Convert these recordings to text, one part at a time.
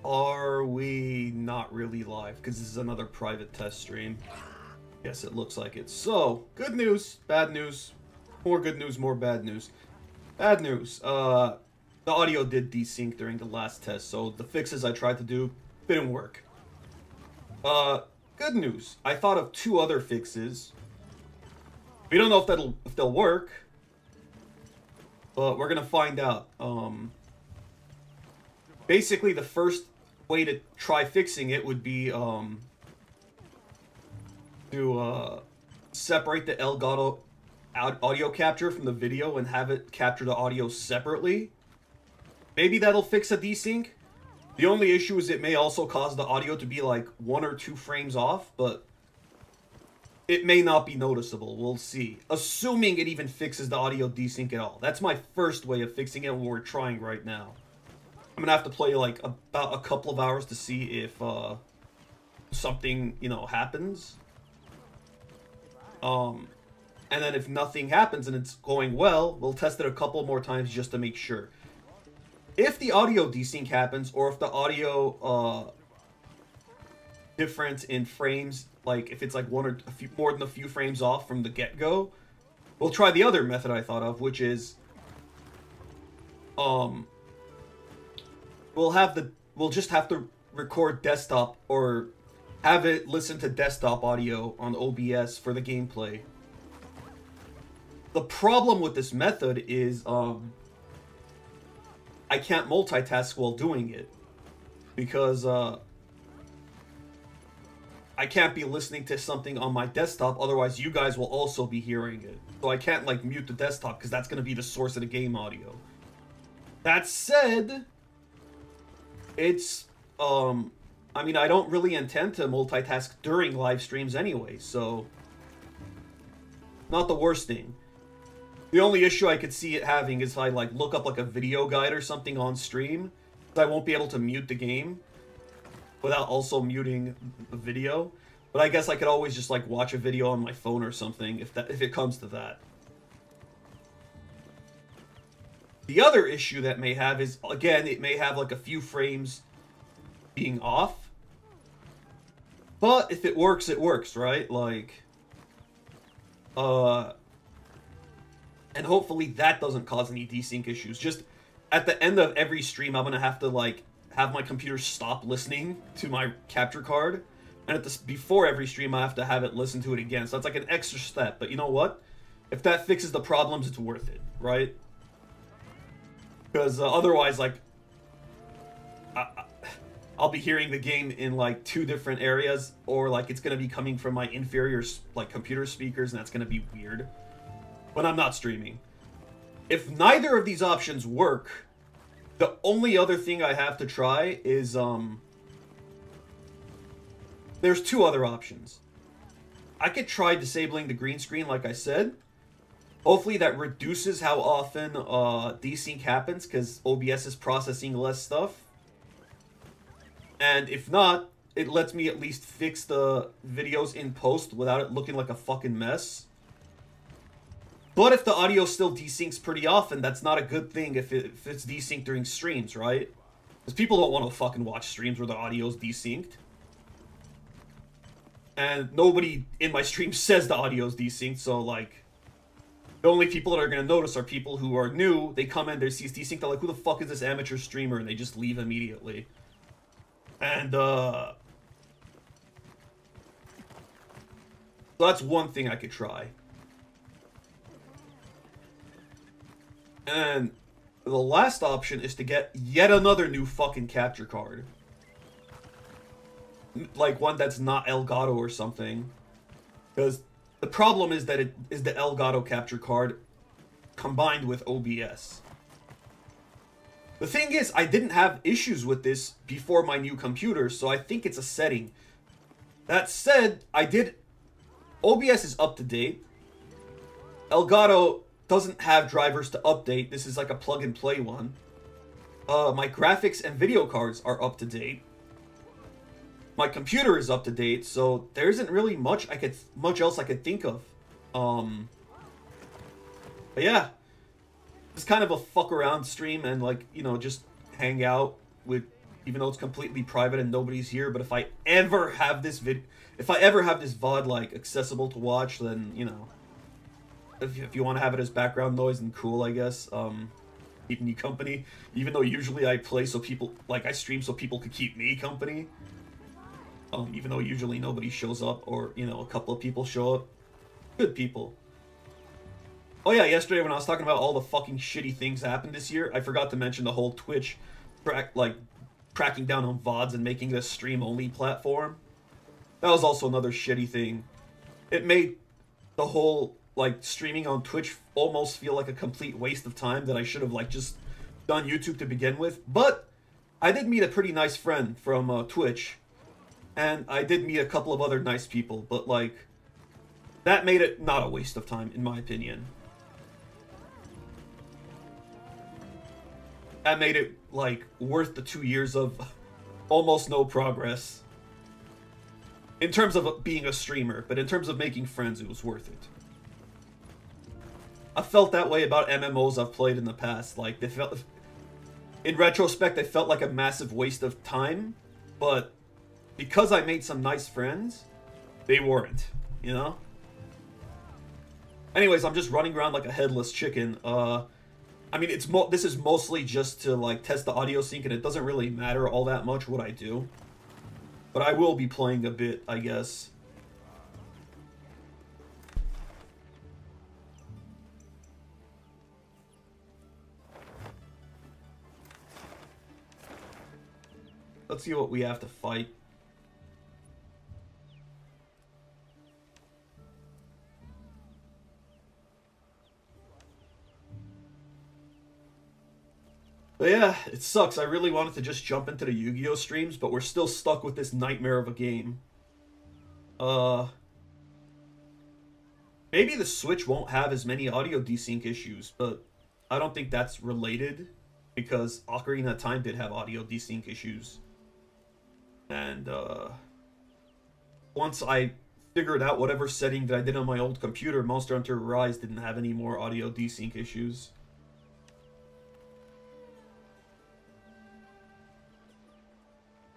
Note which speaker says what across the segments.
Speaker 1: Are we not really live? Because this is another private test stream. Yes, it looks like it. So, good news, bad news, more good news, more bad news. Bad news, the audio did desync during the last test, so the fixes I tried to do didn't work. Good news, I thought of 2 other fixes. We don't know if they'll work, but we're gonna find out. Basically, the first way to try fixing it would be to separate the Elgato audio capture from the video and have it capture the audio separately. Maybe that'll fix a desync. The only issue is it may also cause the audio to be like 1 or 2 frames off, but it may not be noticeable. We'll see. Assuming it even fixes the audio desync at all. That's my first way of fixing it, what we're trying right now. I'm gonna have to play like about a couple of hours to see if something, you know, happens. And then if nothing happens and it's going well, we'll test it a couple more times just to make sure. If the audio desync happens, or if the audio difference in frames, like if it's like one or a few more than a few frames off from the get-go, we'll try the other method I thought of, which is we'll just have to record desktop, or have it listen to desktop audio on OBS for the gameplay. The problem with this method is I can't multitask while doing it, because I can't be listening to something on my desktop, otherwise you guys will also be hearing it. So I can't like mute the desktop, because that's going to be the source of the game audio. That said, it's I mean, I don't really intend to multitask during live streams anyway, so not the worst thing. The only issue I could see it having is if I like look up like a video guide or something on stream, I won't be able to mute the game without also muting the video. But I guess I could always just like watch a video on my phone or something if it comes to that. The other issue that may have is, again, it may have like a few frames being off. But if it works, right? Like, and hopefully that doesn't cause any desync issues. Just at the end of every stream, I'm gonna have to like have my computer stop listening to my capture card, and before every stream, I have to have it listen to it again. So that's like an extra step. But you know what? If that fixes the problems, it's worth it, right? Because otherwise, like, I'll be hearing the game in like 2 different areas, or like it's gonna be coming from my inferior like computer speakers, and that's gonna be weird when I'm not streaming. If neither of these options work, the only other thing I have to try is there's 2 other options. I could try disabling the green screen, like I said. Hopefully that reduces how often desync happens, because OBS is processing less stuff. And if not, it lets me at least fix the videos in post without it looking like a fucking mess. But if the audio still desyncs pretty often, that's not a good thing if it's desynced during streams, right? Because people don't want to fucking watch streams where the audio's desynced. And nobody in my stream says the audio's desynced, so like, the only people that are going to notice are people who are new. They come in, they see it's desynced, they're like, who the fuck is this amateur streamer? And they just leave immediately. And, so that's one thing I could try. And the last option is to get yet another new fucking capture card. Like one that's not Elgato or something. Because the problem is that it is the Elgato capture card combined with OBS. The thing is, I didn't have issues with this before my new computer, so I think it's a setting. That said, OBS is up to date. Elgato doesn't have drivers to update. This is like a plug-and-play one. My graphics and video cards are up to date. My computer is up to date, so there isn't really much else I could think of. But yeah, it's kind of a fuck around stream, and like, you know, just hang out with even though it's completely private and nobody's here. But if I ever have this VOD like accessible to watch, then you know, if you want to have it as background noise, then cool, I guess. Keeping you company, even though usually I play so people I stream so people could keep me company. Even though usually nobody shows up, or you know, a couple of people show up. Good people. Oh yeah, yesterday when I was talking about all the fucking shitty things that happened this year, I forgot to mention the whole Twitch cracking down on VODs and making this stream-only platform. That was also another shitty thing. It made the whole, streaming on Twitch almost feel like a complete waste of time that I should have, just done YouTube to begin with. But I did meet a pretty nice friend from Twitch, and I did meet a couple of other nice people, but, that made it not a waste of time, in my opinion. That made it, worth the 2 years of almost no progress. In terms of being a streamer, but in terms of making friends, it was worth it. I felt that way about MMOs I've played in the past. They felt... In retrospect, they felt like a massive waste of time, but because I made some nice friends, they weren't, you know? Anyways, I'm just running around like a headless chicken. I mean, this is mostly just to, test the audio sync, and it doesn't really matter all that much what I do. But I will be playing a bit, I guess. Let's see what we have to fight. But yeah, it sucks. I really wanted to just jump into the Yu-Gi-Oh! Streams, but we're still stuck with this nightmare of a game. Maybe the Switch won't have as many audio desync issues, but I don't think that's related, because Ocarina of Time did have audio desync issues. And, once I figured out whatever setting that I did on my old computer, Monster Hunter Rise didn't have any more audio desync issues.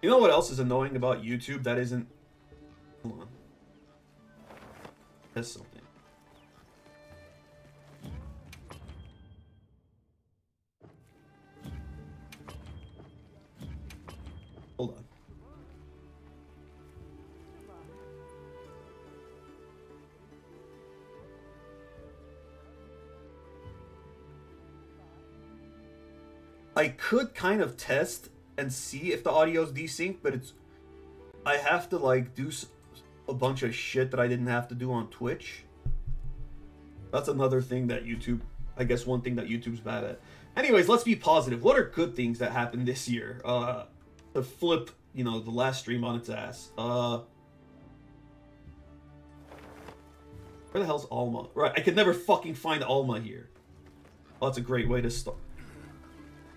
Speaker 1: You know what else is annoying about YouTube that isn't... Hold on. That's something. Hold on. I could kind of test and see if the audio's desync, but I have to do a bunch of shit that I didn't have to do on Twitch. That's another thing that YouTube, I guess one thing that YouTube's bad at. Anyways, let's be positive. What are good things that happened this year? To flip, the last stream on its ass. Where the hell's Alma? Right, I could never fucking find Alma here. Oh, that's a great way to start.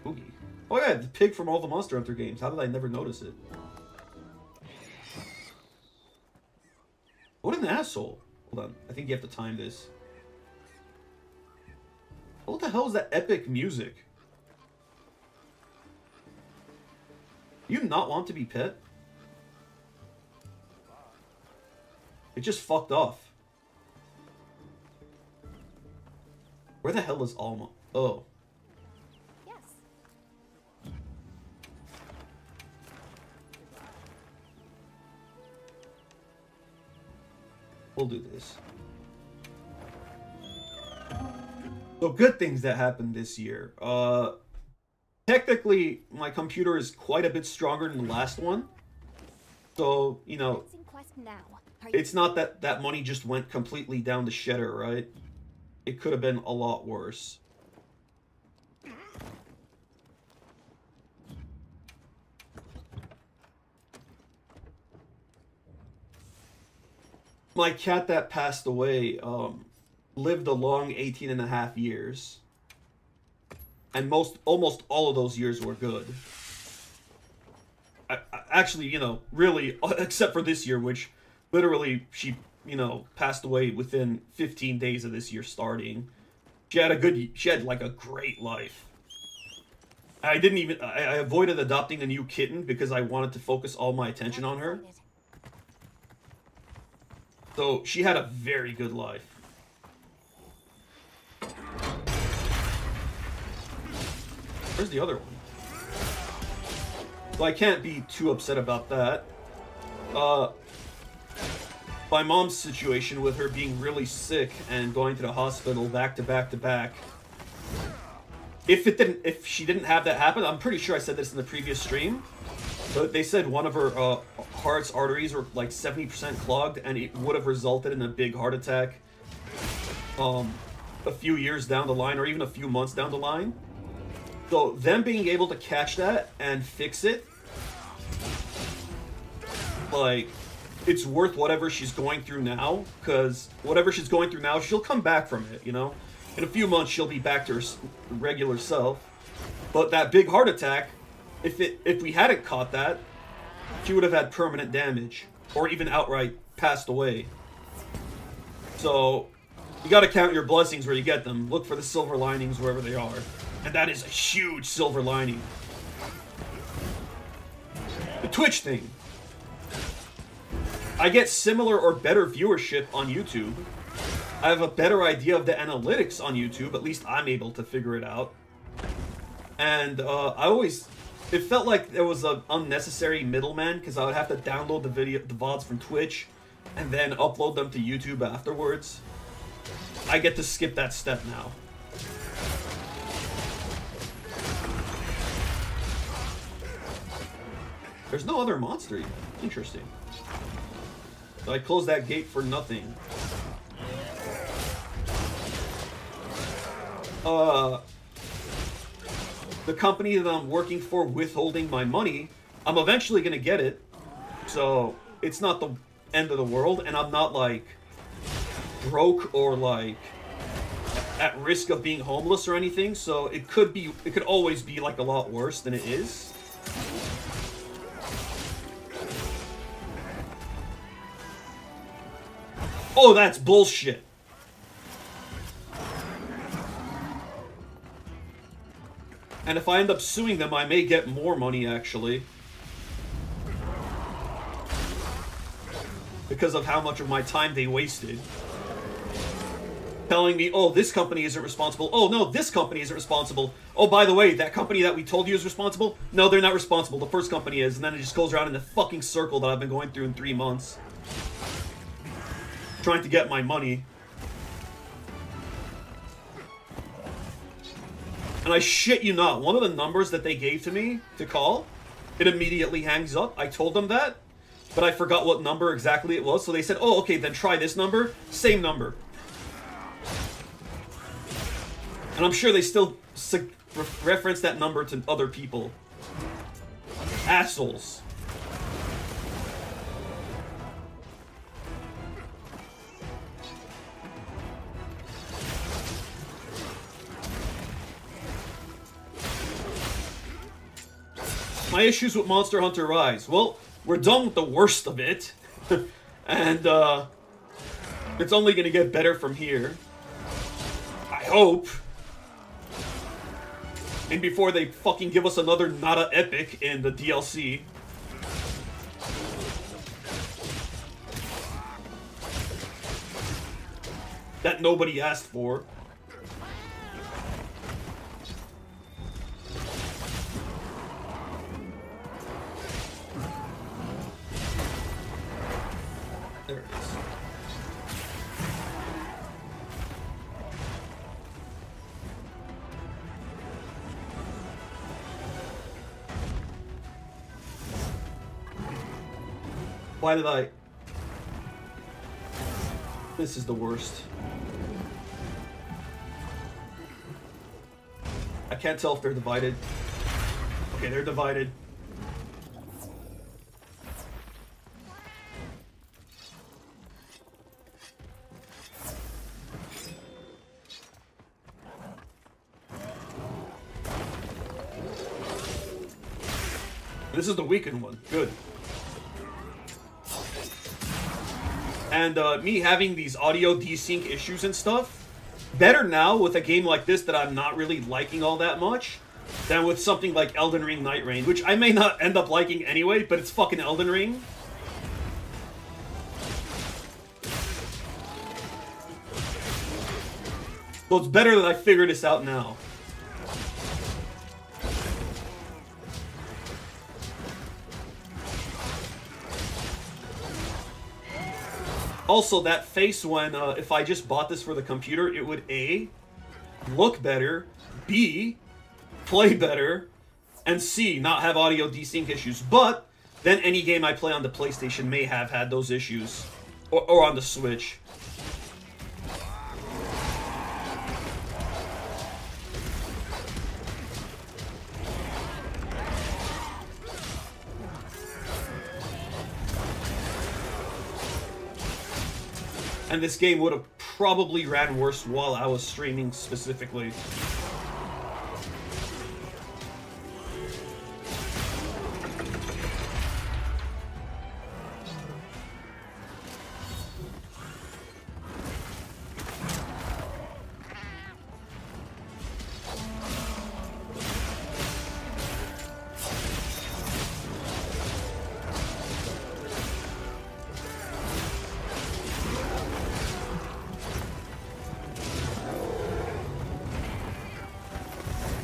Speaker 1: Oogie. Oh yeah, the pig from all the Monster Hunter games. How did I never notice it? What an asshole. Hold on, I think you have to time this. What the hell is that epic music? You not want to be pet? It just fucked off. Where the hell is Alma? Oh. We'll do this. So good things that happened this year. Technically, my computer is quite a bit stronger than the last one. So, it's not that that money just went completely down the shitter, right? It could have been a lot worse. My cat that passed away lived a long 18.5 years. And almost all of those years were good. Actually, really, except for this year, which literally she, passed away within 15 days of this year starting. She had a great life. I didn't even... I avoided adopting a new kitten because I wanted to focus all my attention on her. So, she had a very good life. Where's the other one? So I can't be too upset about that. My mom's situation with her being really sick and going to the hospital back to back to back. If she didn't have that happen, I'm pretty sure I said this in the previous stream, but they said one of her heart's arteries were like 70% clogged, and it would have resulted in a big heart attack a few years down the line, or even a few months down the line. So them being able to catch that and fix it, like, it's worth whatever she's going through now, because whatever she's going through now, she'll come back from it, you know? In a few months, she'll be back to her regular self. But that big heart attack, if we hadn't caught that, she would have had permanent damage, or even outright passed away. So, you gotta count your blessings where you get them. Look for the silver linings wherever they are. And that is a huge silver lining. The Twitch thing. I get similar or better viewership on YouTube. I have a better idea of the analytics on YouTube. At least I'm able to figure it out. And it felt like there was an unnecessary middleman, because I would have to download the VODs from Twitch and then upload them to YouTube afterwards. I get to skip that step now. There's no other monster yet. Interesting. So I closed that gate for nothing. The company that I'm working for withholding my money, I'm eventually gonna get it. So it's not the end of the world, and I'm not like broke or like at risk of being homeless or anything. So it could always be like a lot worse than it is. Oh, that's bullshit. And if I end up suing them, I may get more money, actually. Because of how much of my time they wasted. Telling me, oh, this company isn't responsible. Oh, no, this company isn't responsible. Oh, by the way, that company that we told you is responsible? No, they're not responsible. The first company is. And then it just goes around in the fucking circle that I've been going through in 3 months. Trying to get my money. And I shit you not, one of the numbers that they gave to me to call, it immediately hangs up. I told them that, but I forgot what number exactly it was. So they said, oh, okay, then try this number. Same number. And I'm sure they still reference that number to other people. Assholes. My issues with Monster Hunter Rise. Well, we're done with the worst of it. And, it's only gonna get better from here. I hope. And before they fucking give us another Nada Epic in the DLC. That nobody asked for. There it is. Why did I... This is the worst. I can't tell if they're divided. Okay, they're divided. This is the weakened one. Good. And me having these audio desync issues and stuff, better now with a game like this that I'm not really liking all that much. than with something like Elden Ring Night Rain, which I may not end up liking anyway, but it's fucking Elden Ring. So it's better that I figure this out now. Also, that face when, if I just bought this for the computer, it would A, look better, B, play better, and C, not have audio desync issues. But then any game I play on the PlayStation may have had those issues, or on the Switch. And this game would have probably ran worse while I was streaming specifically.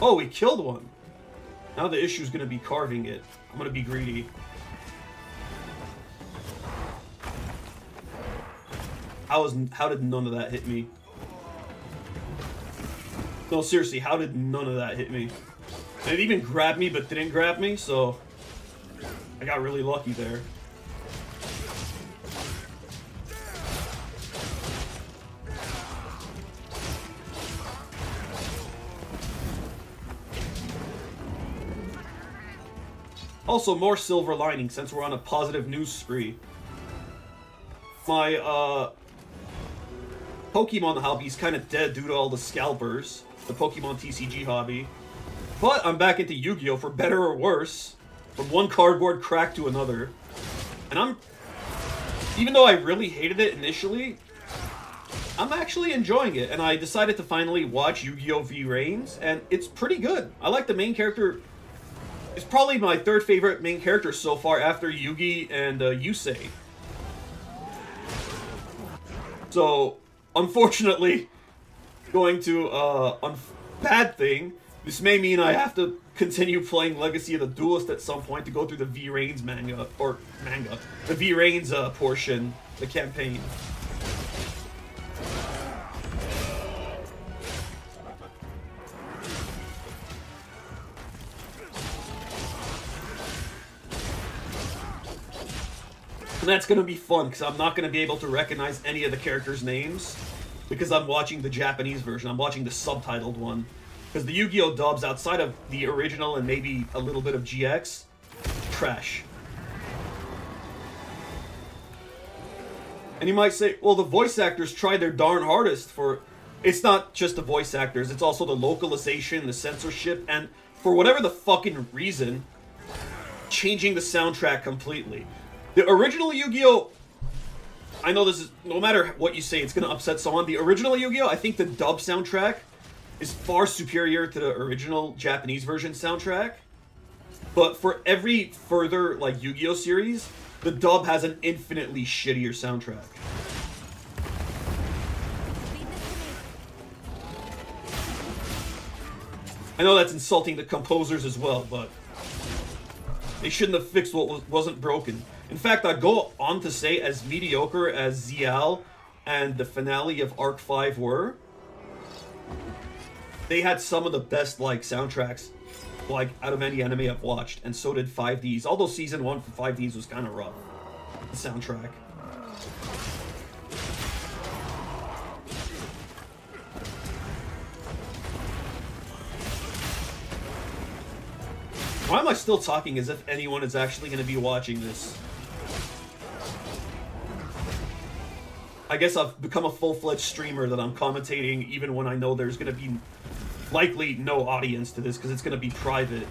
Speaker 1: Oh, we killed one. Now the issue is going to be carving it. I'm going to be greedy. How did none of that hit me? No, seriously, how did none of that hit me? And it even grabbed me, but didn't grab me, so I got really lucky there. Also, more silver lining since we're on a positive news spree. My Pokemon hobby's kind of dead due to all the scalpers, the Pokemon TCG hobby. But I'm back into Yu-Gi-Oh! For better or worse, from one cardboard crack to another. And even though I really hated it initially, I'm actually enjoying it. And I decided to finally watch Yu-Gi-Oh! V Reigns, and it's pretty good. I like the main character. It's probably my third favorite main character so far after Yugi and Yusei. So, unfortunately, going to bad thing, this may mean I have to continue playing Legacy of the Duelist at some point to go through the V Reigns manga, the V Reigns portion, the campaign. And that's going to be fun, because I'm not going to be able to recognize any of the characters' names, because I'm watching the Japanese version. I'm watching the subtitled one. Because the Yu-Gi-Oh! Dubs, outside of the original and maybe a little bit of GX, trash. And you might say, well, the voice actors tried their darn hardest for... It's not just the voice actors, it's also the localization, the censorship, and for whatever the fucking reason, changing the soundtrack completely. The original Yu-Gi-Oh! I know this is... No matter what you say, it's going to upset someone. The original Yu-Gi-Oh! I think the dub soundtrack is far superior to the original Japanese version soundtrack. But for every further, like, Yu-Gi-Oh! Series, the dub has an infinitely shittier soundtrack. I know that's insulting the composers as well, but they shouldn't have fixed what wasn't broken. In fact, I'd go on to say, as mediocre as Zial and the finale of Arc 5 were, they had some of the best, like, soundtracks, like, out of any anime I've watched, and so did 5Ds. Although Season 1 for 5Ds was kind of rough, the soundtrack. Why am I still talking as if anyone is actually going to be watching this? I guess I've become a full-fledged streamer that I'm commentating even when I know there's going to be likely no audience to this because it's going to be private.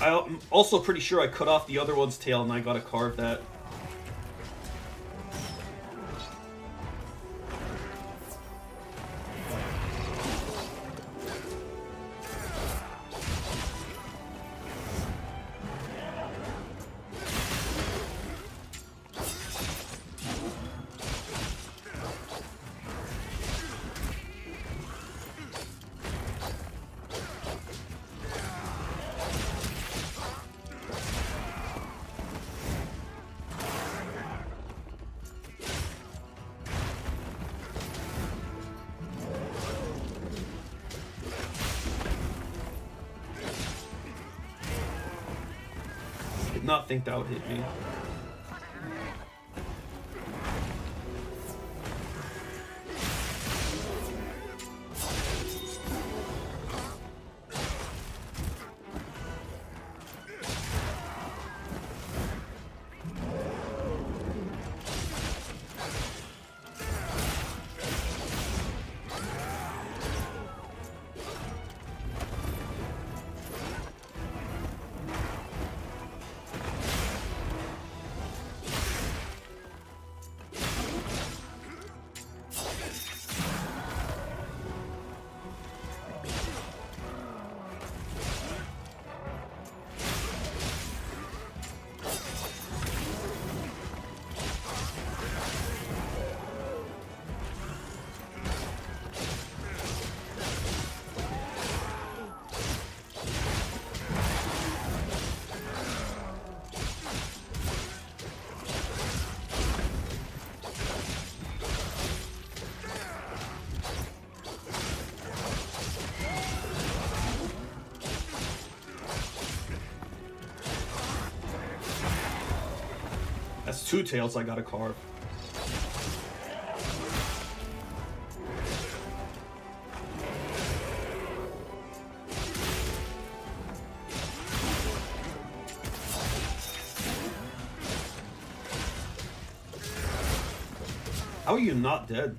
Speaker 1: I'm also pretty sure I cut off the other one's tail and I gotta carve that. Did not think that would hit me. That's 2 tails I gotta carve. How are you not dead?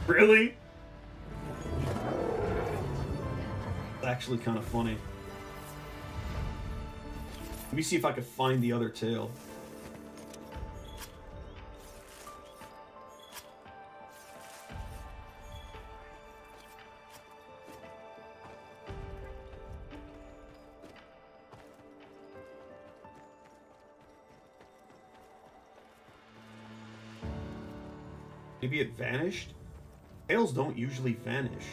Speaker 1: Really? It's actually kind of funny. Let me see if I can find the other tail. Maybe it vanished? Tails don't usually vanish.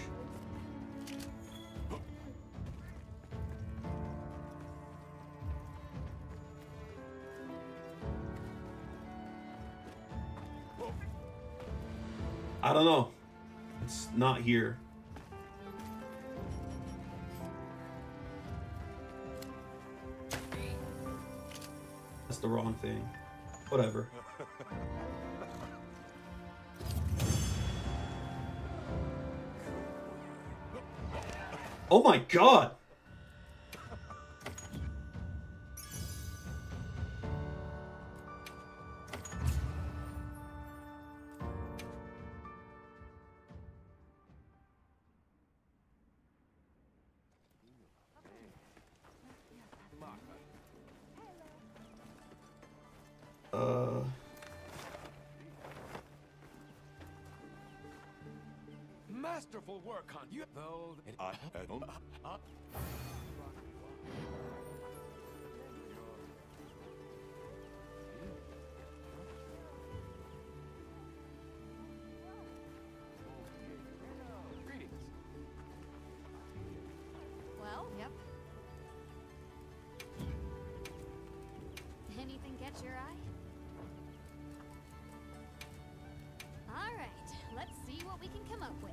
Speaker 1: I don't know. It's not here. That's the wrong thing. Whatever. Oh my god!
Speaker 2: Masterful work on you, though. I don't. Greetings.
Speaker 3: catch your eye? All right, let's see what we can come up with.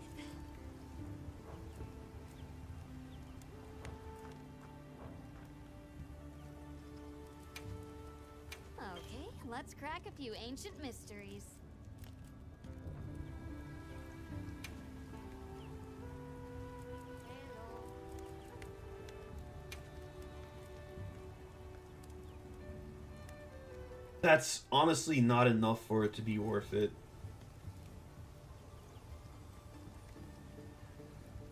Speaker 3: Okay, let's crack a few ancient mysteries.
Speaker 1: That's honestly not enough for it to be worth it.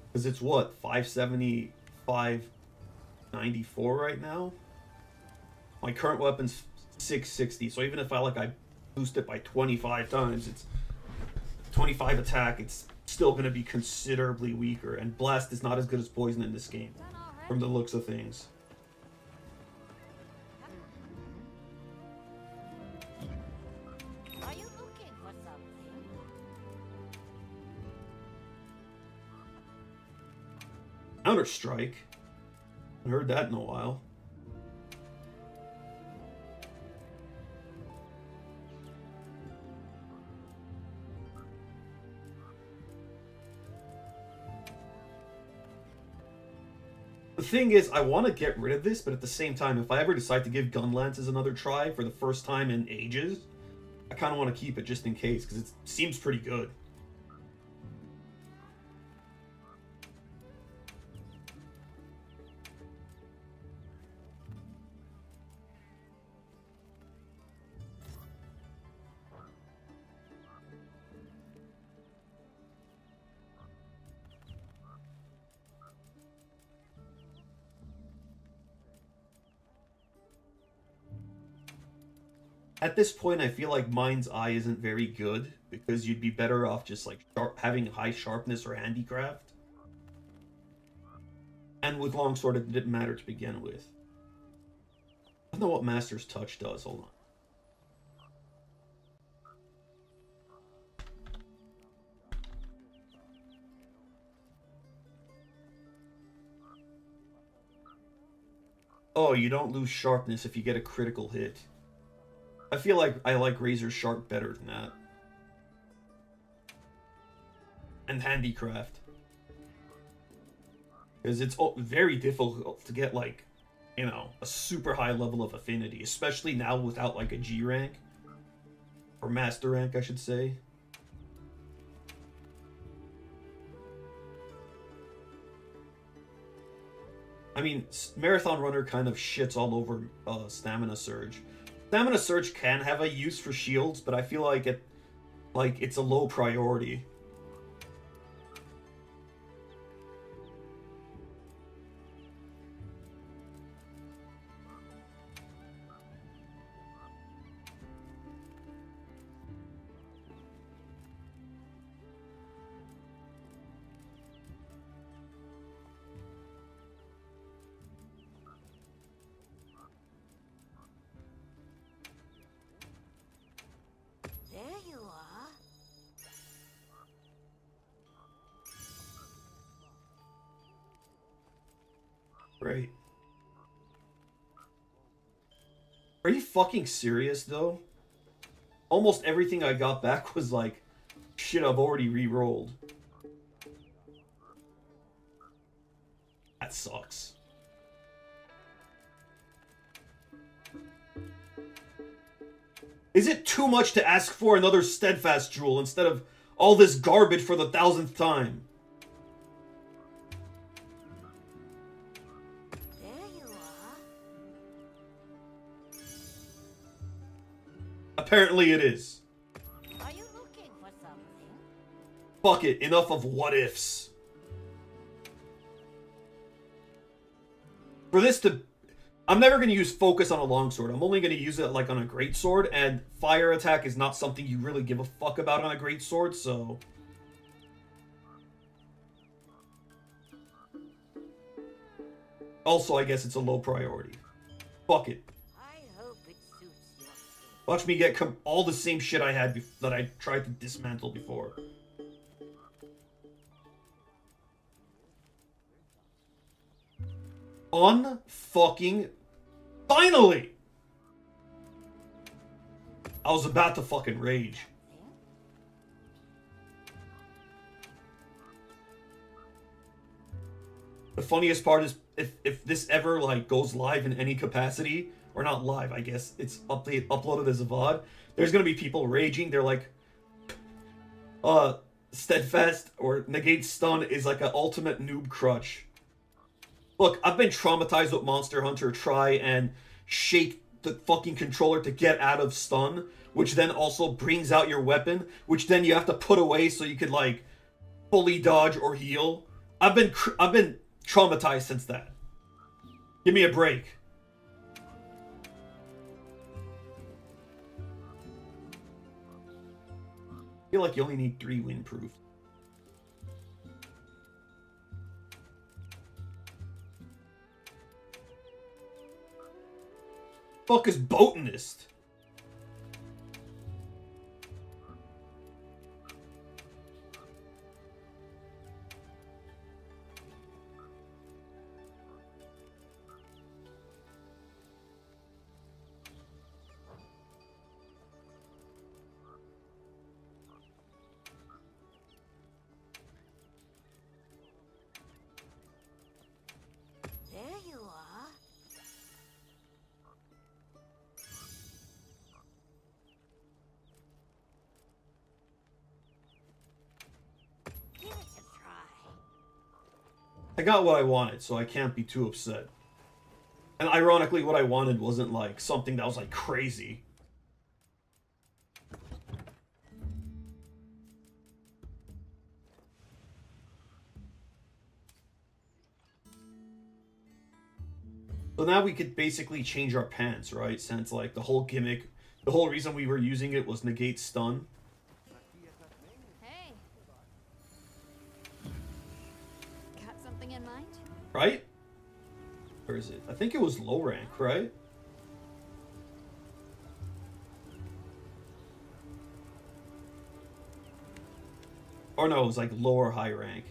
Speaker 1: Because it's what, 570, 594 right now? My current weapon's 660, so even if I boost it by 25 times, it's 25 attack, it's still going to be considerably weaker. And Blast is not as good as Poison in this game, from the looks of things.
Speaker 3: Are you looking for something?
Speaker 1: Counter-Strike? I haven't heard that in a while. The thing is, I want to get rid of this, but at the same time, if I ever decide to give gun lances another try for the first time in ages, I kind of want to keep it just in case, because it seems pretty good. At this point, I feel like Mind's Eye isn't very good, because you'd be better off just like having high sharpness or handicraft. And with Longsword, it didn't matter to begin with. I don't know what Master's Touch does, hold on. Oh, you don't lose sharpness if you get a critical hit. I feel like I like Razor Sharp better than that. And Handicraft. Because it's very difficult to get, like, you know, a super high level of affinity. Especially now without, like, a G rank. Or Master rank, I should say. I mean, Marathon Runner kind of shits all over Stamina Surge. Stamina Surge can have a use for shields, but I feel like it's a low priority. Right. Are you fucking serious, though? Almost everything I got back was like, shit, I've already re-rolled. That sucks. Is it too much to ask for another Steadfast Jewel instead of all this garbage for the 1000th time? Apparently it is.
Speaker 3: Are you looking for something?
Speaker 1: Fuck it, enough of what ifs. For this to... I'm never going to use focus on a longsword. I'm only going to use it like on a greatsword, and fire attack is not something you really give a fuck about on a greatsword, so... Also, I guess it's a low priority. Fuck it. Watch me get all the same shit I had that I tried to dismantle before. Unfucking finally! I was about to fucking rage. The funniest part is if this ever like goes live in any capacity, or not live, I guess it's uploaded as a VOD. There's gonna be people raging. They're like, steadfast or negate stun is like an ultimate noob crutch. Look, I've been traumatized with Monster Hunter. Try and shake the fucking controller to get out of stun, which then also brings out your weapon, which then you have to put away so you could like fully dodge or heal. I've been traumatized since that. Give me a break. I feel like you only need 3 windproof. Fuck is botanist?
Speaker 3: There you are. Give it a try.
Speaker 1: I got what I wanted, so I can't be too upset. And ironically, what I wanted wasn't like something that was like crazy. So now we could basically change our pants, right? Since like the whole gimmick, the whole reason we were using it was negate stun.
Speaker 3: Hey. Got something in mind?
Speaker 1: Right? Where is it? I think it was low rank, right? Or no, it was like low or high rank.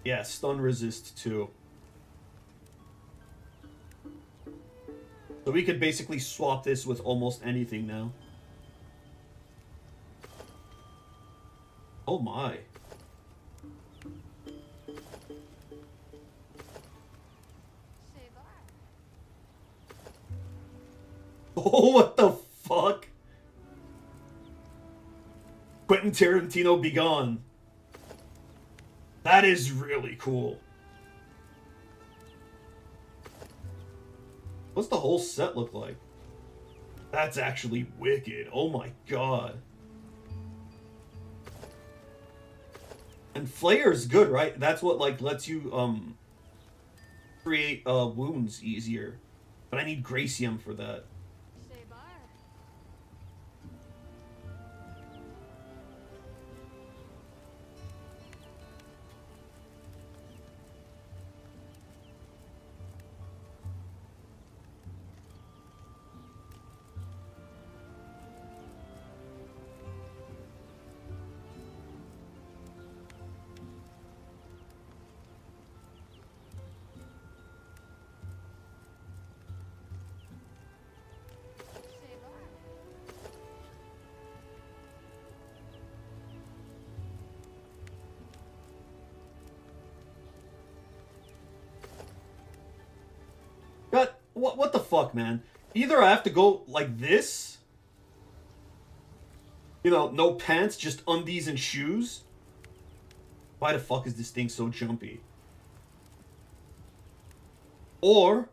Speaker 1: Yeah, stun resist too. So we could basically swap this with almost anything now. Oh my. Oh, what the fuck? Quentin Tarantino be gone. That is really cool. What's the whole set look like? That's actually wicked. Oh my god. And Flare's good, right? That's what like lets you create wounds easier. But I need Gracium for that. What the fuck, man? Either I have to go like this, you know, no pants, just undies and shoes. Why the fuck is this thing so jumpy? Or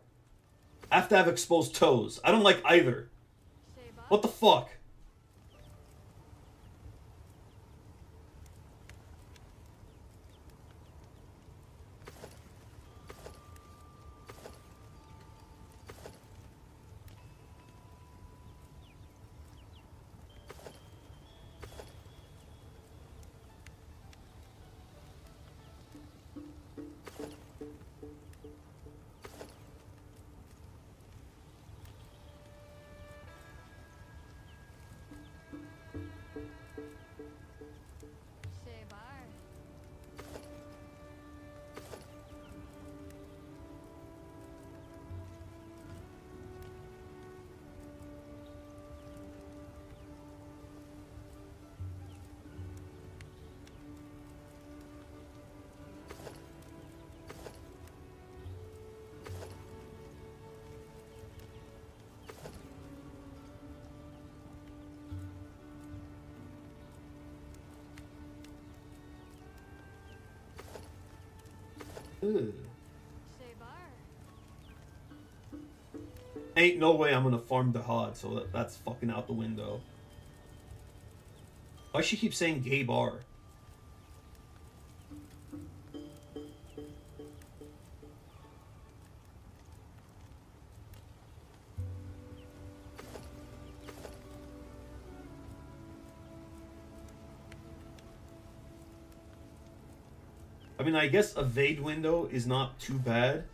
Speaker 1: I have to have exposed toes. I don't like either. What the fuck? Ugh.
Speaker 3: Shabar.
Speaker 1: Ain't no way I'm gonna farm the Hod, so that's fucking out the window. Why she keep saying gay bar? I mean, I guess evade window is not too bad,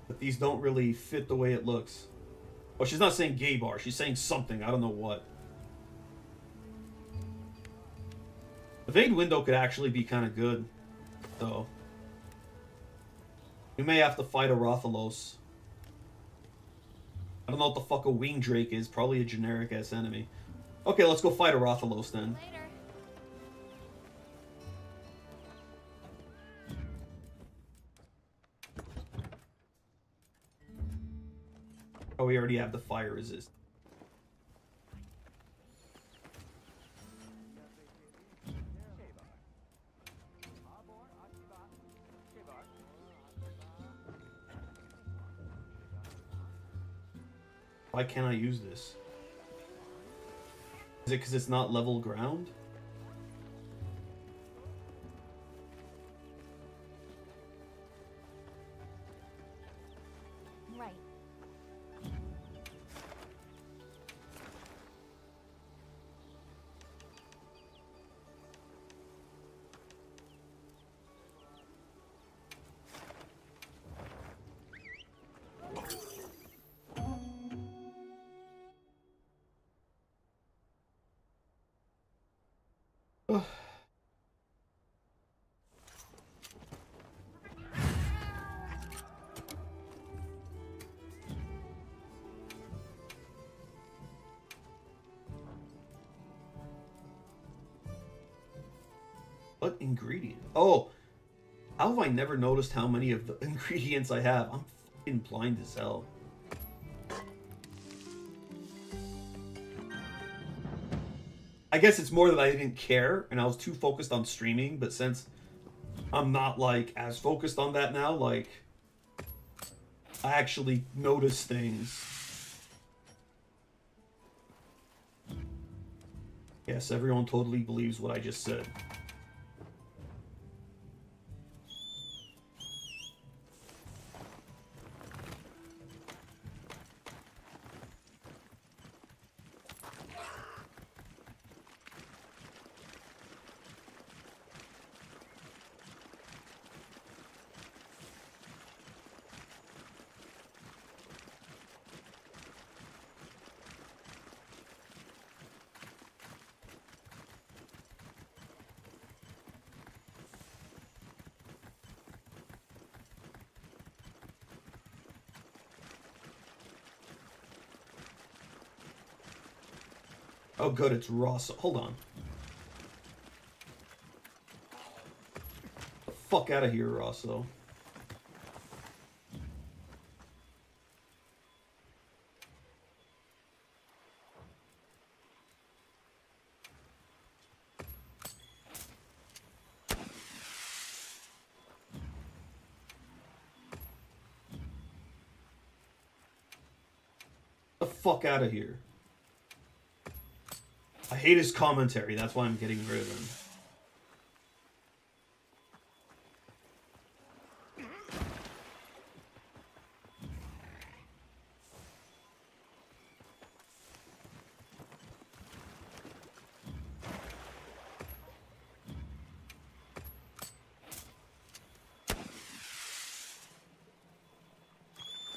Speaker 1: but these don't really fit the way it looks. Oh, she's not saying gay bar. She's saying something. I don't know what. Evade window could actually be kind of good, though. We may have to fight a Rathalos. I don't know what the fuck a wing drake is. Probably a generic-ass enemy. Okay, let's go fight a Rathalos then.
Speaker 3: Later.
Speaker 1: Oh, we already have the fire resist. Why can't I use this? Is it because it's not level ground?
Speaker 3: Right.
Speaker 1: What ingredient? Oh, how have I never noticed how many of the ingredients I have? I'm fucking blind as hell. I guess it's more that I didn't care and I was too focused on streaming, but since I'm not like as focused on that now, like I actually notice things. Yes, everyone totally believes what I just said. Oh, good, it's Ross. Hold on. The fuck out of here, Rosso. The fuck out of here. I hate his commentary, that's why I'm getting rid of him.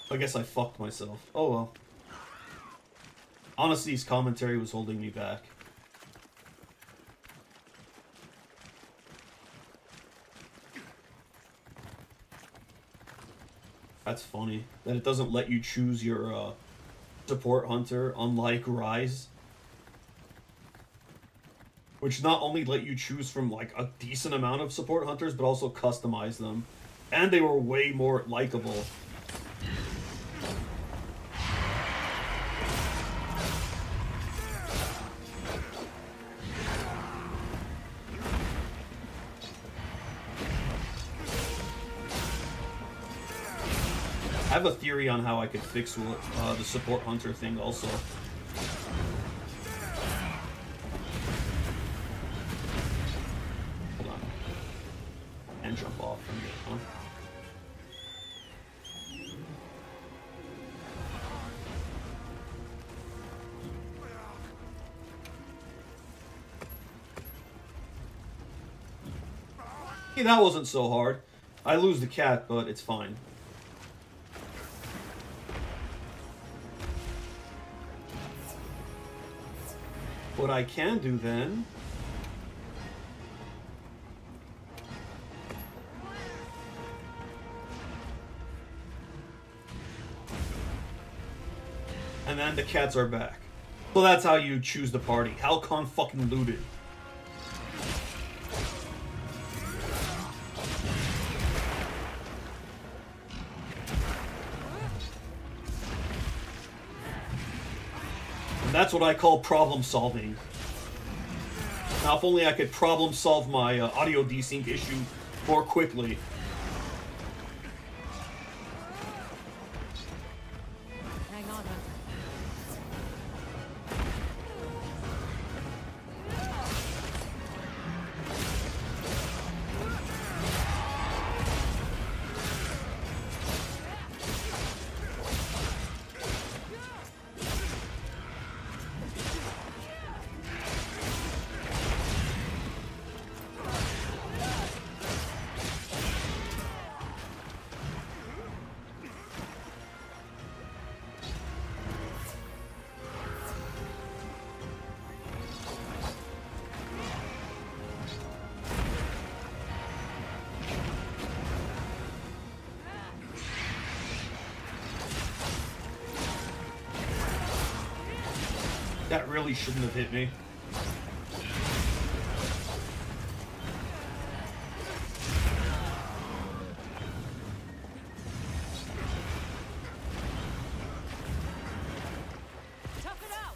Speaker 1: I guess I fucked myself. Oh well. Honestly, his commentary was holding me back. That's funny. That it doesn't let you choose your support hunter, unlike Rise. Which not only let you choose from like a decent amount of support hunters, but also customize them. And they were way more likable. I have a theory on how I could fix the support hunter thing also. Hold on. And jump off from it, huh? Hey, that wasn't so hard. I lose the cat, but it's fine. What I can do then... And then the cats are back. So that's how you choose the party. Halcon fucking looted. That's what I call problem solving. Now, if only I could problem solve my audio desync issue more quickly.
Speaker 3: Hang on,
Speaker 1: That really shouldn't have hit me.
Speaker 3: tough it out.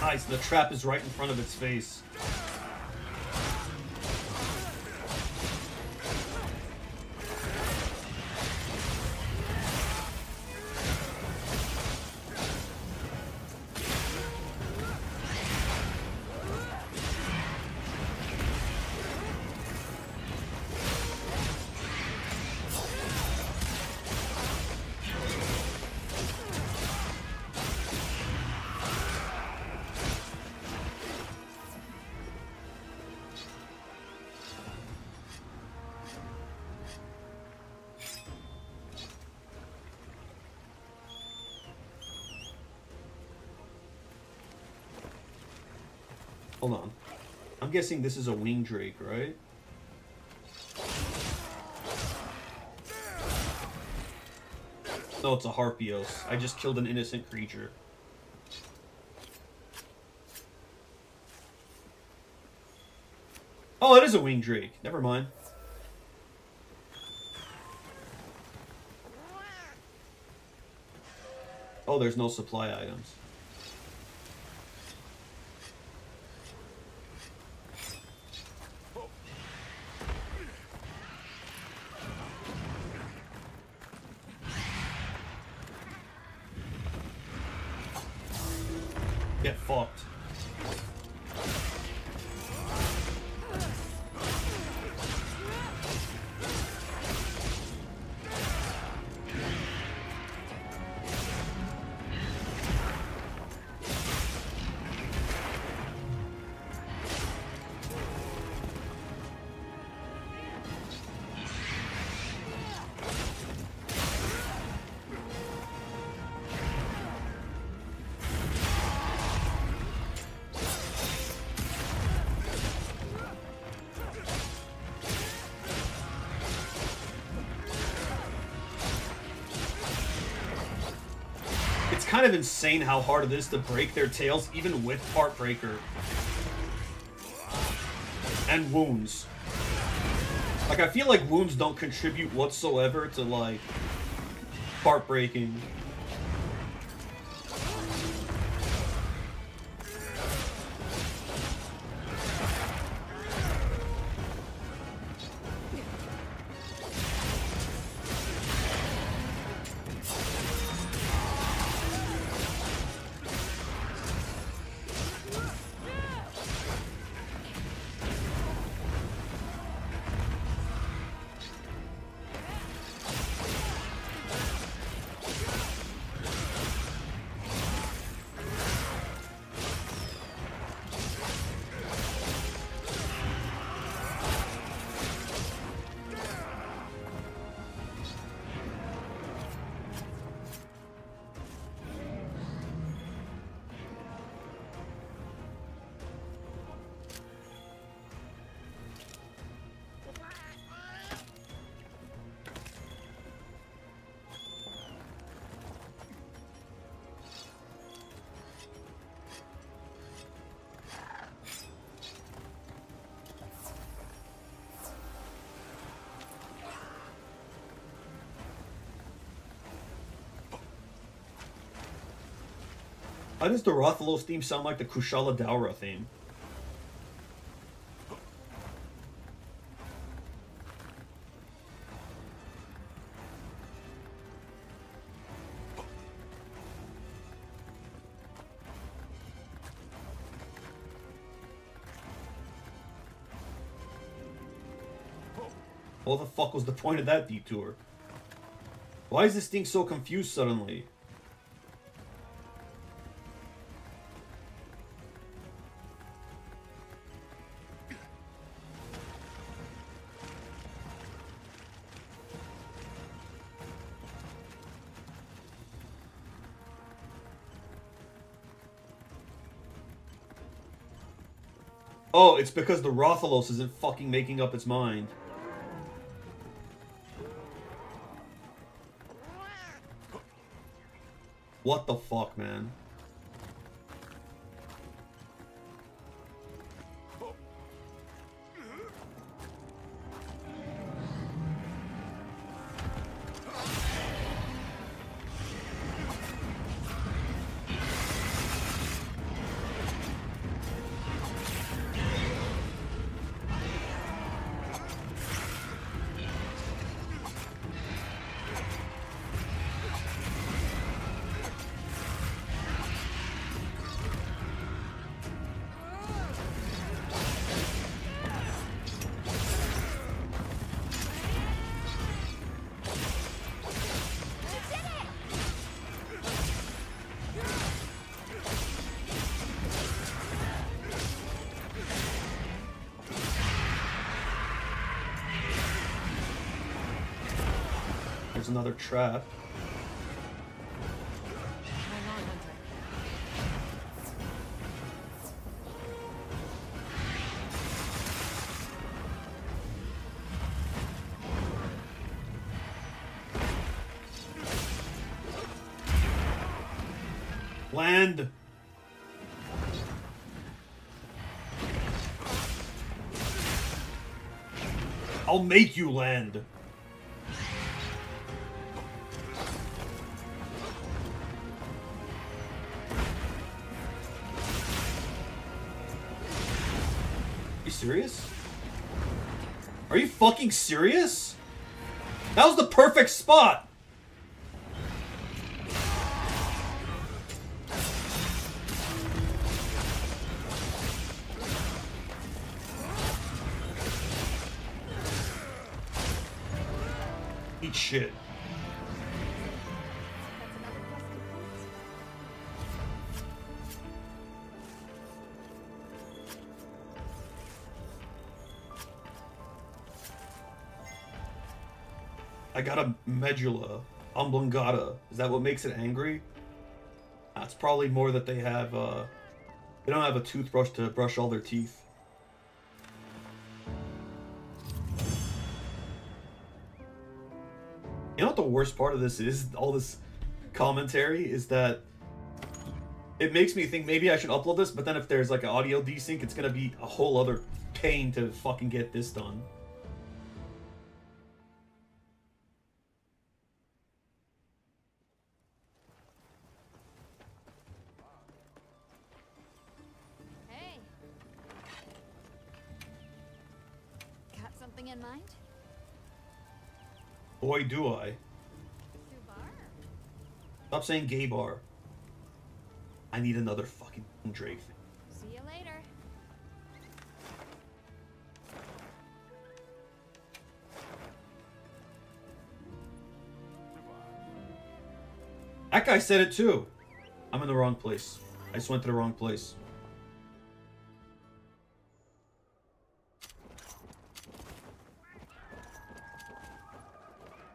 Speaker 1: Nice, the trap is right in front of its face. Hold on. I'm guessing this is a wing drake, right? No, it's a Harpios. I just killed an innocent creature. Oh, it is a wing drake. Never mind. Oh, there's no supply items. Get fucked. It's kind of insane how hard it is to break their tails, even with Part Breaker. And wounds. Like, I feel like wounds don't contribute whatsoever to, like, part breaking. Why does the Rathalos theme sound like the Kushala Daura theme? What the fuck was the point of that detour? Why is this thing so confused suddenly? Oh, it's because the Rathalos isn't fucking making up its mind. What the fuck, man? There's another trap. Land. I'll make you land. Serious? Are you fucking serious? That was the perfect spot. Eat shit. I got a medulla oblongata. Is that what makes it angry? That's probably more that they have, they don't have a toothbrush to brush all their teeth. You know what the worst part of this is? All this commentary is that It makes me think maybe I should upload this, but then if there's like an audio desync, it's gonna be a whole other pain to fucking get this done.
Speaker 3: Hey. Got something in mind?
Speaker 1: Boy, do I.
Speaker 3: Subar?
Speaker 1: Stop saying gay bar. I need another fucking Drake thing.
Speaker 3: See you later.
Speaker 1: That guy said it too. I'm in the wrong place. I just went to the wrong place.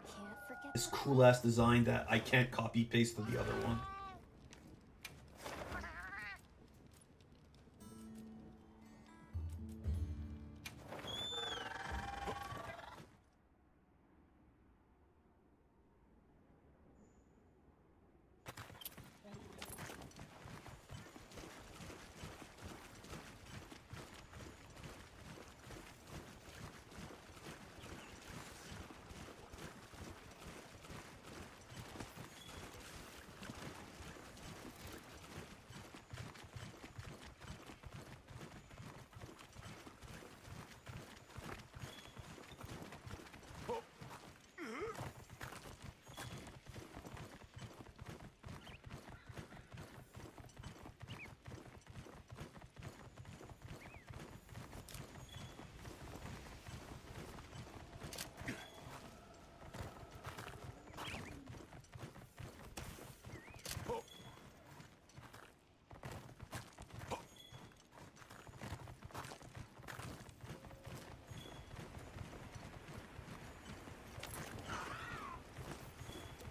Speaker 3: Can't forget
Speaker 1: This cool ass design that I can't copy paste to the other one.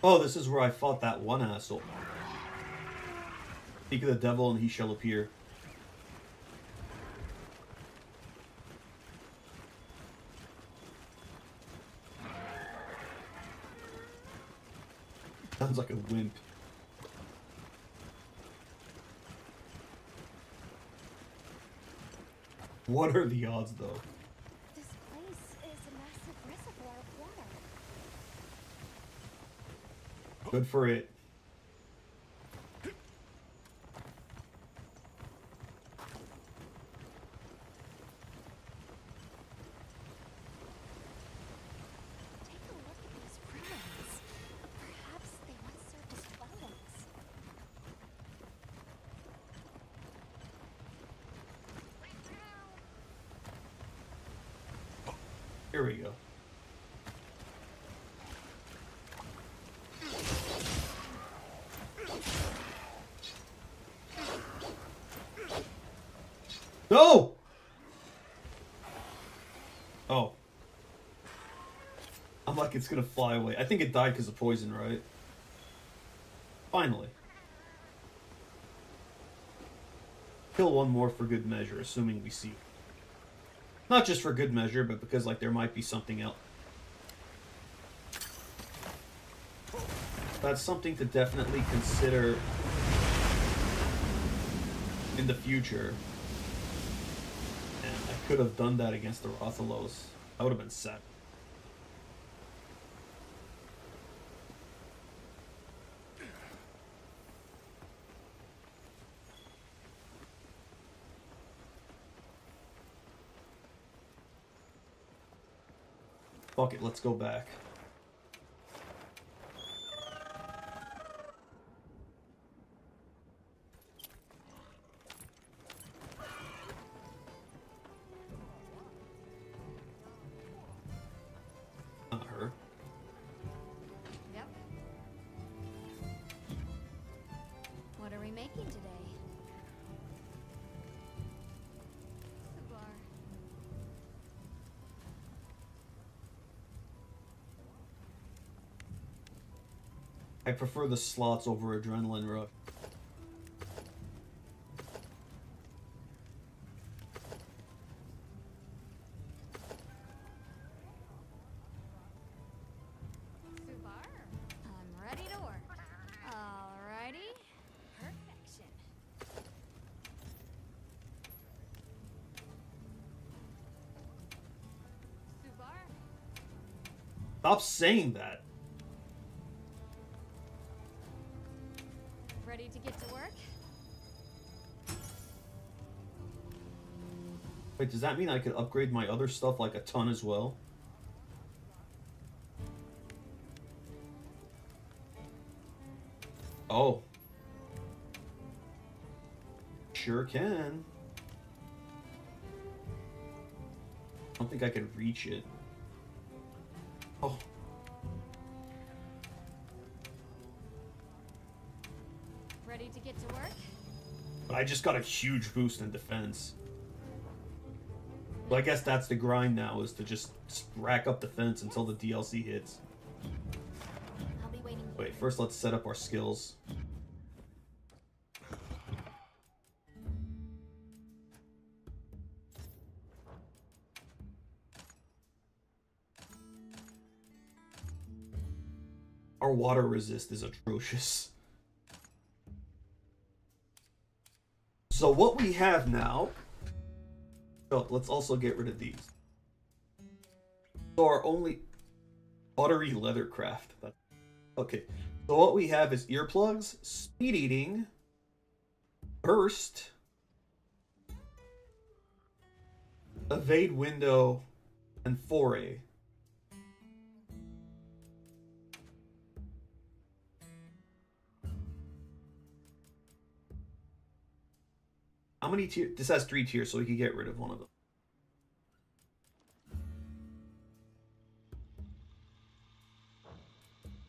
Speaker 1: Oh, this is where I fought that one asshole. Speak of the devil and he shall appear. Sounds like a wimp. What are the odds, though?
Speaker 3: this place is a massive reservoir of water.
Speaker 1: Good for it.
Speaker 3: Take a look at these ruins. Perhaps they once served as dwellings.
Speaker 1: Here we go. No! Oh. I'm like, it's gonna fly away. I think it died because of poison, right? Finally. Kill one more for good measure, assuming we see it. Not just for good measure, but because, like, there might be something else. That's something to definitely consider in the future. And I could have done that against the Rothalos. That would have been set. Fuck it, let's go back. Not her.
Speaker 3: Yep. What are we making today? Subar.
Speaker 1: I prefer the slots over adrenaline rush.
Speaker 3: Subar. I'm ready to work. Alrighty. Perfection.
Speaker 1: Stop saying that.
Speaker 3: Ready to get to work?
Speaker 1: Wait, does that mean I could upgrade my other stuff like a ton as well? Oh. Sure can. I don't think I could reach it. Oh.
Speaker 3: Ready to get to work?
Speaker 1: But I just got a huge boost in defense. Well, I guess that's the grind now, is to just rack up defense until the DLC hits.
Speaker 3: I'll be waiting.
Speaker 1: Wait, first let's set up our skills. Our water resist is atrocious. So what we have now... Oh, let's also get rid of these. So our only... Buttery leathercraft. Okay. So what we have is earplugs, speed eating, burst, evade window, and foray. How many tiers? This has 3 tiers, so we can get rid of one of them.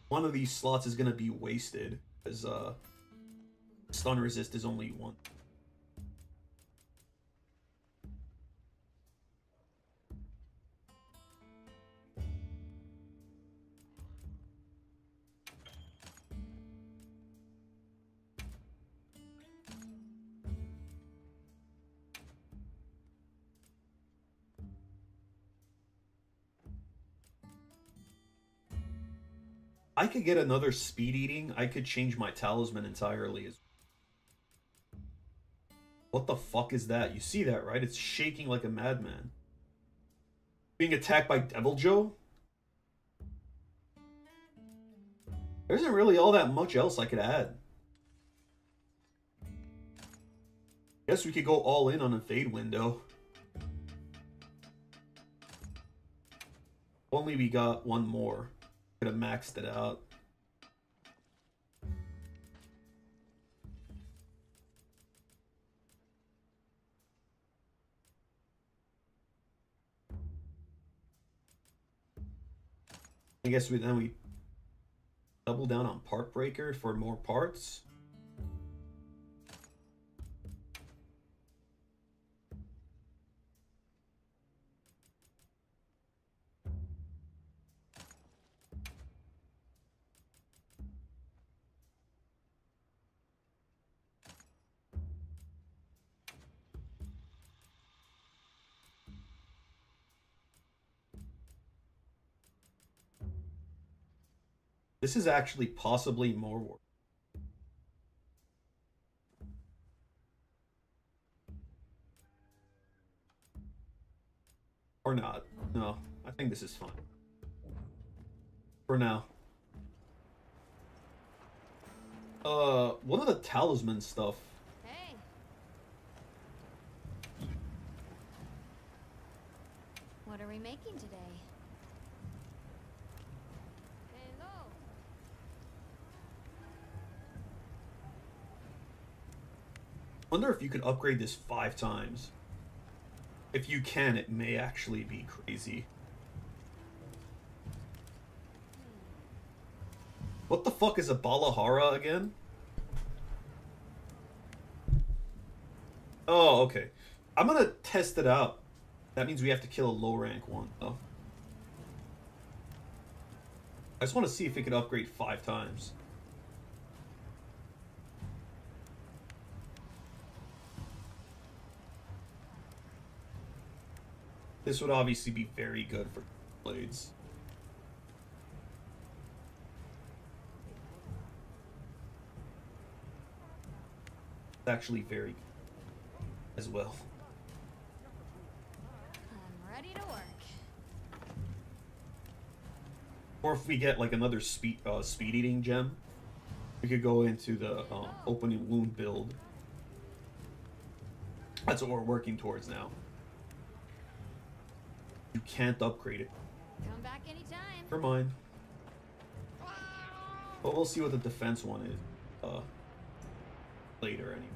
Speaker 1: One of these slots is going to be wasted, because stun resist is only 1. I could get another speed eating. I could change my talisman entirely. What the fuck is that? You see that, right? It's shaking like a madman. Being attacked by Devil Joe? There isn't really all that much else I could add. Guess we could go all in on a fade window. If only we got one more. Could have maxed it out. I guess then we double down on part breaker for more parts. This is actually possibly more work. Or not. No, I think this is fine. For now. What are the talisman stuff?
Speaker 3: Hey. What are we making today?
Speaker 1: Wonder if you could upgrade this 5 times. If you can, it may actually be crazy. What the fuck is a Balahara again? Oh, okay. I'm gonna test it out. That means we have to kill a low rank one. Oh. I just want to see if it could upgrade 5 times. This would obviously be very good for blades. It's actually very good as well.
Speaker 3: I'm ready to work.
Speaker 1: Or if we get like another speed eating gem, we could go into the opening wound build. That's what we're working towards now. You can't upgrade it.
Speaker 3: Come back anytime.
Speaker 1: Never mind. But we'll see what the defense one is later anyway.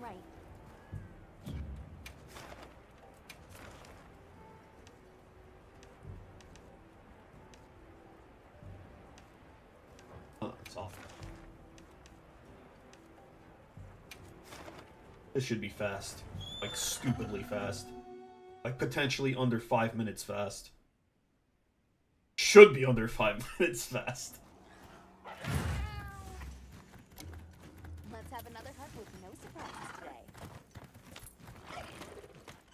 Speaker 3: Right.
Speaker 1: It's off. This should be fast. Like, stupidly fast. Like, potentially under 5 minutes fast. Should be under 5 minutes fast.
Speaker 3: Let's have another hut with no surprises today.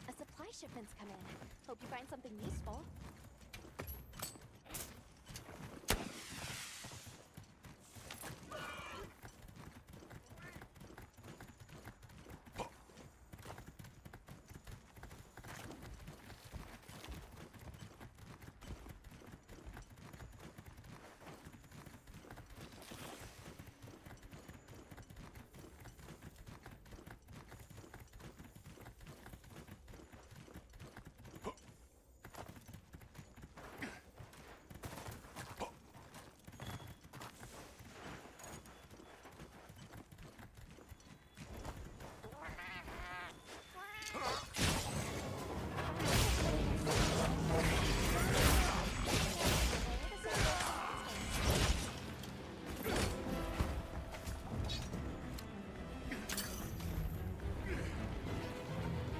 Speaker 3: A supply shipment's come in. Hope you find something useful.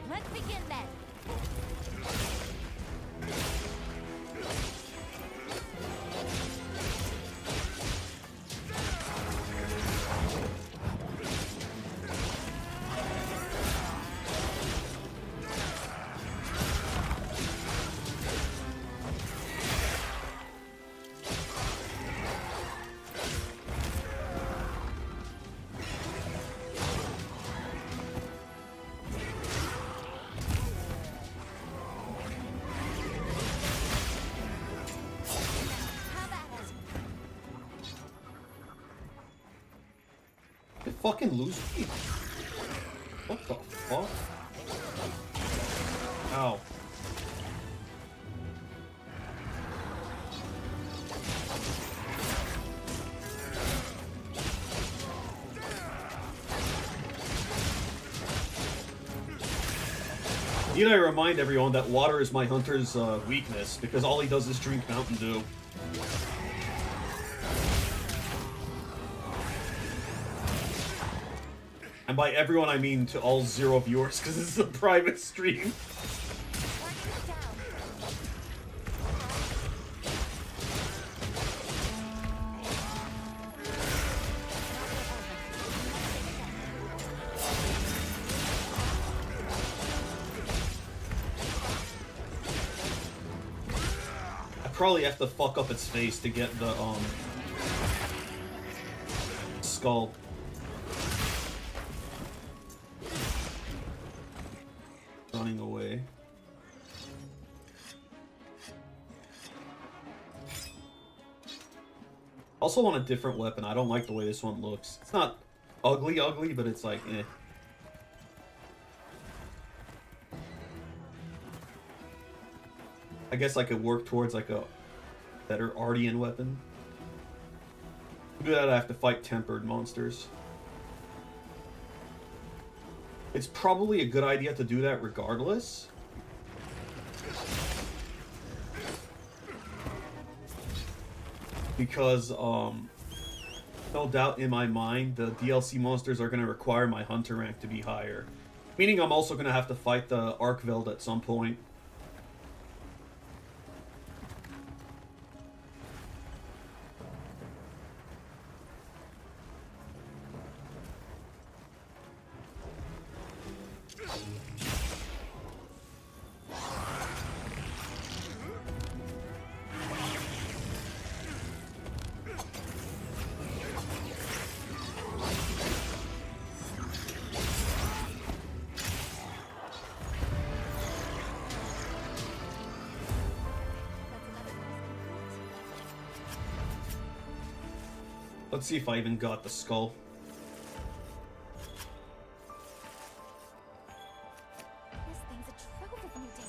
Speaker 3: Let's begin then.
Speaker 1: They fucking lose me. What the fuck? Ow. Need I remind everyone that water is my hunter's weakness, because all he does is drink Mountain Dew. And by everyone, I mean to all 0 viewers, because this is a private stream. I probably have to fuck up its face to get the, skull. Running away. Also want a different weapon. I don't like the way this one looks. It's not ugly, but it's like, eh. I guess I could work towards like a better Ardian weapon. To do that, I have to fight tempered monsters. It's probably a good idea to do that regardless. Because, no doubt in my mind, the DLC monsters are going to require my hunter rank to be higher. Meaning I'm also going to have to fight the Arkveld at some point. Let's see if I even got the skull.
Speaker 3: This thing's a trove of new data.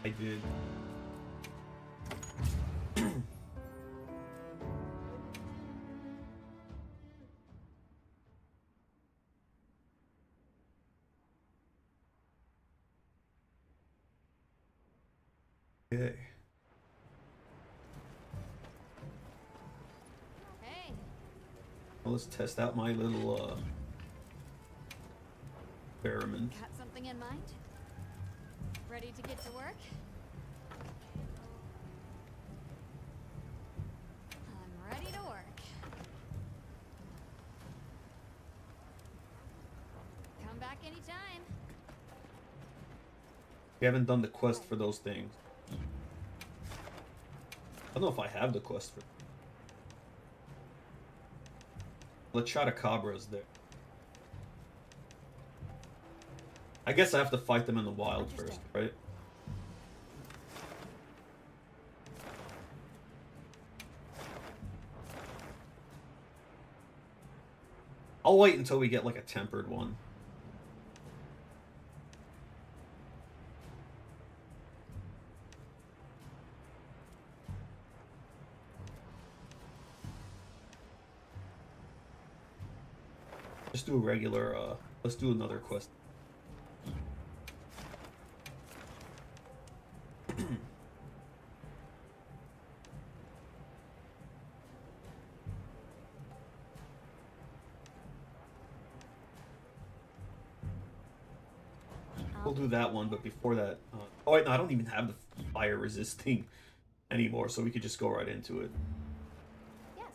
Speaker 1: I did. Okay.
Speaker 3: Hey,
Speaker 1: Well, let's test out my little experiment.
Speaker 3: got something in mind? Ready to get to work? I'm ready to work. Come back anytime.
Speaker 1: We haven't done the quest for those things. I don't know if I have the quest for. Let's try the Cabras there. I guess I have to fight them in the wild first, right? I'll wait until we get like a tempered one. Just do a regular, let's do another quest. We'll do that one, but before that... oh wait, no, I don't even have the fire resisting anymore, so we could just go right into it.
Speaker 3: Yes.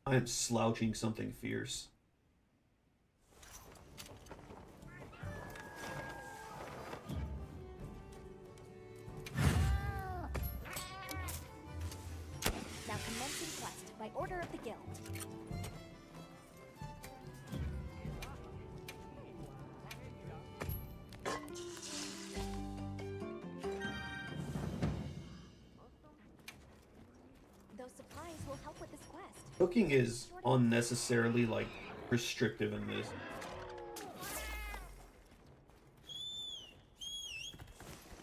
Speaker 1: I am slouching something fierce.
Speaker 3: Now commencing quest by order of the guild. Those supplies will help with this quest.
Speaker 1: Cooking is unnecessarily, like, restrictive in this.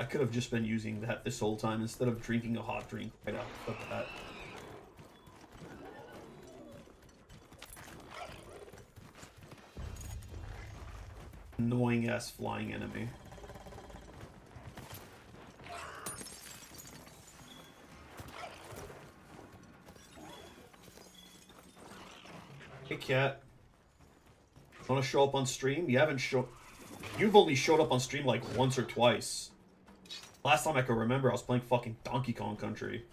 Speaker 1: I could have just been using that this whole time instead of drinking a hot drink right off the bat. Annoying ass flying enemy. Hey cat. Wanna show up on stream? You haven't shown... You've only showed up on stream like once or twice. Last time I could remember I was playing fucking Donkey Kong Country.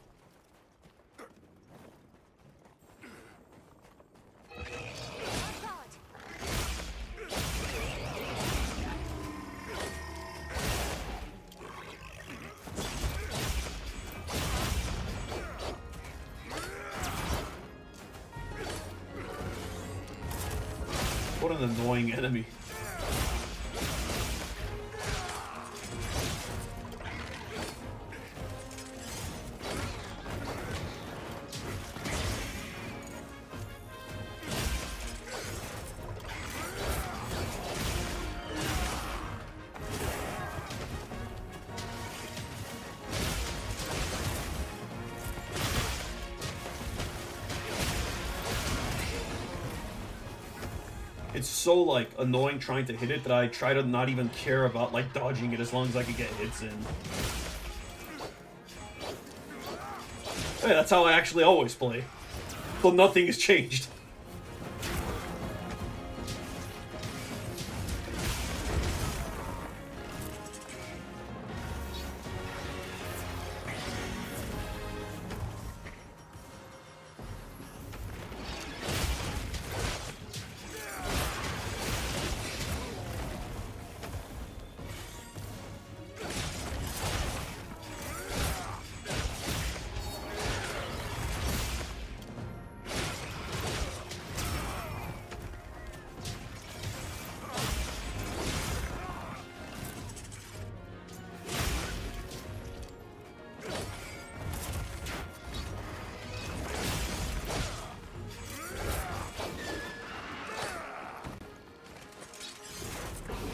Speaker 1: What an annoying enemy. It's so, like, annoying trying to hit it that I try to not even care about, like, dodging it as long as I can get hits in. Hey, that's how I actually always play. So nothing has changed.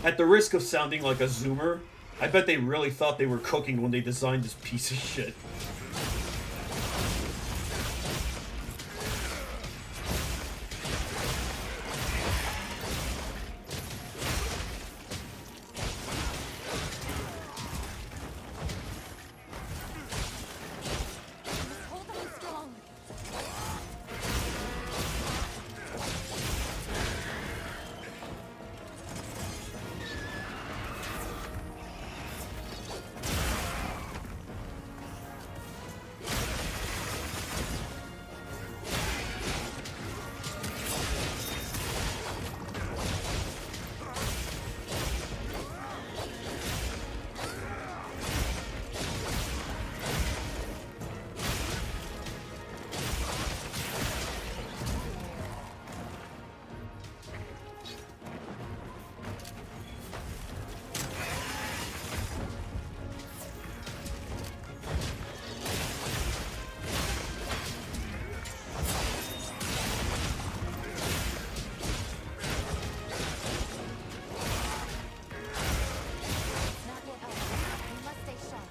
Speaker 1: At the risk of sounding like a zoomer, I bet they really thought they were cooking when they designed this piece of shit.
Speaker 3: Hold on strong. Not yet over. We must stay sharp.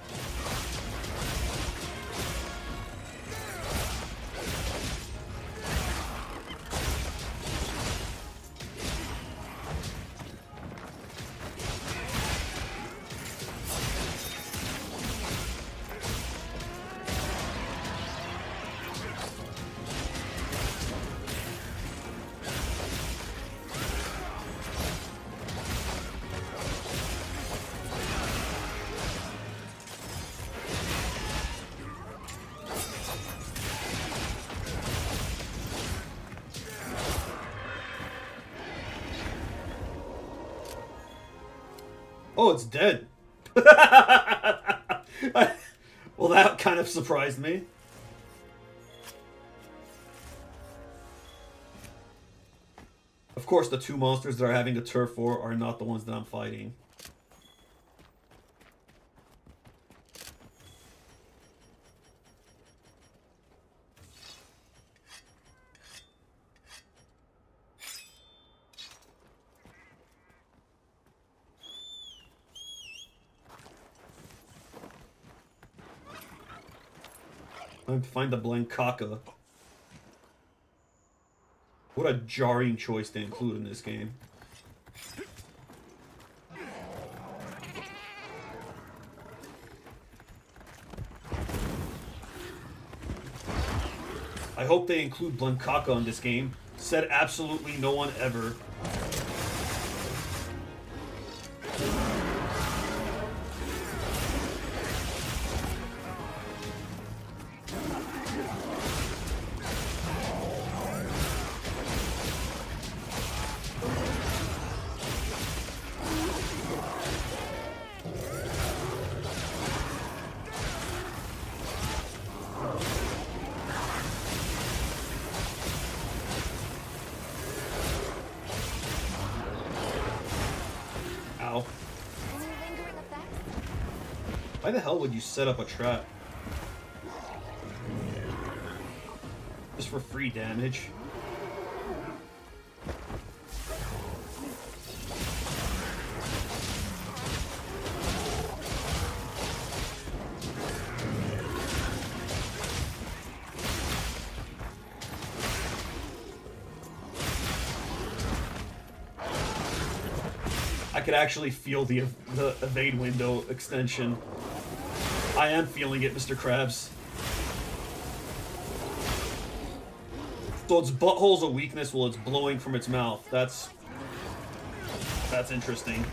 Speaker 1: Oh, it's dead. Well, that kind of surprised me. Of course, the two monsters that are having a turf war are not the ones that I'm fighting. Time to find the Blankaka. What a jarring choice to include in this game. I hope they include Blankaka in this game. Said absolutely no one ever. Ow.
Speaker 3: Any lingering effects?
Speaker 1: Why the hell would you set up a trap? Just for free damage. I could actually feel the evade window extension. I am feeling it, Mr. Krabs. So its butthole's a weakness while it's blowing from its mouth. That's interesting.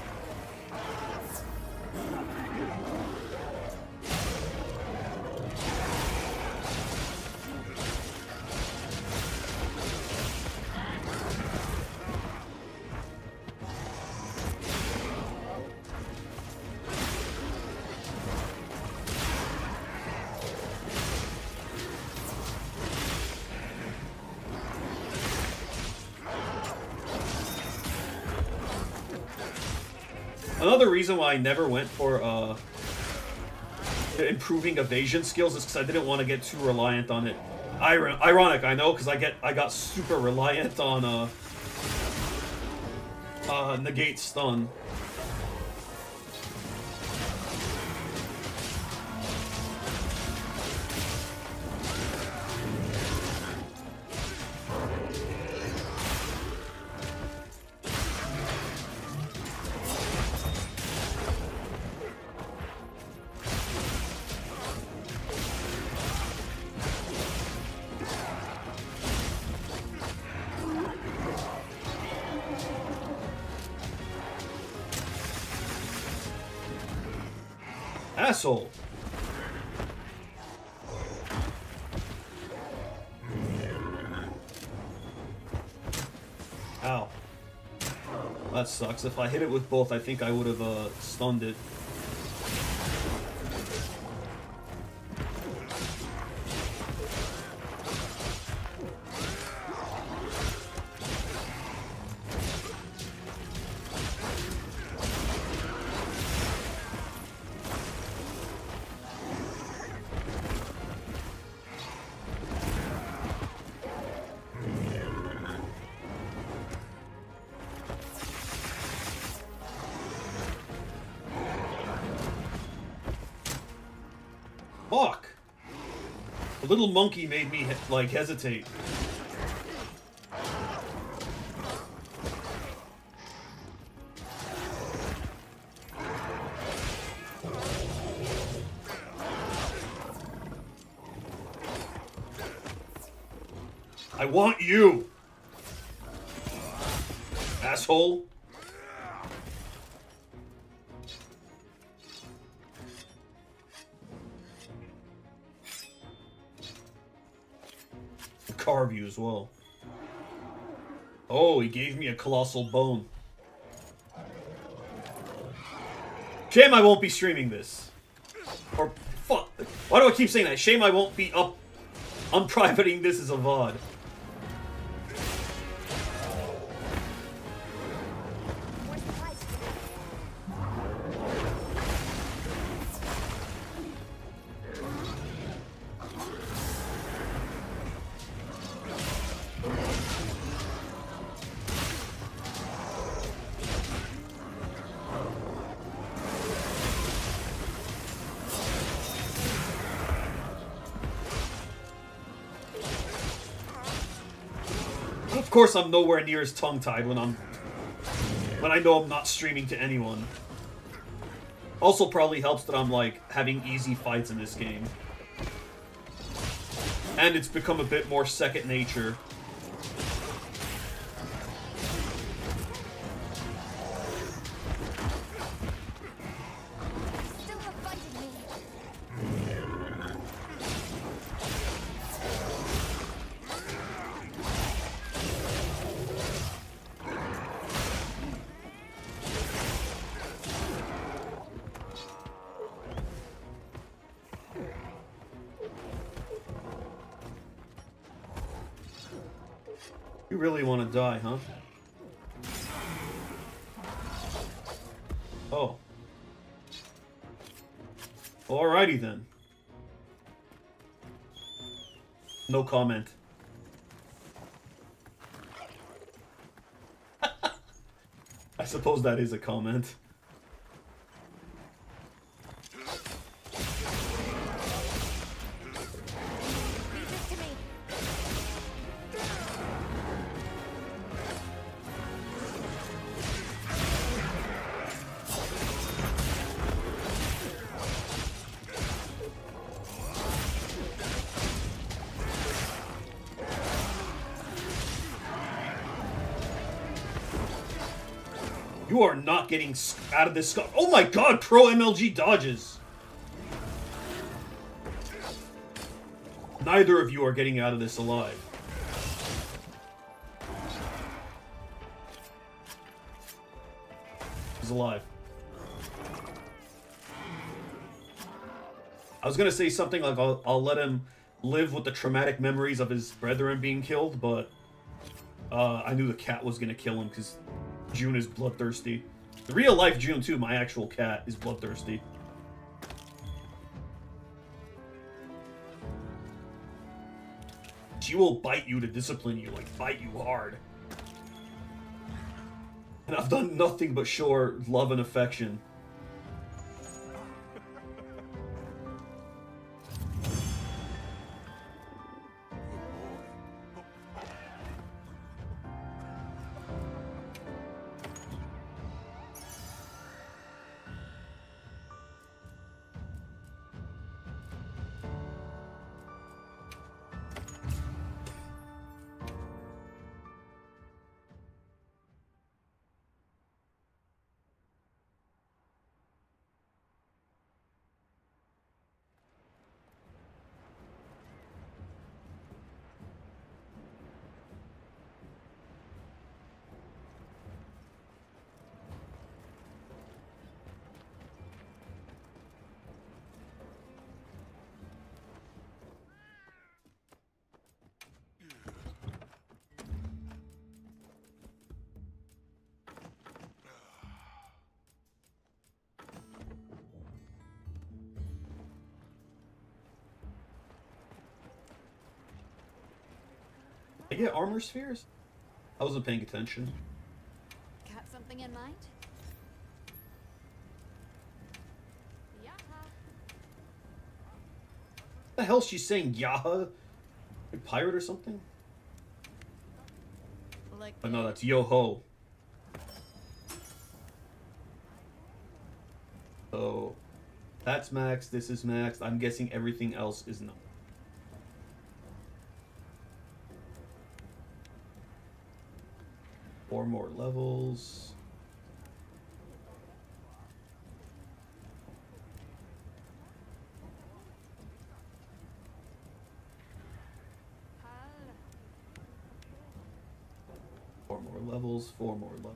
Speaker 1: Another reason why I never went for improving evasion skills is because I didn't want to get too reliant on it. Ironic, I know, because I got super reliant on negate stun. Asshole. Ow. That sucks. If I hit it with both, I think I would have stunned it. Fuck! The little monkey made me, like, hesitate. I want you! Asshole! Carve you as well. Oh, he gave me a colossal bone. Shame I won't be streaming this. Or, fuck. Why do I keep saying that? Shame I won't be unprivating this as a VOD. Of course I'm nowhere near as tongue-tied when I know I'm not streaming to anyone. Also probably helps that I'm, like, having easy fights in this game. And it's become a bit more second nature. You really want to die, huh? Oh. Alrighty then. No comment. I suppose that is a comment. You are not getting out of this scuff. Oh my god, pro MLG dodges. Neither of you are getting out of this alive. He's alive. I was gonna say something like I'll let him live with the traumatic memories of his brethren being killed, but I knew the cat was gonna kill him because June is bloodthirsty. The real life June too, my actual cat, is bloodthirsty. She will bite you to discipline you, like bite you hard. And I've done nothing but show her love and affection. I get armor spheres? I wasn't paying attention.
Speaker 3: Got something in mind? Yeah.
Speaker 1: What the hell is she saying? Yaha? Like pirate or something?
Speaker 3: Like
Speaker 1: But no, that's yo-ho. So, that's maxed, this is maxed. I'm guessing everything else is not. Four more levels. Four more levels, four more levels.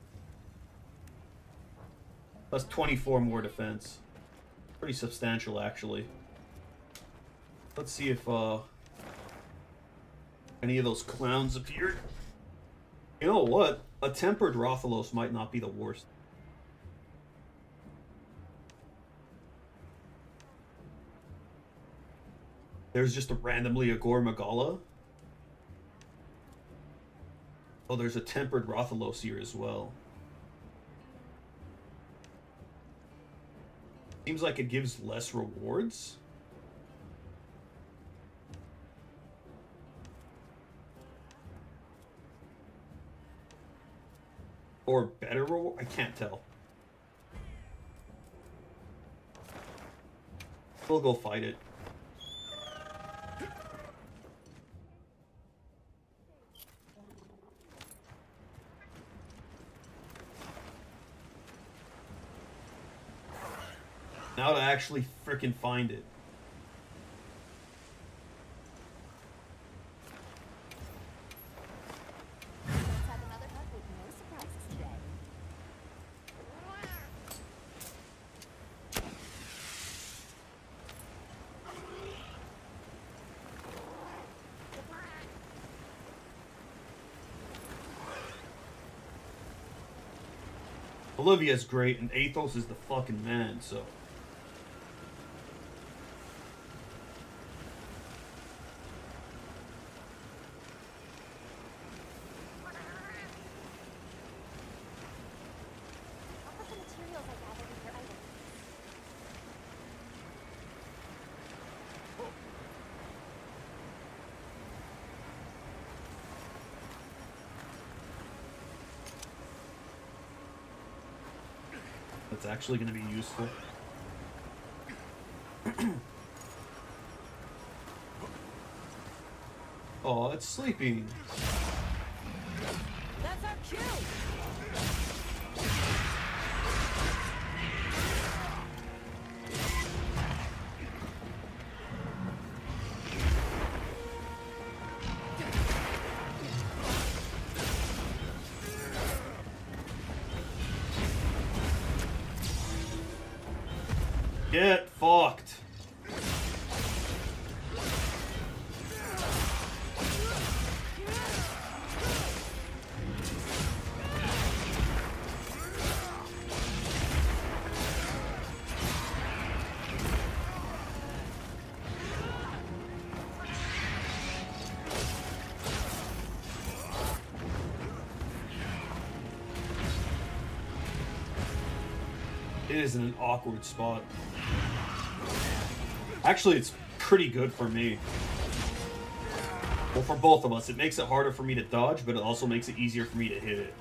Speaker 1: That's 24 more defense. Pretty substantial, actually. Let's see if any of those clowns appeared. You know what? A tempered Rathalos might not be the worst. There's just a randomly a Gore Magala. Oh, there's a tempered Rathalos here as well. Seems like it gives less rewards. Or better reward? I can't tell. We'll go fight it. Now to actually frickin' find it.
Speaker 3: Let's have another hug with no surprises today.
Speaker 1: Olivia's great, and Athos is the fucking man, so...
Speaker 3: I'll put the materials I gathered in your items.
Speaker 1: That's actually going to be useful. Oh, it's sleeping.
Speaker 3: That's our cue!
Speaker 1: Get fucked. It is in an awkward spot. Actually, it's pretty good for me. Well, for both of us. It makes it harder for me to dodge, but it also makes it easier for me to hit it.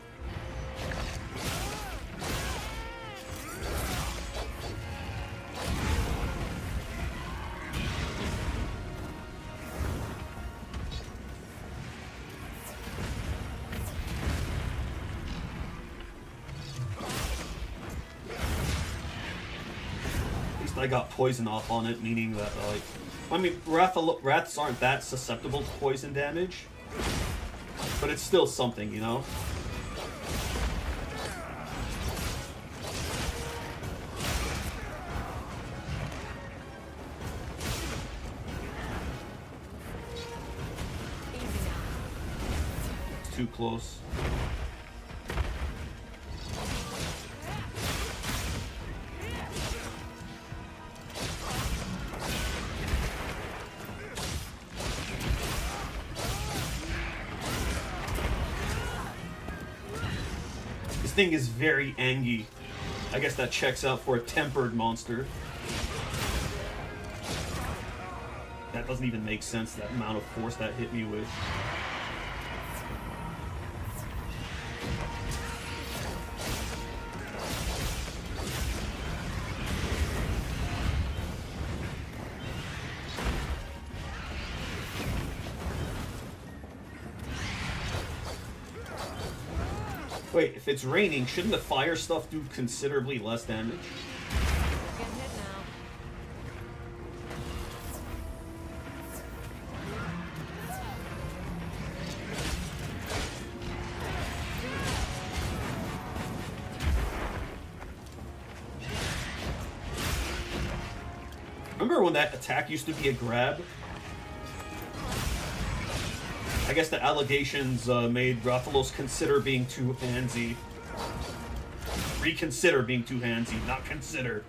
Speaker 1: I got poison off on it, meaning that, like... I mean, Wraths aren't that susceptible to poison damage. But it's still something, you know? It's too close. thing is very angy. I guess that checks out for a tempered monster. That doesn't even make sense, that amount of force that hit me with. Wait, if it's raining, shouldn't the fire stuff do considerably less damage?
Speaker 4: Getting hit now.
Speaker 1: Remember when that attack used to be a grab? I guess the allegations made Rathalos consider being too handsy. Reconsider being too handsy, not consider.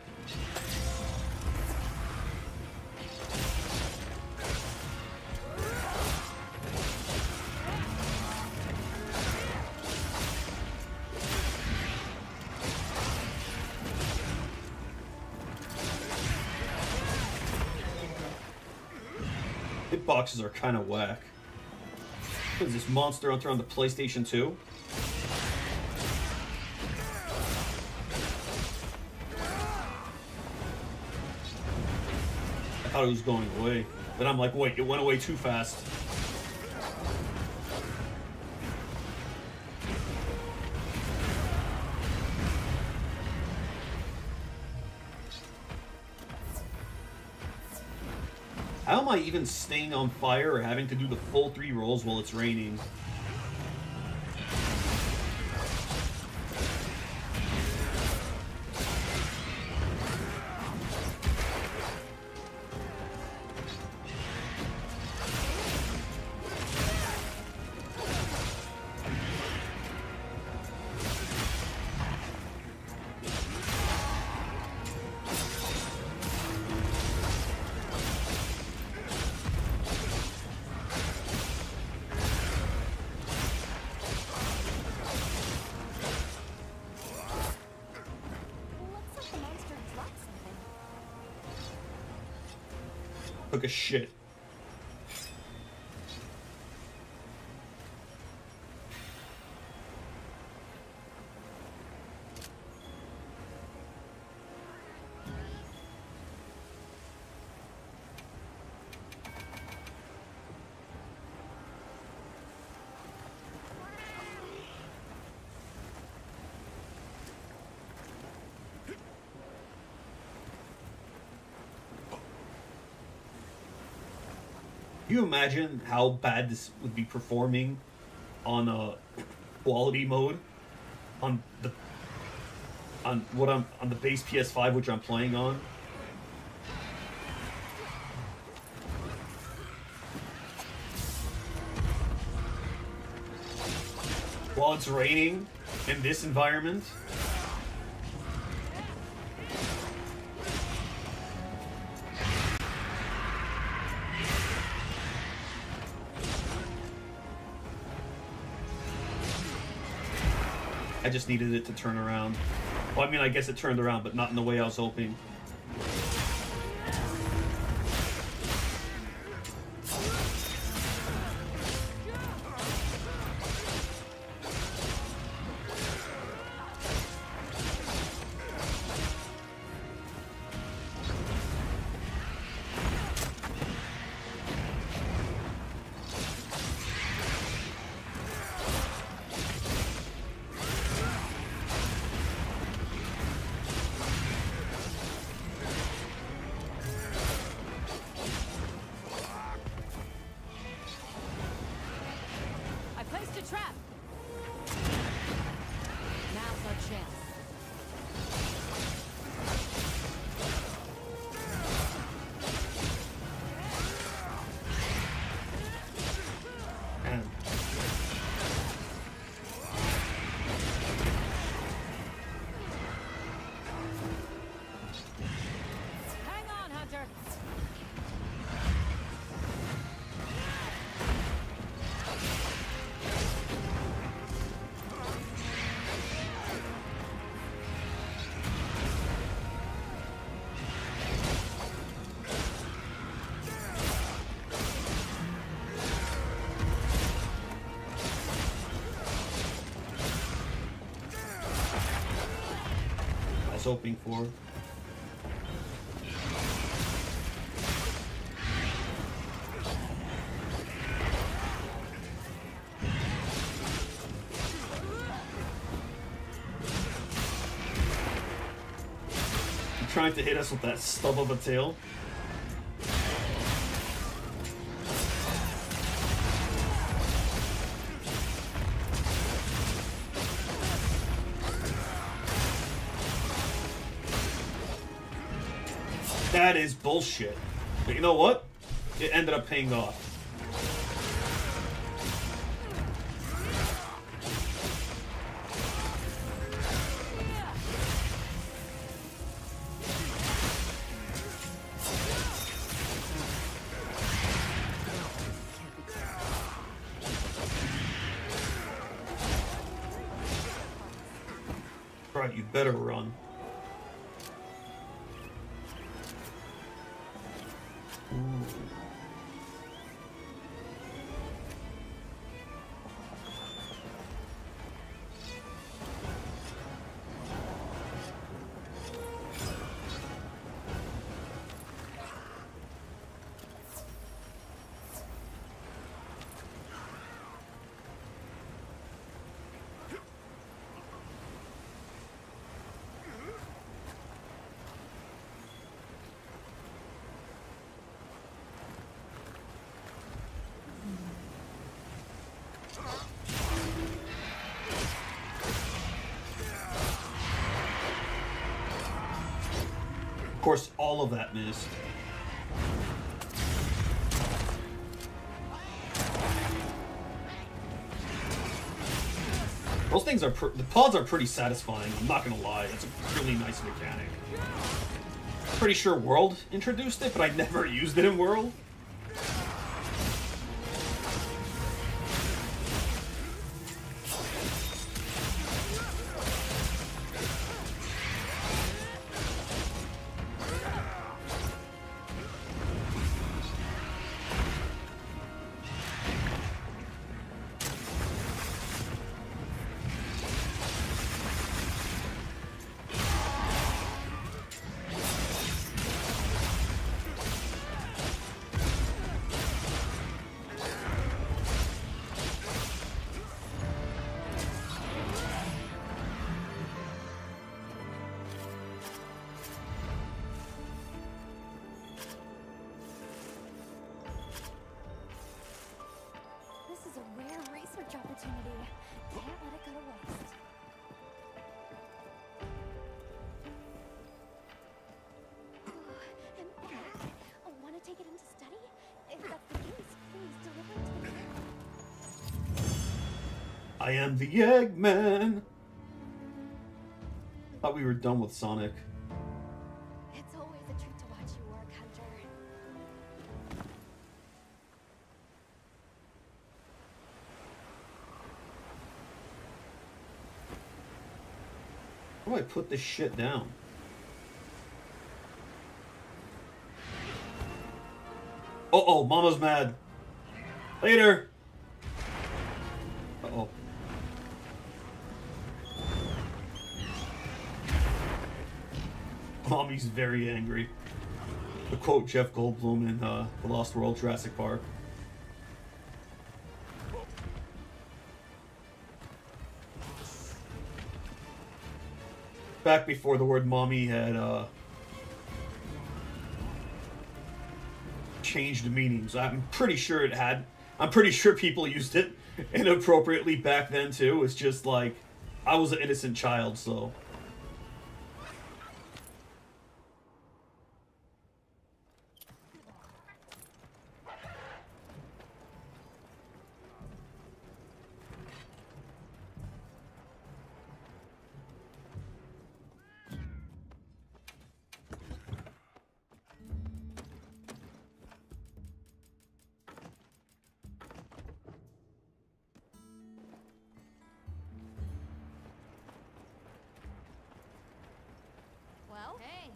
Speaker 1: Hitboxes are kind of whack. What is this, Monster Hunter on the PlayStation 2? I thought it was going away. Then I'm like, wait, it went away too fast. How am I even staying on fire or having to do the full 3 rolls while it's raining?
Speaker 3: Looks like the monster dropped something.
Speaker 1: Took a shit. Can you imagine how bad this would be performing on a quality mode on the base PS5, which I'm playing on? While it's raining in this environment. I just needed it to turn around. Well, I mean, I guess it turned around, but not in the way I was hoping.
Speaker 4: I placed a trap. Now's our chance.
Speaker 1: Man.
Speaker 4: Hang on, Hunter.
Speaker 1: was hoping for. Trying to hit us with that stub of a tail. That is bullshit. But you know what? It ended up paying off. Right, you better run. Of course, all of that missed. Those things are the pods are pretty satisfying. I'm not gonna lie, it's a really nice mechanic. Pretty sure World introduced it, but I never used it in World.
Speaker 3: Opportunity. Can't let it go to waste. And I want to take it into study. If that's the case, please deliver it to the camera.
Speaker 1: I am the Eggman. Thought we were done with Sonic.
Speaker 3: It's always a treat to watch you work, Hunter.
Speaker 1: How do I put this shit down? Uh-oh, Mama's mad. Later! Uh-oh. Mommy's very angry. To quote Jeff Goldblum in The Lost World Jurassic Park. Back before the word mommy had changed meanings. I'm pretty sure it had. I'm pretty sure people used it inappropriately back then too. It's just like, I was an innocent child, so.
Speaker 3: Well, hey.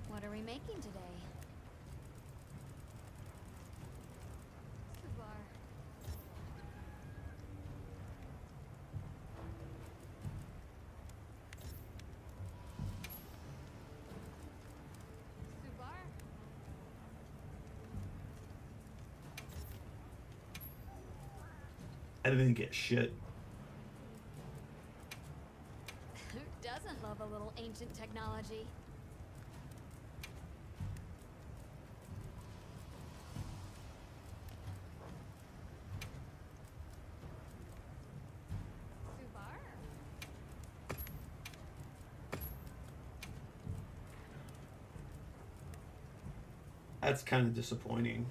Speaker 3: What are we making today?
Speaker 1: I didn't get shit.
Speaker 3: Who doesn't love a little ancient technology? Subar?
Speaker 1: That's kind of disappointing.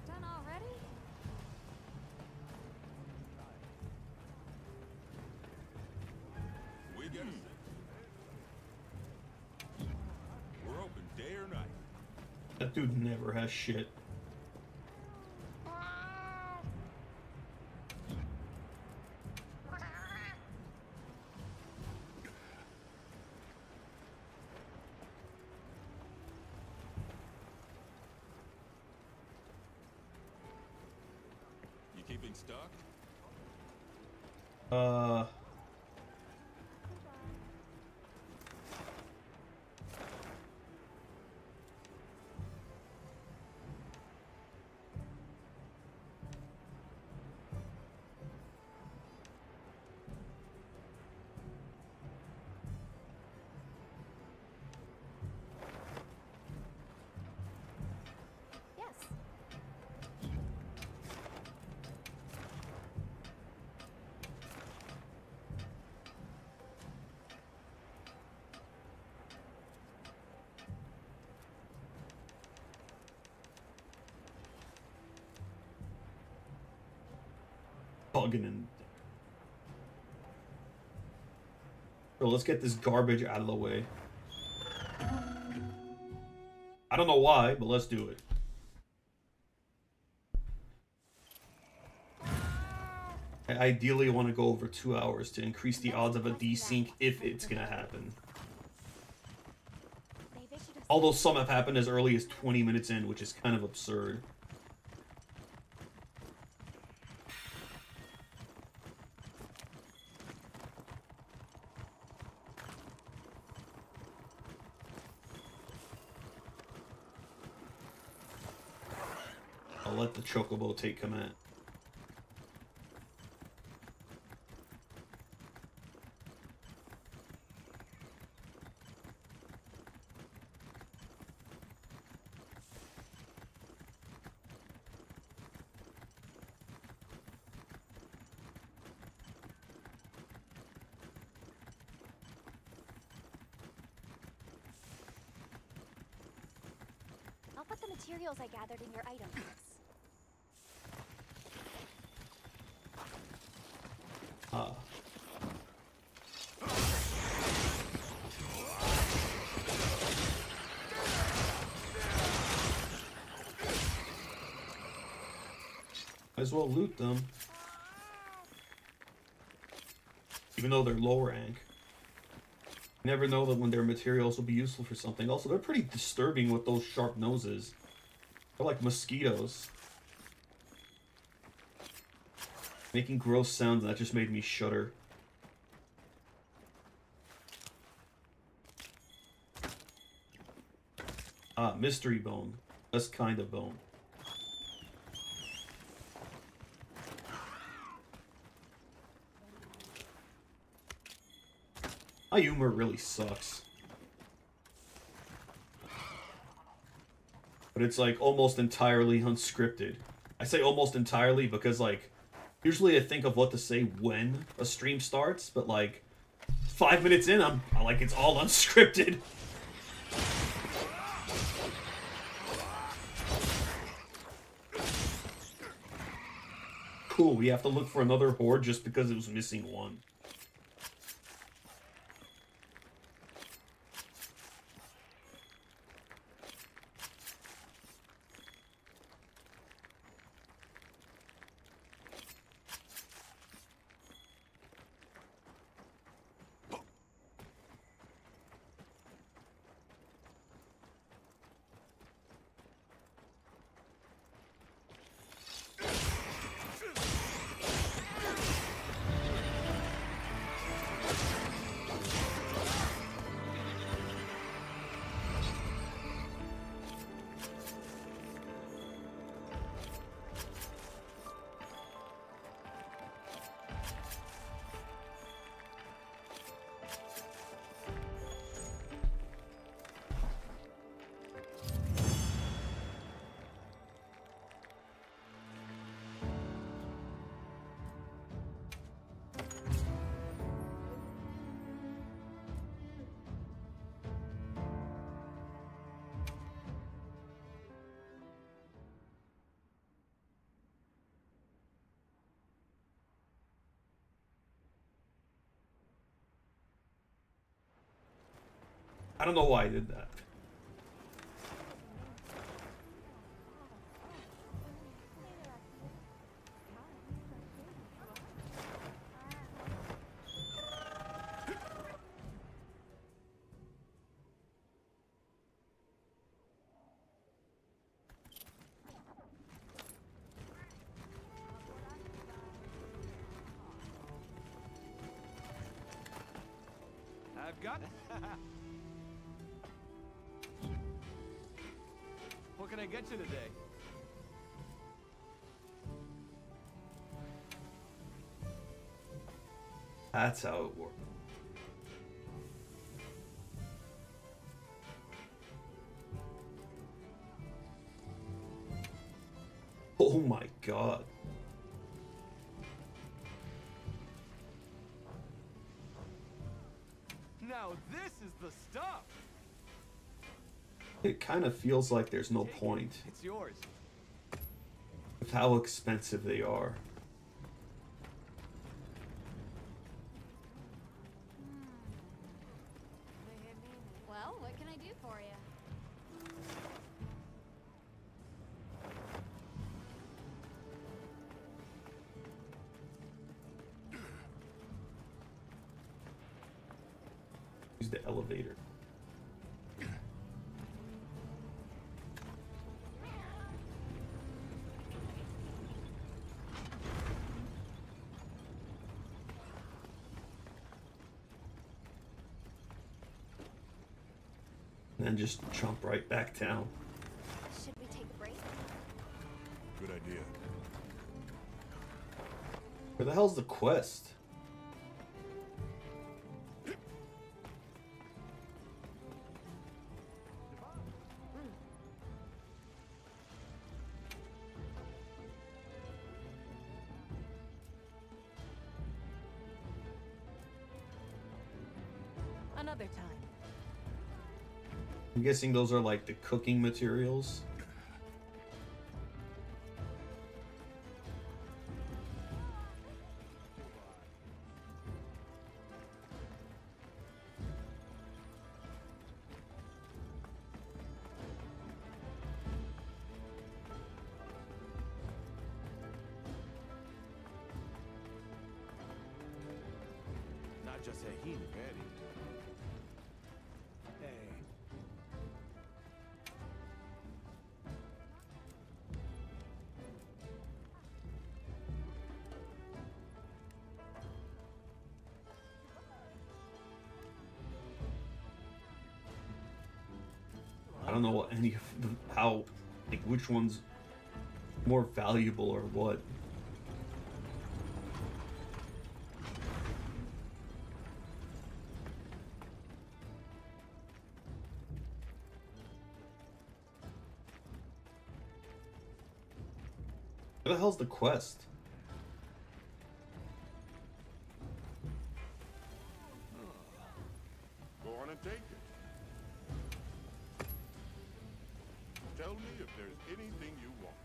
Speaker 3: Done already?
Speaker 2: We get a We're open day or night.
Speaker 1: That dude never has shit.
Speaker 2: You keeping stock?
Speaker 3: Yes.
Speaker 1: Bugging and. Bro, let's get this garbage out of the way. I don't know why, but let's do it. I ideally want to go over 2 hours to increase the odds of a desync if it's gonna happen.
Speaker 3: They've issued a
Speaker 1: Although some have happened as early as 20 minutes in, which is kind of absurd. I'll let the chocobo take command.
Speaker 3: I'll put the materials I gathered in your item box.
Speaker 1: Might as well loot them. Even though they're lower rank. You never know that when their materials will be useful for something. Also, they're pretty disturbing with those sharp noses. They're like mosquitoes. Making gross sounds, and that just made me shudder. Ah, mystery bone. Best kind of bone. My humor really sucks. But it's like almost entirely unscripted. I say almost entirely because like usually I think of what to say when a stream starts, but like 5 minutes in I'm like it's all unscripted. Cool, we have to look for another horde just because it was missing one. I don't know why I did that.
Speaker 2: I've got it. What can I get you today?
Speaker 1: That's how it works. Oh my god.
Speaker 2: Now this is the stuff.
Speaker 1: It kind of feels like there's no
Speaker 2: Take it.
Speaker 1: point
Speaker 2: It's yours.
Speaker 1: with how expensive they are.
Speaker 3: Well, what can I do for you?
Speaker 1: Use the elevator. And then just jump right back down.
Speaker 3: Should we take a break?
Speaker 2: Good idea.
Speaker 1: Where the hell's the quest?
Speaker 4: Another time.
Speaker 1: I'm guessing those are like the cooking materials.
Speaker 2: Not just a hint, Betty. Hey.
Speaker 1: I don't know what any of the, how, like which one's more valuable or what. Where the hell's the quest?
Speaker 5: Go on and take it. Tell me if there's anything you want.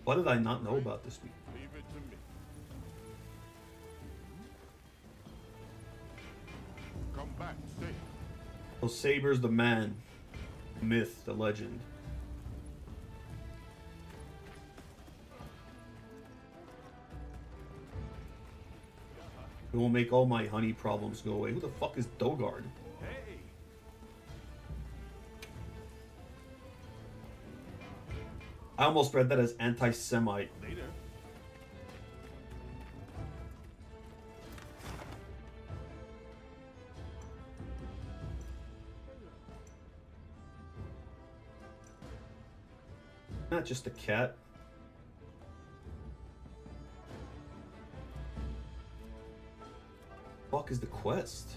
Speaker 1: Why did I not know about this?
Speaker 5: Leave it to me. Come back safe.
Speaker 1: Oh, Saber's the man. Myth, the legend. It will make all my honey problems go away. Who the fuck is Dogard?
Speaker 2: Hey.
Speaker 1: I almost read that as anti-Semite.
Speaker 2: Later.
Speaker 1: Not just a cat. Fuck is the quest?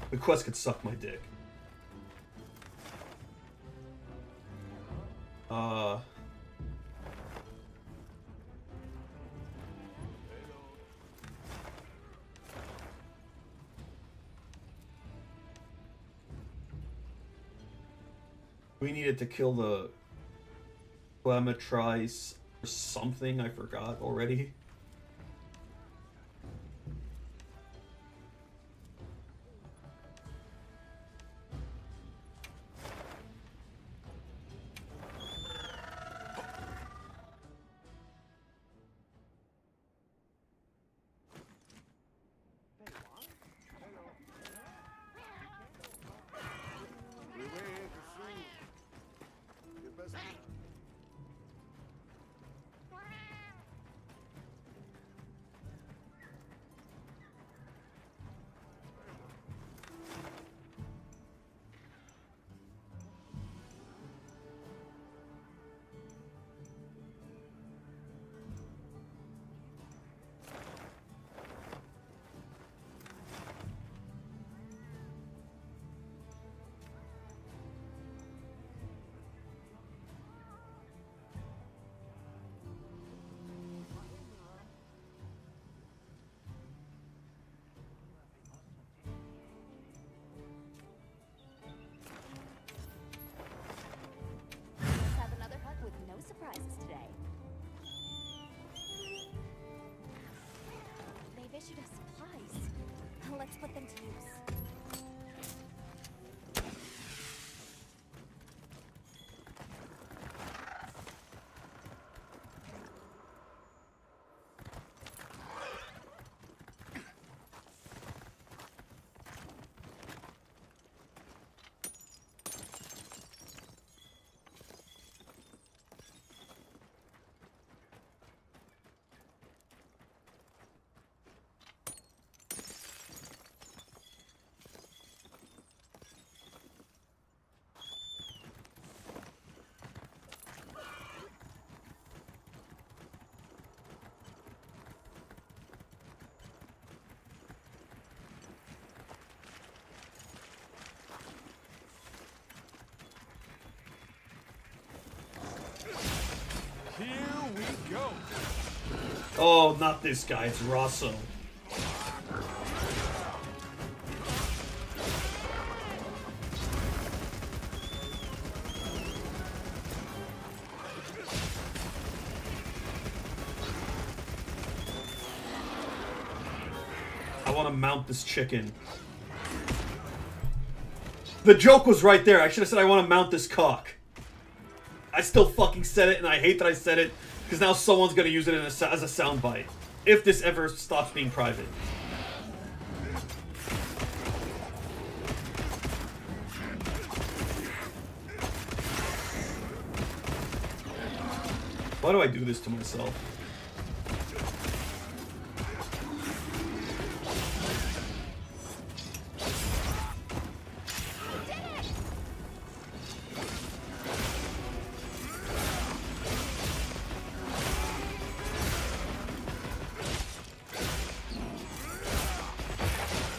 Speaker 1: The quest could suck my dick. We needed to kill the Clematrice or something, I forgot already.
Speaker 3: Let's put them to use.
Speaker 2: Here we go.
Speaker 1: Oh, not this guy. It's Rosso. I want to mount this chicken. The joke was right there. I should have said I want to mount this cock. I still fucking said it, and I hate that I said it, because now someone's going to use it as a soundbite. If this ever stops being private. Why do I do this to myself?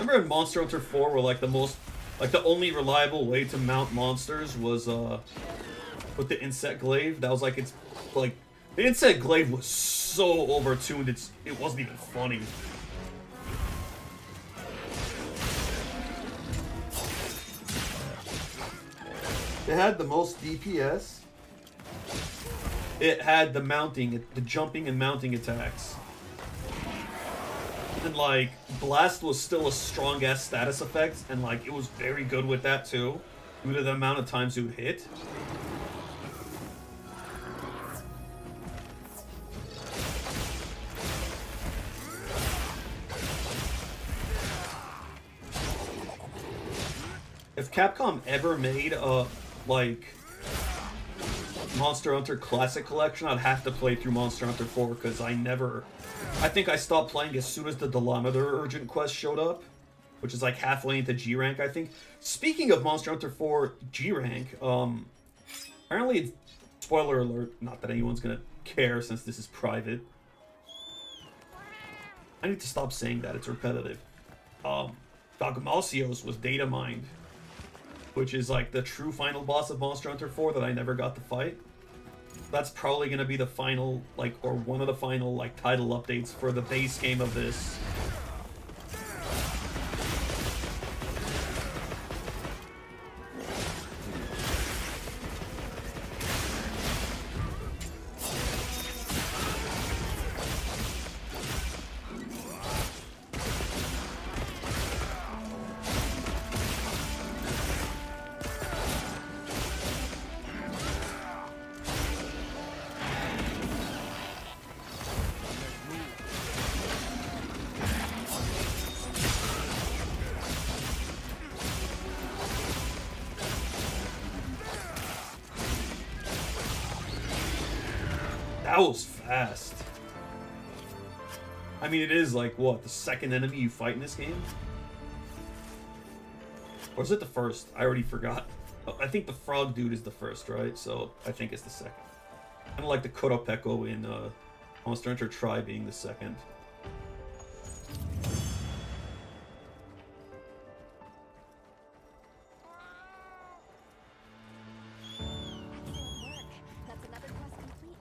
Speaker 1: Remember in Monster Hunter 4 where the only reliable way to mount monsters was with the insect glaive? That was like the insect glaive was so overtuned it wasn't even funny. It had the most DPS. It had the mounting, the jumping and mounting attacks. And like Blast was still a strong ass status effect, and like it was very good with that too, due to the amount of times it would hit. If Capcom ever made a like Monster Hunter Classic Collection, I'd have to play through Monster Hunter 4 because I think I stopped playing as soon as the Dolometer Urgent Quest showed up, which is like halfway into G rank, I think. Speaking of Monster Hunter 4 G rank, apparently it's, spoiler alert, not that anyone's gonna care since this is private. I need to stop saying that, it's repetitive. Dogmasios was data mined, which is like the true final boss of Monster Hunter 4 that I never got to fight. That's probably gonna be the final, like, or one of the final, like, title updates for the base game of this. That was fast. I mean, it is like, what, the second enemy you fight in this game? Or is it the first? I already forgot. I think the frog dude is the first, right? So I think it's the second. Kind of like the Koropeko in Monster Hunter Tri being the second.
Speaker 3: Excellent work. That's another quest complete.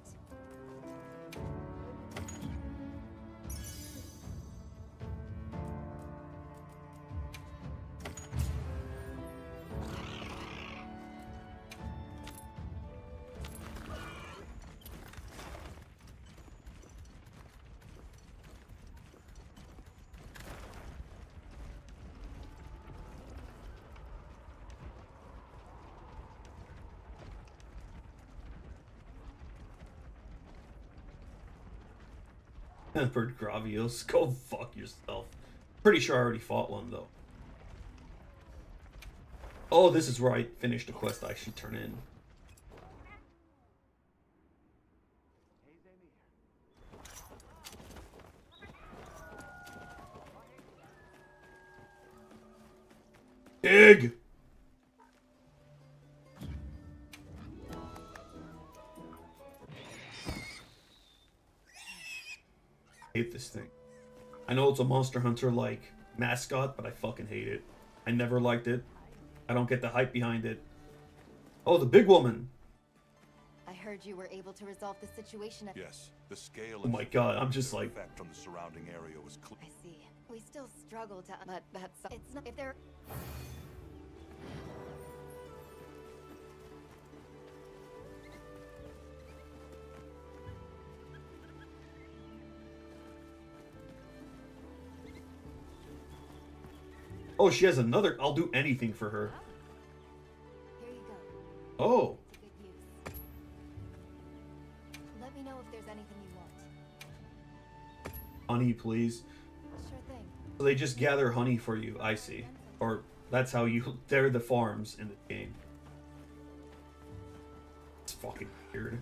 Speaker 1: Bird Gravios, go fuck yourself. Pretty sure I already fought one though. Oh, this is where I finished the quest I should turn in. Dig! I hate this thing. I know it's a Monster Hunter like mascot, but I fucking hate it. I never liked it. I don't get the hype behind it. Oh, the big woman.
Speaker 3: I heard you were able to resolve the situation.
Speaker 5: Yes, the scale.
Speaker 1: Oh my god, I'm just like,
Speaker 5: effect from the surrounding area was clear.
Speaker 3: I see. We still struggle to, but that's it's not if there.
Speaker 1: oh, she has another. I'll do anything for her.
Speaker 3: Here you go.
Speaker 1: Oh,
Speaker 3: It's a good use. Let me know if there's anything you want.
Speaker 1: honey, please.
Speaker 3: Sure thing.
Speaker 1: So they just gather honey for you. I see. Or that's how you. They're the farms in the game. It's fucking weird.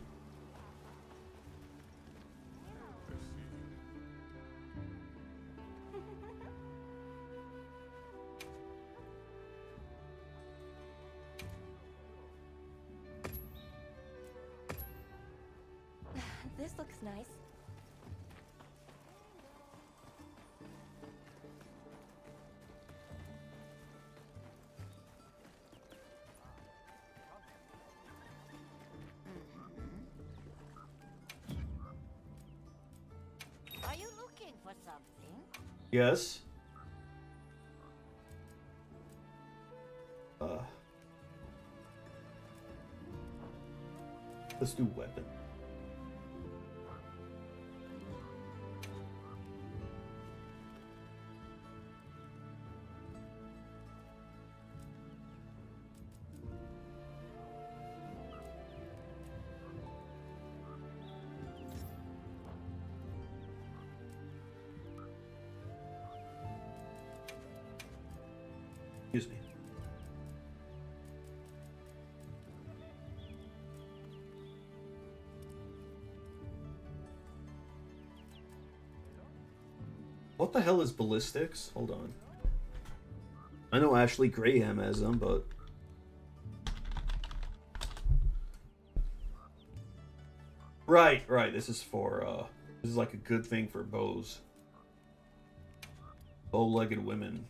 Speaker 3: This looks nice.
Speaker 4: Are you looking for something?
Speaker 1: Yes. Let's do weapon. Excuse me. What the hell is ballistics? Hold on. I know Ashley Graham has them, but... Right. This is for, this is like a good thing for bows. Bow-legged women.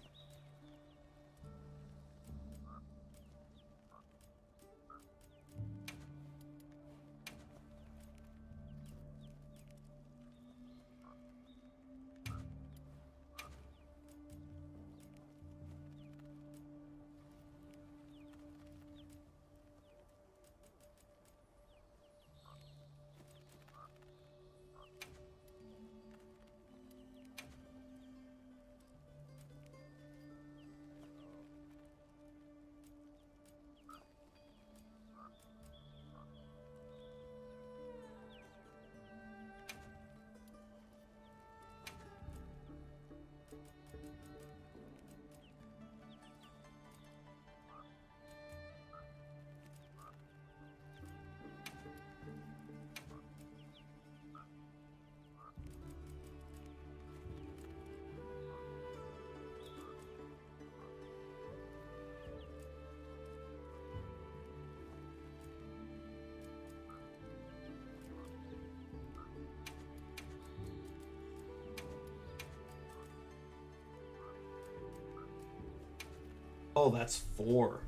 Speaker 1: Oh, that's 4.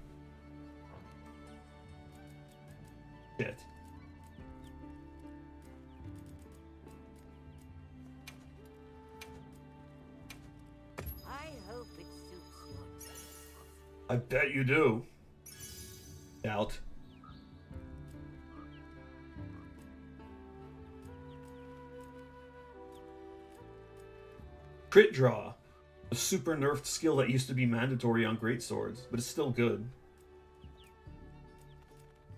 Speaker 1: Shit.
Speaker 4: I hope it suits your taste.
Speaker 1: I bet you do. Doubt. Crit draw. A super nerfed skill that used to be mandatory on greatswords, but it's still good.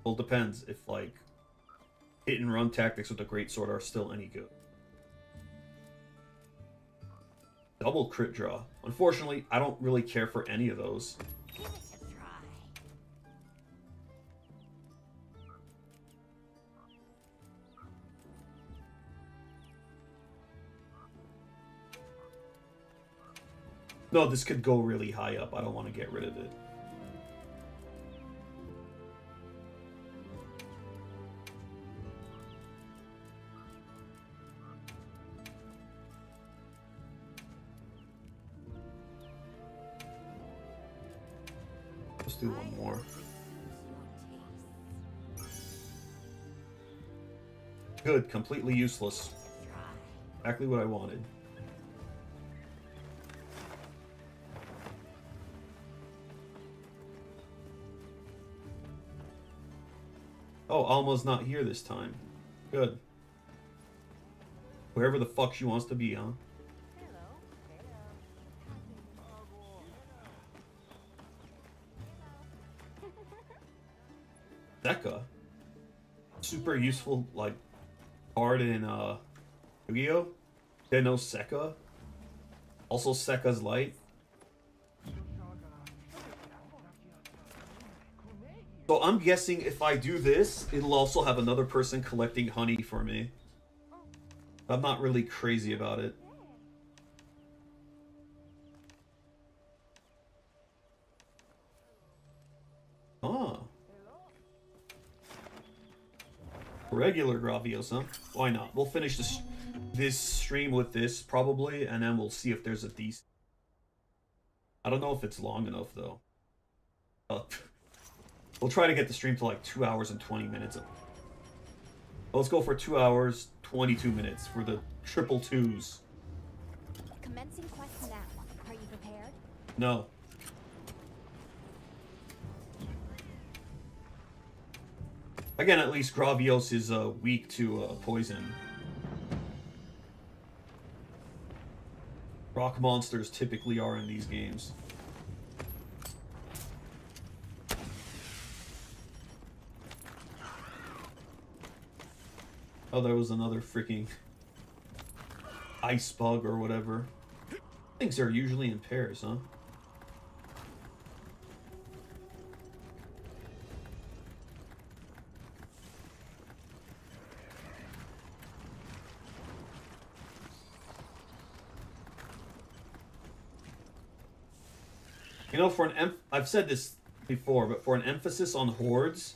Speaker 1: Well, it depends if, like, hit and run tactics with a greatsword are still any good. Double crit draw. Unfortunately, I don't really care for any of those.
Speaker 4: Give it a try.
Speaker 1: No, this could go really high up. I don't want to get rid of it. Let's do one more. Good, completely useless. Exactly what I wanted. Oh, Alma's not here this time. Good. Wherever the fuck she wants to be, huh? Sekka. Super useful, like, card in, Yu-Gi-Oh! They know Sekka. Also Sekka's Light. So I'm guessing if I do this, it'll also have another person collecting honey for me. I'm not really crazy about it. Ah. Regular Gravios, huh? Why not? We'll finish this stream with this, probably, and then we'll see if there's a decent... I don't know if it's long enough, though. We'll try to get the stream to like 2 hours and 20 minutes. Let's go for 2 hours, 22 minutes for the triple twos.
Speaker 3: Commencing quest now. Are you prepared?
Speaker 1: No. Again, at least Gravios is weak to poison. Rock monsters typically are in these games. Oh, there was another freaking ice bug or whatever. Things are usually in pairs, huh? You know, for an I've said this before, but for an emphasis on hordes,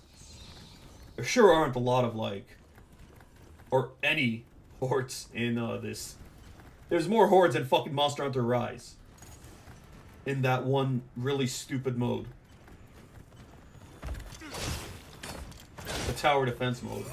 Speaker 1: there sure aren't a lot of, like, or any hordes in this. There's more hordes than fucking Monster Hunter Rise. In that one really stupid mode. The tower defense mode.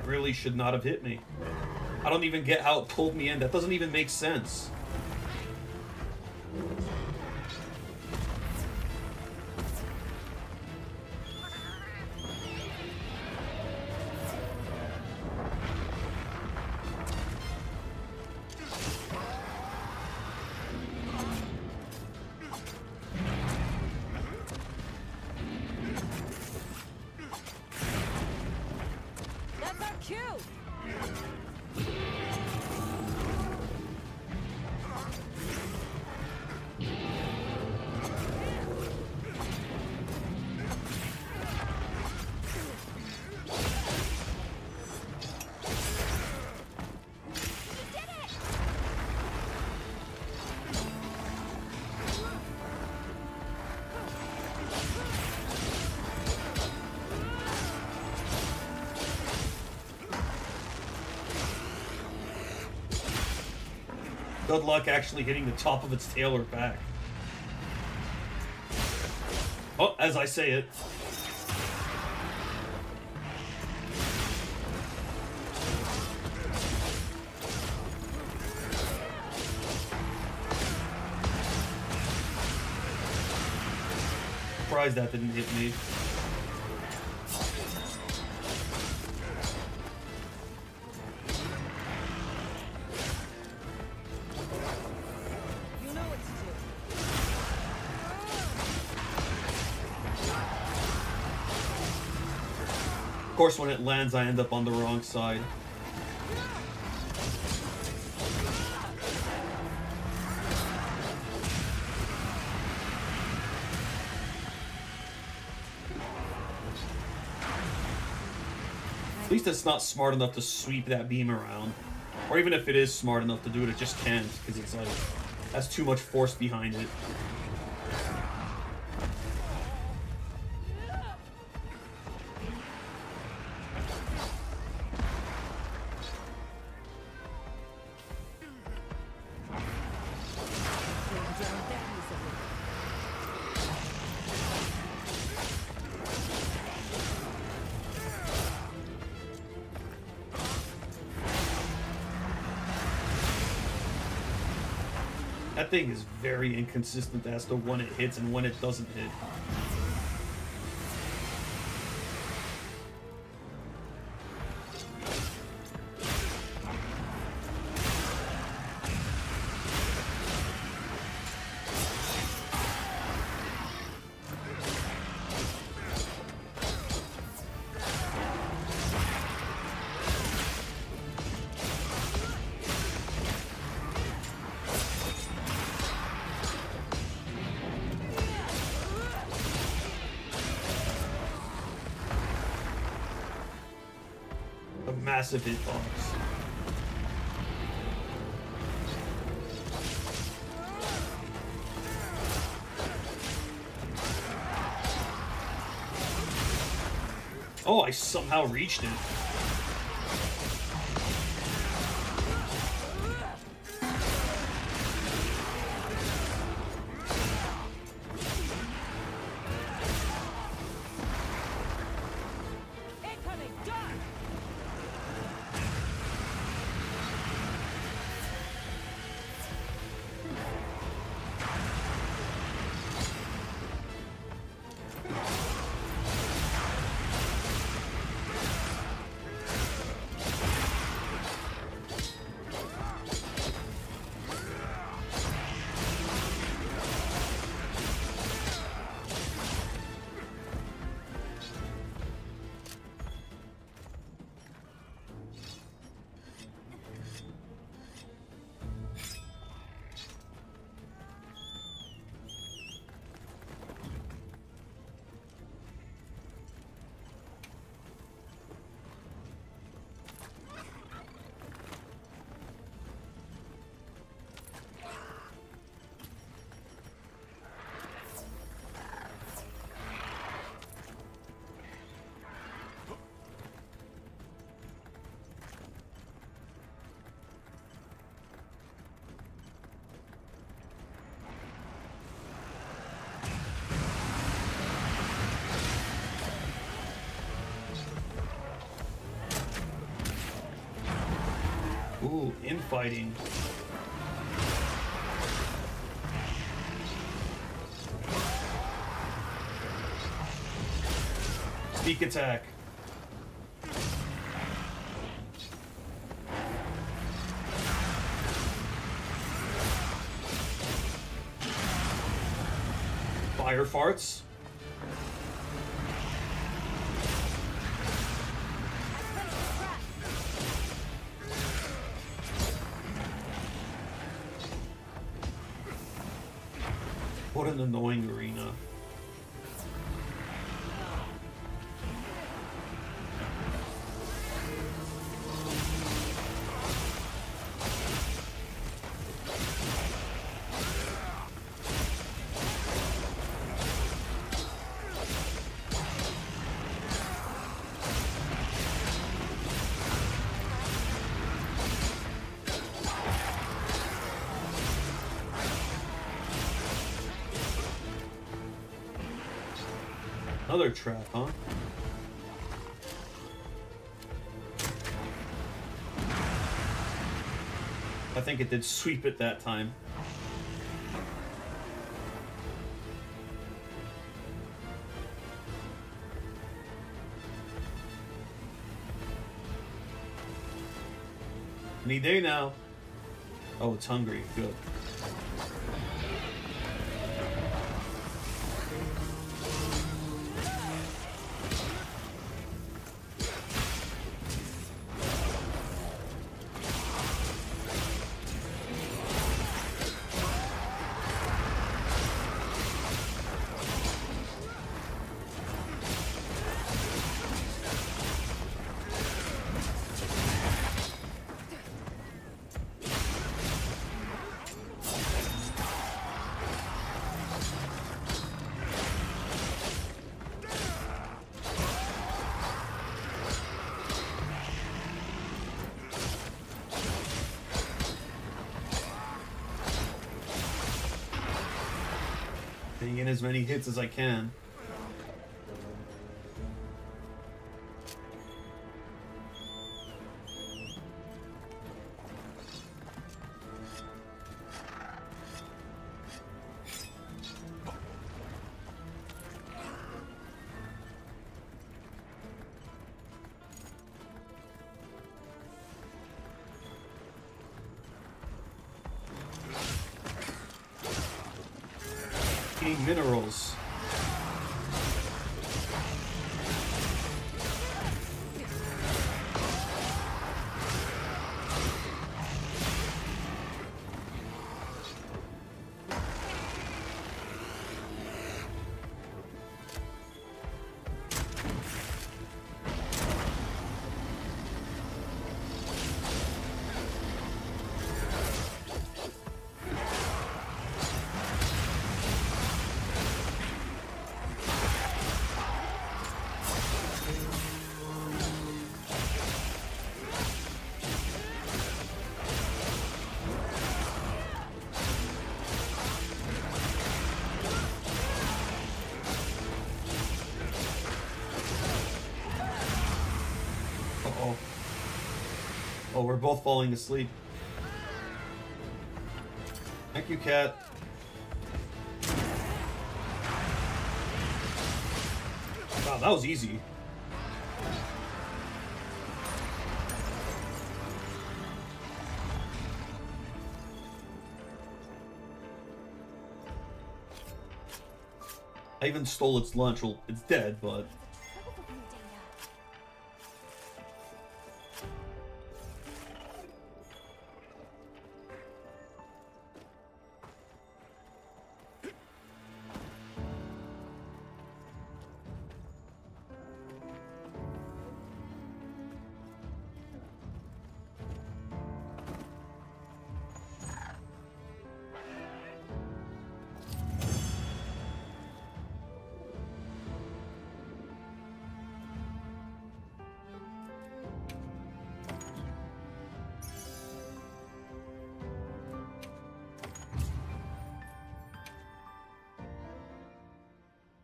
Speaker 1: Really should not have hit me. I don't even get how it pulled me in. That doesn't even make sense. Good luck actually hitting the top of its tail or back. Oh, as I say it. Surprised that didn't hit me.
Speaker 4: You know what to do.
Speaker 1: Of course, when it lands, I end up on the wrong side. At least it's not smart enough to sweep that beam around. Or even if it is smart enough to do it, it just can't, because it's like, that's too much force behind it. That thing is very inconsistent as to when it hits and when it doesn't hit. A massive hitbox. Oh, I somehow reached it.
Speaker 4: Incoming dark. Ooh, infighting. Sneak attack. Fire farts. What an annoying arena.
Speaker 1: Another trap, huh? I think it did sweep it that time. Any day now. Oh, it's hungry. Good. Getting in as many hits as I can. Minerals. Oh, we're both falling asleep. Thank you, cat. Wow, that was easy. I even stole its lunch. Well, it's dead, but...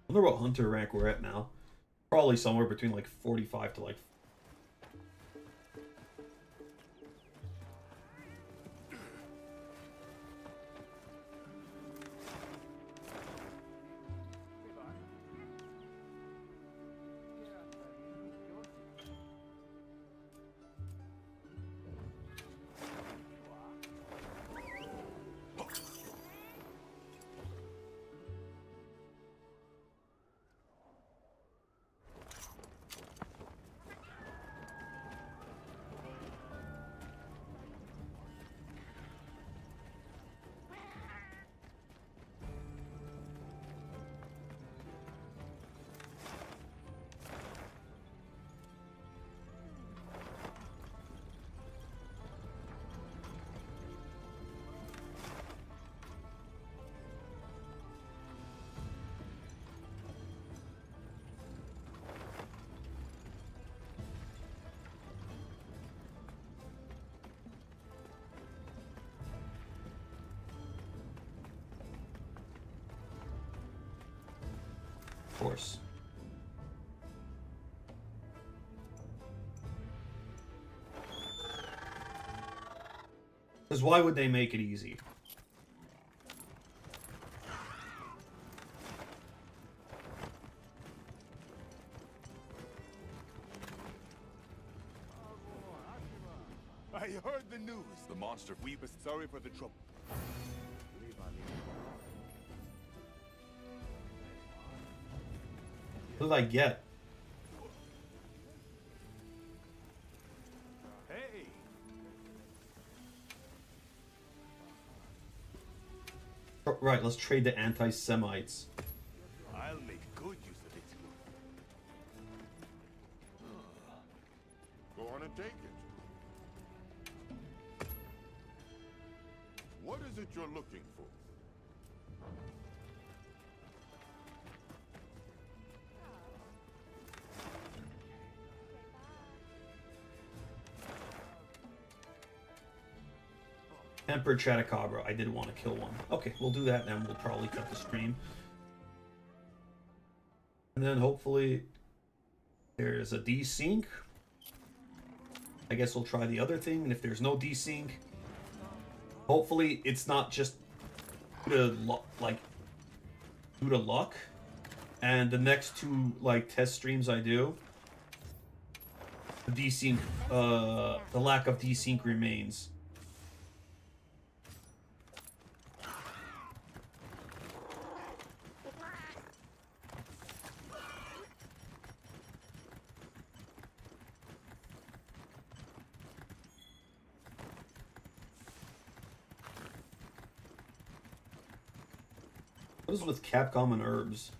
Speaker 1: I wonder what hunter rank we're at now. Probably somewhere between like 45 to like... Of course. Because why would they make it easy?
Speaker 5: I heard the news. The monster. We were sorry for the trouble.
Speaker 1: What did I get?
Speaker 5: Hey.
Speaker 1: Right, let's trade the anti-Semites.
Speaker 5: I'll make good use of it. Go on and take it. What is it you're looking for?
Speaker 1: Emperor Chatacabra. I did want to kill one. Okay, we'll do that, and we'll probably cut the stream. And then hopefully there's a desync. I guess we'll try the other thing, and if there's no desync, hopefully it's not just due to luck. And the next two test streams I do, the desync, the lack of desync remains. What is with Capcom and herbs?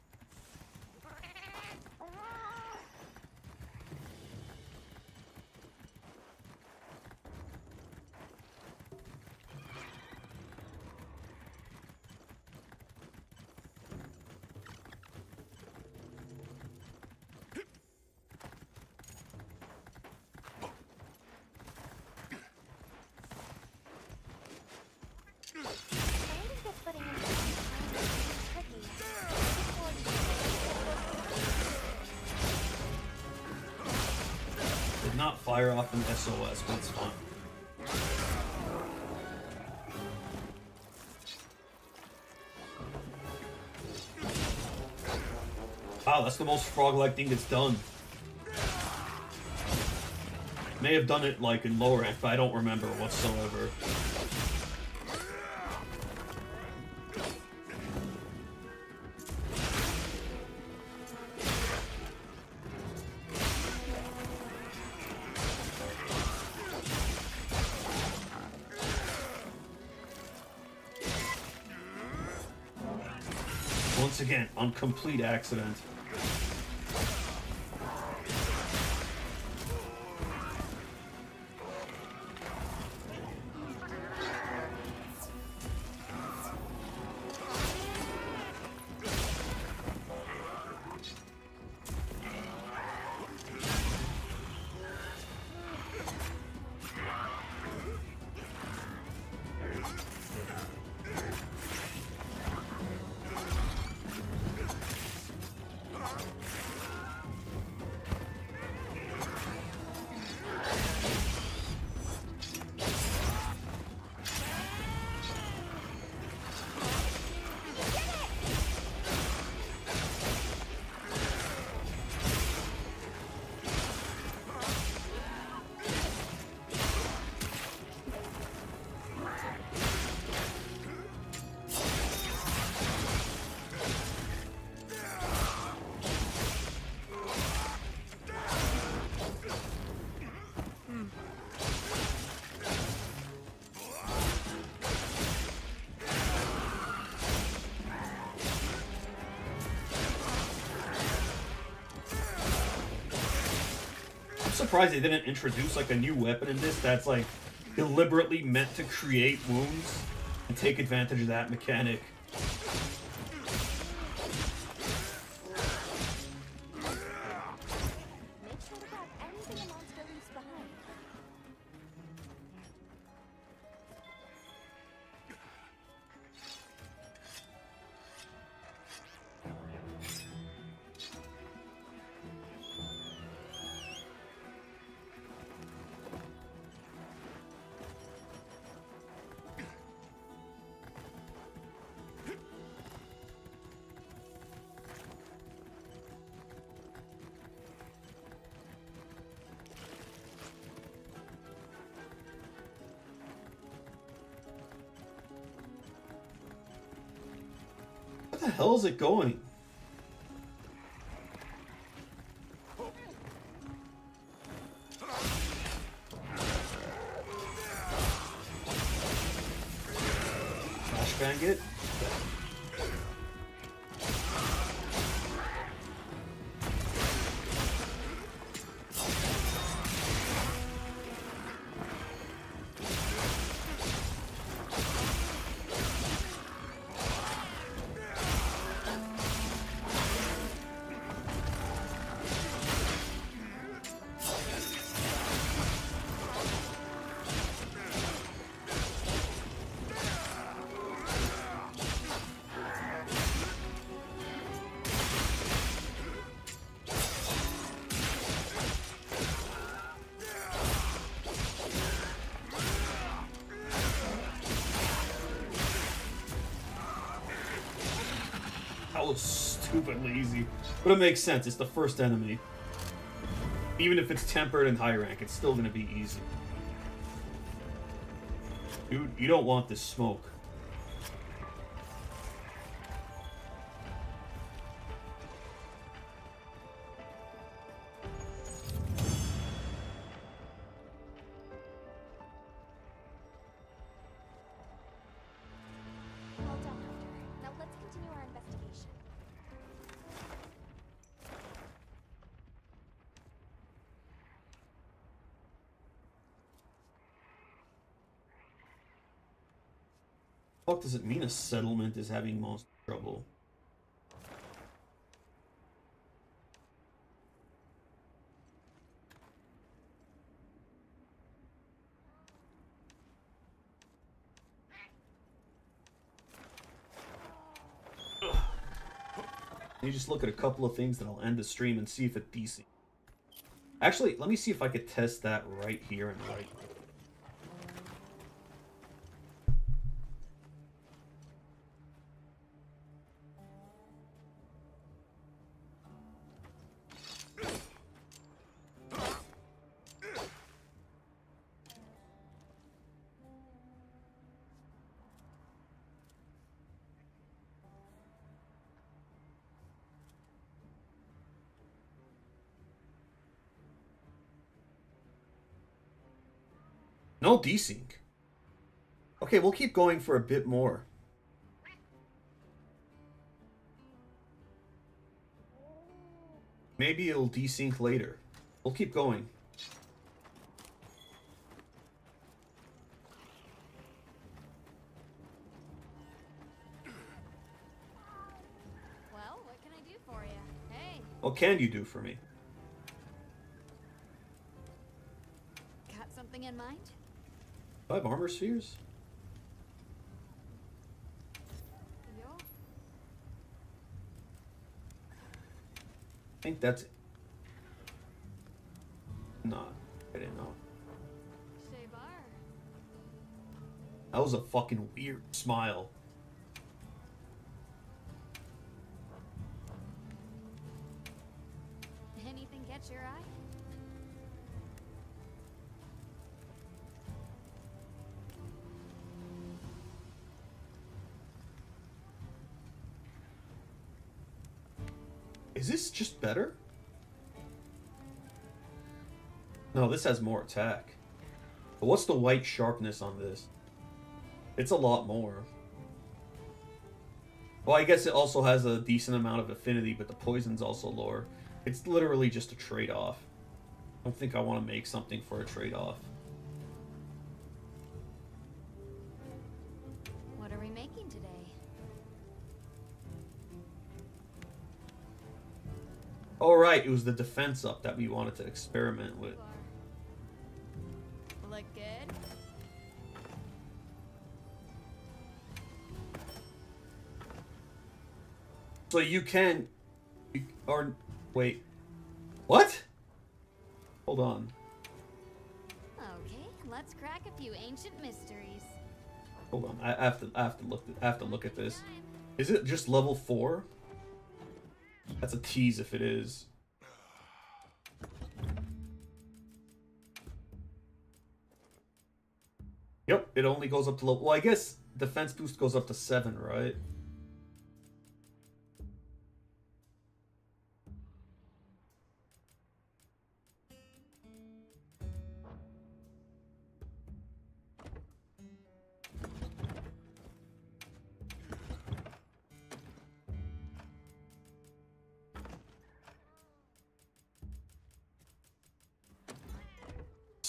Speaker 1: Did not fire off an SOS, but it's fine. Wow, that's the most frog-like thing it's done. May have done it in low rank, but I don't remember whatsoever. Once again, on complete accident. Surprised they didn't introduce a new weapon in this that's deliberately meant to create wounds and take advantage of that mechanic.
Speaker 3: Make sure to grab anything a monster leaves behind.
Speaker 1: the hell is it going? Flashbang it? That was stupidly easy. But it makes sense. It's the first enemy. Even if it's tempered and high rank, it's still gonna be easy. Dude, you don't want this smoke.
Speaker 3: Well done, Hunter. Now let's continue our investigation.
Speaker 1: What does it mean a settlement is having monster trouble? Ugh. Let me just look at a couple of things, then I'll end the stream and see if it's decent. Actually, let me see if I could test that right here and right. No desync. Okay, we'll keep going for a bit more. Maybe it'll desync later. We'll keep going.
Speaker 6: Well, what can I do for you? Hey,
Speaker 1: What can you do for me?
Speaker 6: got something in mind?
Speaker 1: 5 armor spheres?
Speaker 6: Yo.
Speaker 1: I think that's... Nah, I didn't know.
Speaker 6: Shea bar.
Speaker 1: That was a fucking weird smile.
Speaker 6: Anything catch your eye?
Speaker 1: Is this just better? No, this has more attack. But what's the white sharpness on this? It's a lot more. Well, I guess it also has a decent amount of affinity, but the poison's also lower. It's literally just a trade-off. I don't think I want to make something for a trade-off.
Speaker 6: What are we making today?
Speaker 1: Oh, right, it was the defense up that we wanted to experiment with.
Speaker 6: Look good?
Speaker 1: So you can... Or... Wait. What? Hold on.
Speaker 6: Okay, let's crack a few ancient mysteries.
Speaker 1: Hold on. I have to look at this. Is it just level 4? That's a tease if it is. Yep, it only goes up to level... Well, I guess defense boost goes up to 7, right?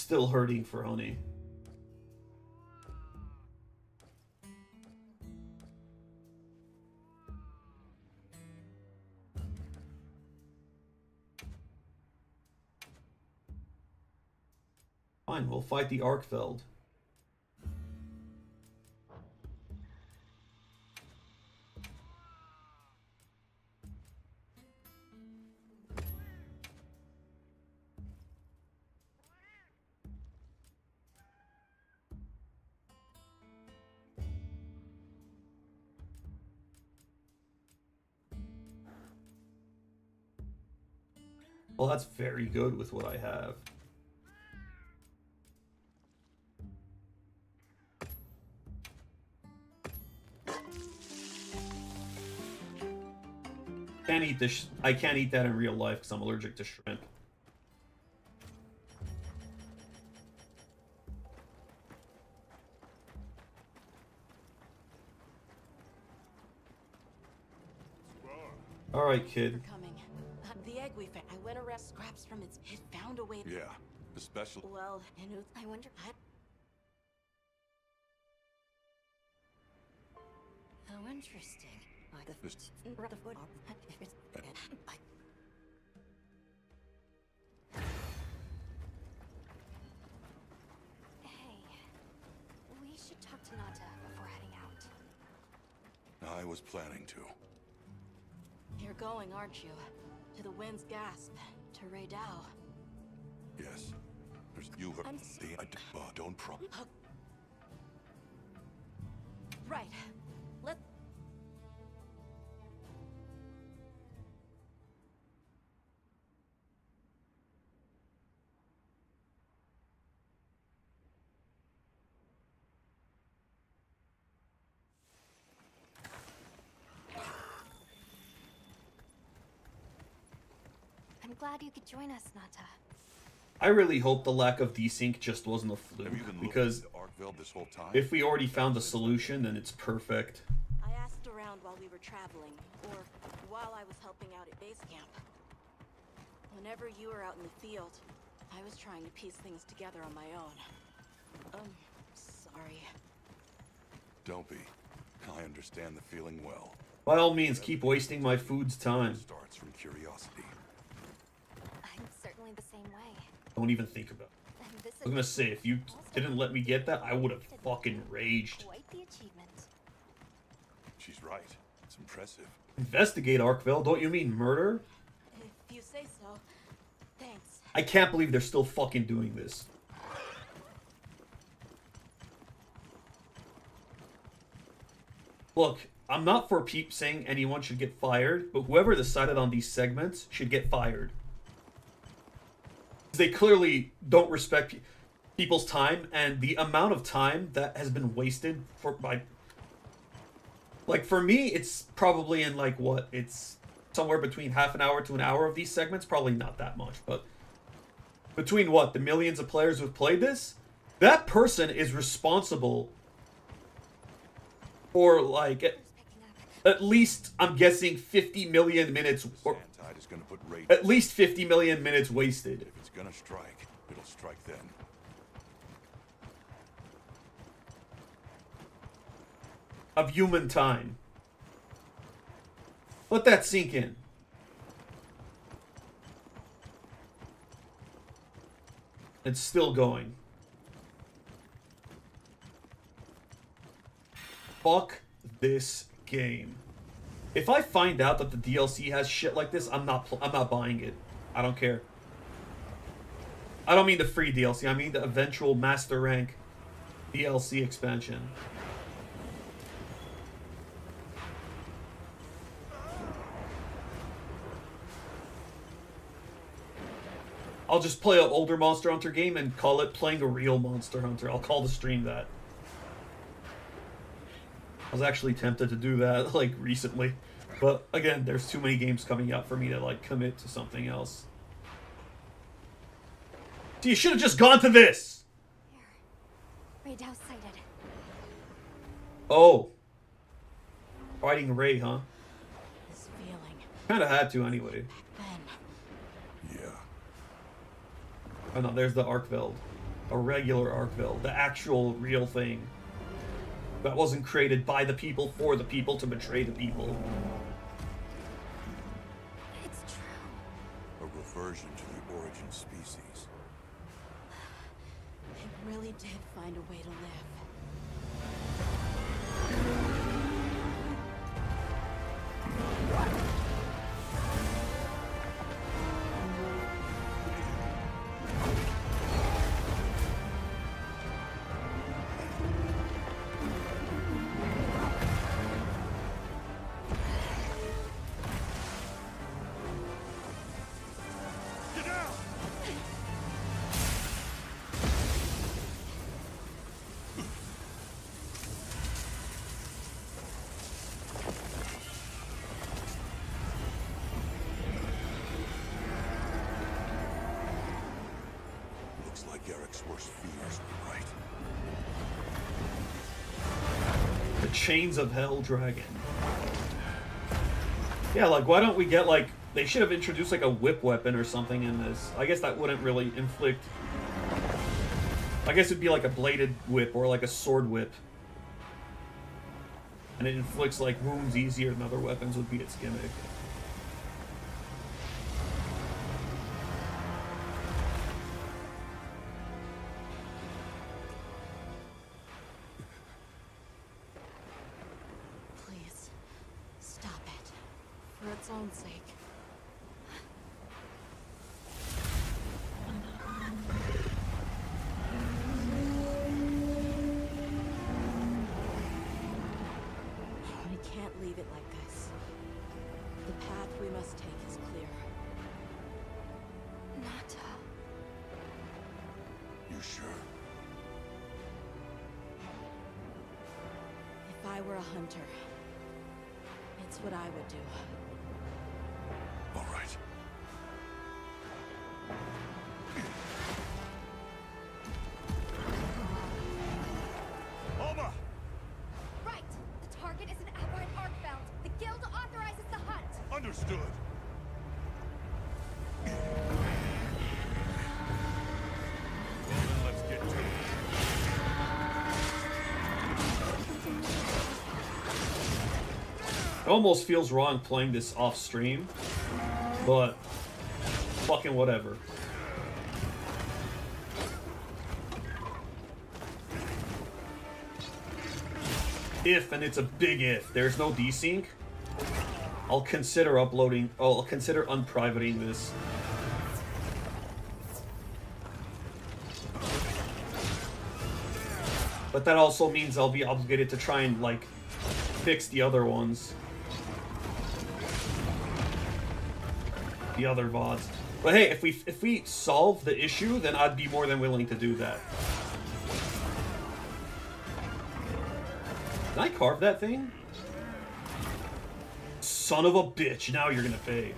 Speaker 1: Still hurting for honey. Fine, we'll fight the Arkfeld. Well, that's very good with what I have. Can't eat this. I can't eat that in real life because I'm allergic to shrimp. All right, kid.
Speaker 7: Coming. The egg we found. I went around scraps from its. It found a way.
Speaker 5: Yeah, especially.
Speaker 7: Well, and
Speaker 6: I wonder.
Speaker 7: How interesting. The foot.
Speaker 6: Hey, we should talk to Nata before heading out.
Speaker 5: I was planning to.
Speaker 7: You're going, aren't you? To the wind's gasp. To Raydao.
Speaker 5: Yes. There's you.
Speaker 7: I'm
Speaker 5: Don't pro.
Speaker 7: Right. Let.
Speaker 6: I'm glad you could join us, Nata.
Speaker 1: I really hope the lack of desync just wasn't a fluke,
Speaker 5: Have you been
Speaker 1: because
Speaker 5: looking at Arkveld this whole time?
Speaker 1: if we already found a solution, then it's perfect.
Speaker 7: I asked around while we were traveling, or while I was helping out at base camp. Whenever you were out in the field, I was trying to piece things together on my own. Sorry.
Speaker 5: Don't be. I understand the feeling well.
Speaker 1: By all means, keep wasting my food's time.
Speaker 5: Starts from curiosity.
Speaker 6: I'm certainly the same way.
Speaker 1: Don't even think about it.
Speaker 6: And this
Speaker 1: I was gonna say, if you didn't let me get that, I would have fucking raged.
Speaker 6: quite the achievement.
Speaker 5: She's right. It's impressive.
Speaker 1: Investigate Arkville, don't you mean murder?
Speaker 7: If you say so. Thanks.
Speaker 1: I can't believe they're still fucking doing this. Look, I'm not for saying anyone should get fired, but whoever decided on these segments should get fired. They clearly don't respect people's time, and the amount of time that has been wasted like, for me, it's probably in, like, what? It's somewhere between half an hour to an hour of these segments. Probably not that much, but between, what, the millions of players who've played this? That person is responsible for, like, at least, I'm guessing, 50 million minutes, or
Speaker 5: Santide is gonna put rage.
Speaker 1: at least 50 million minutes wasted.
Speaker 5: If it's gonna strike, it'll strike then.
Speaker 1: Of human time. Let that sink in. It's still going. Fuck this game. If I find out that the DLC has shit like this, I'm not buying it. I don't care. I don't mean the free DLC. I mean the eventual Master Rank DLC expansion. I'll just play an older Monster Hunter game and call it playing a real Monster Hunter. I'll call the stream that. I was actually tempted to do that, like, recently. But, again, there's too many games coming out for me to, like, commit to something else. So you should have just gone to this!
Speaker 6: Raydao sighted.
Speaker 1: Oh. Fighting Ray, huh?
Speaker 7: This feeling.
Speaker 1: Kinda had to, anyway.
Speaker 7: Then.
Speaker 5: Yeah.
Speaker 1: Oh no, there's the Arkveld. A regular Arkville. The actual real thing. That wasn't created by the people for the people to betray the people.
Speaker 3: It's true.
Speaker 5: A reversion to the origin species.
Speaker 7: It really did find a way to live.
Speaker 5: Looks like Eric's worst fears were right.
Speaker 1: The Chains of Hell Dragon. Yeah, like, why don't we get, like... They should have introduced, like, a whip weapon or something in this. I guess that wouldn't really inflict... I guess it'd be like a bladed whip or like a sword whip. And it inflicts, like, wounds easier than other weapons would be its gimmick.
Speaker 7: Please, stop it. For its own sake. We can't leave it like this. The path we must take is clear.
Speaker 3: Nata.
Speaker 5: You sure?
Speaker 7: If I were a hunter, it's what I would do.
Speaker 5: All right. Alma!
Speaker 3: Right! The target is an aberrant Arkveld. The guild authorizes the hunt.
Speaker 5: Understood. Well, then let's get to it.
Speaker 1: It almost feels wrong playing this off stream, but fucking whatever. If, and it's a big if, there's no desync, I'll consider uploading, I'll consider unprivating this. But that also means I'll be obligated to try and, like, fix the other ones. The other VODs. But hey, if we solve the issue, then I'd be more than willing to do that. Can I carve that thing? Son of a bitch, now you're gonna pay.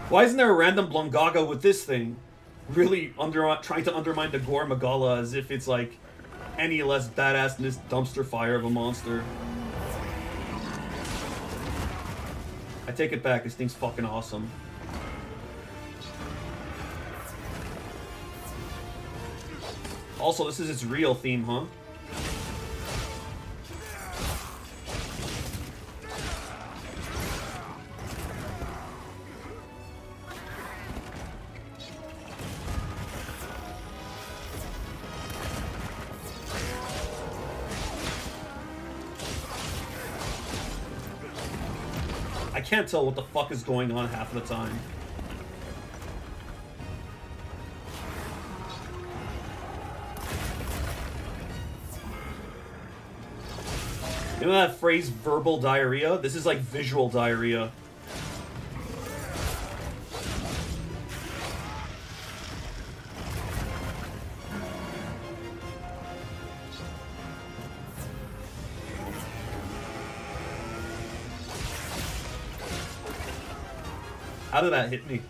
Speaker 1: Why isn't there a random Blungaga with this thing? Really trying to undermine the Gore Magala as if it's like any less badass than this dumpster fire of a monster. I take it back, this thing's fucking awesome. Also, this is its real theme, huh? I can't tell what the fuck is going on half of the time. You know that phrase, verbal diarrhea? This is like visual diarrhea. How did that hit me?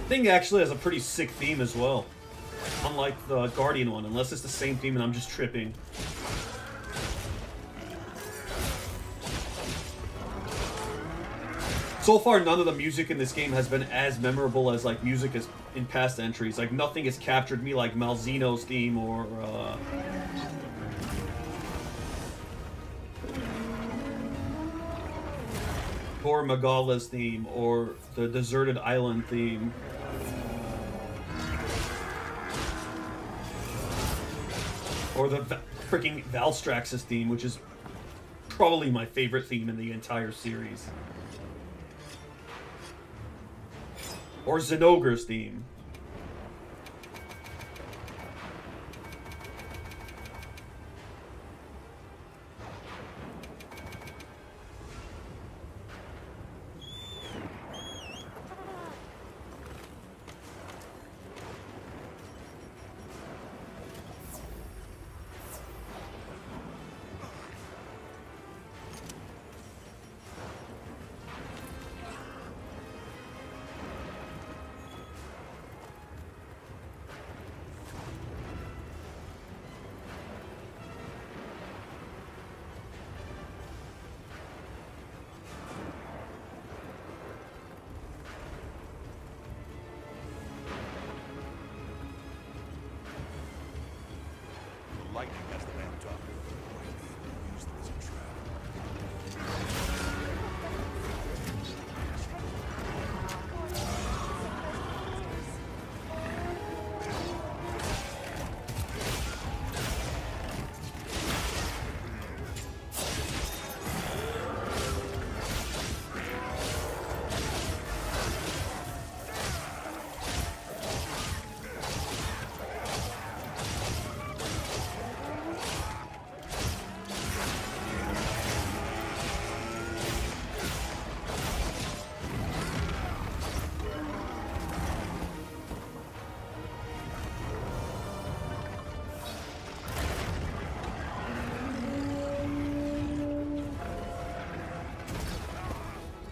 Speaker 1: Thing actually has a pretty sick theme as well. Unlike the Guardian one, unless it's the same theme and I'm just tripping. So far, none of the music in this game has been as memorable as like music as in past entries. Like nothing has captured me like Malzeno's theme or Magala's theme or the Deserted Island theme. Or the freaking Valstrax's theme, which is probably my favorite theme in the entire series. Or Zenogre's theme.
Speaker 5: Lightning has the man talking. Use them as a trap.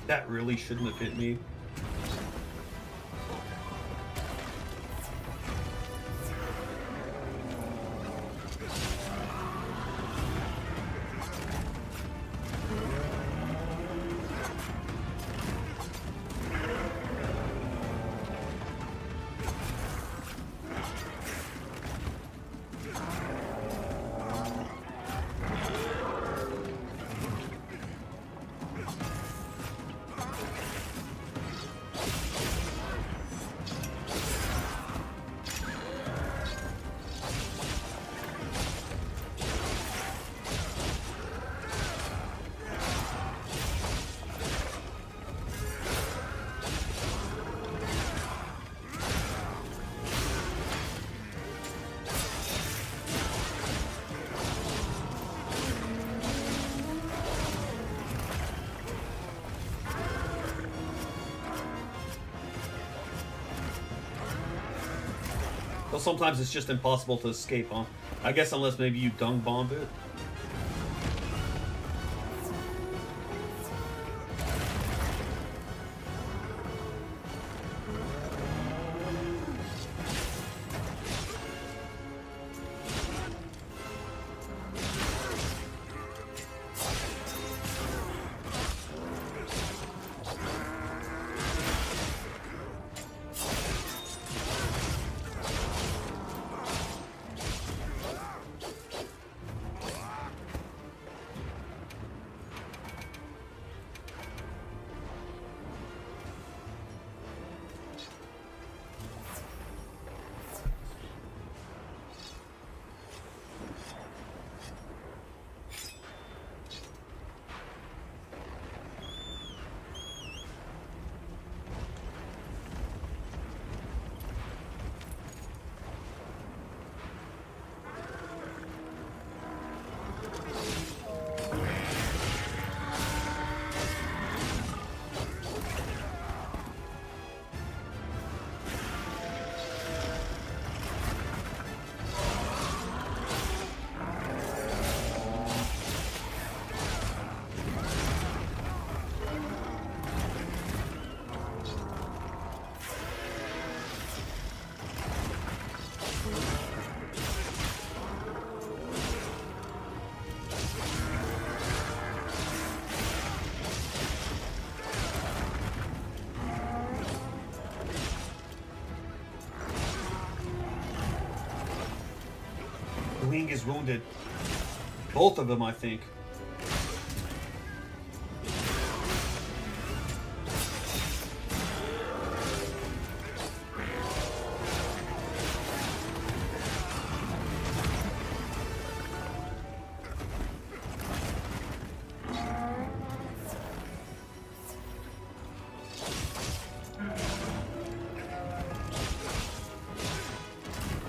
Speaker 1: That really shouldn't have hit me. So sometimes it's just impossible to escape, huh? I guess unless maybe you dung bomb it. king is wounded. Both of them, I think.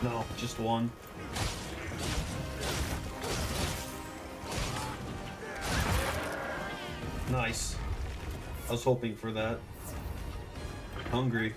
Speaker 1: No, just one. Nice. I was hoping for that. Hungry.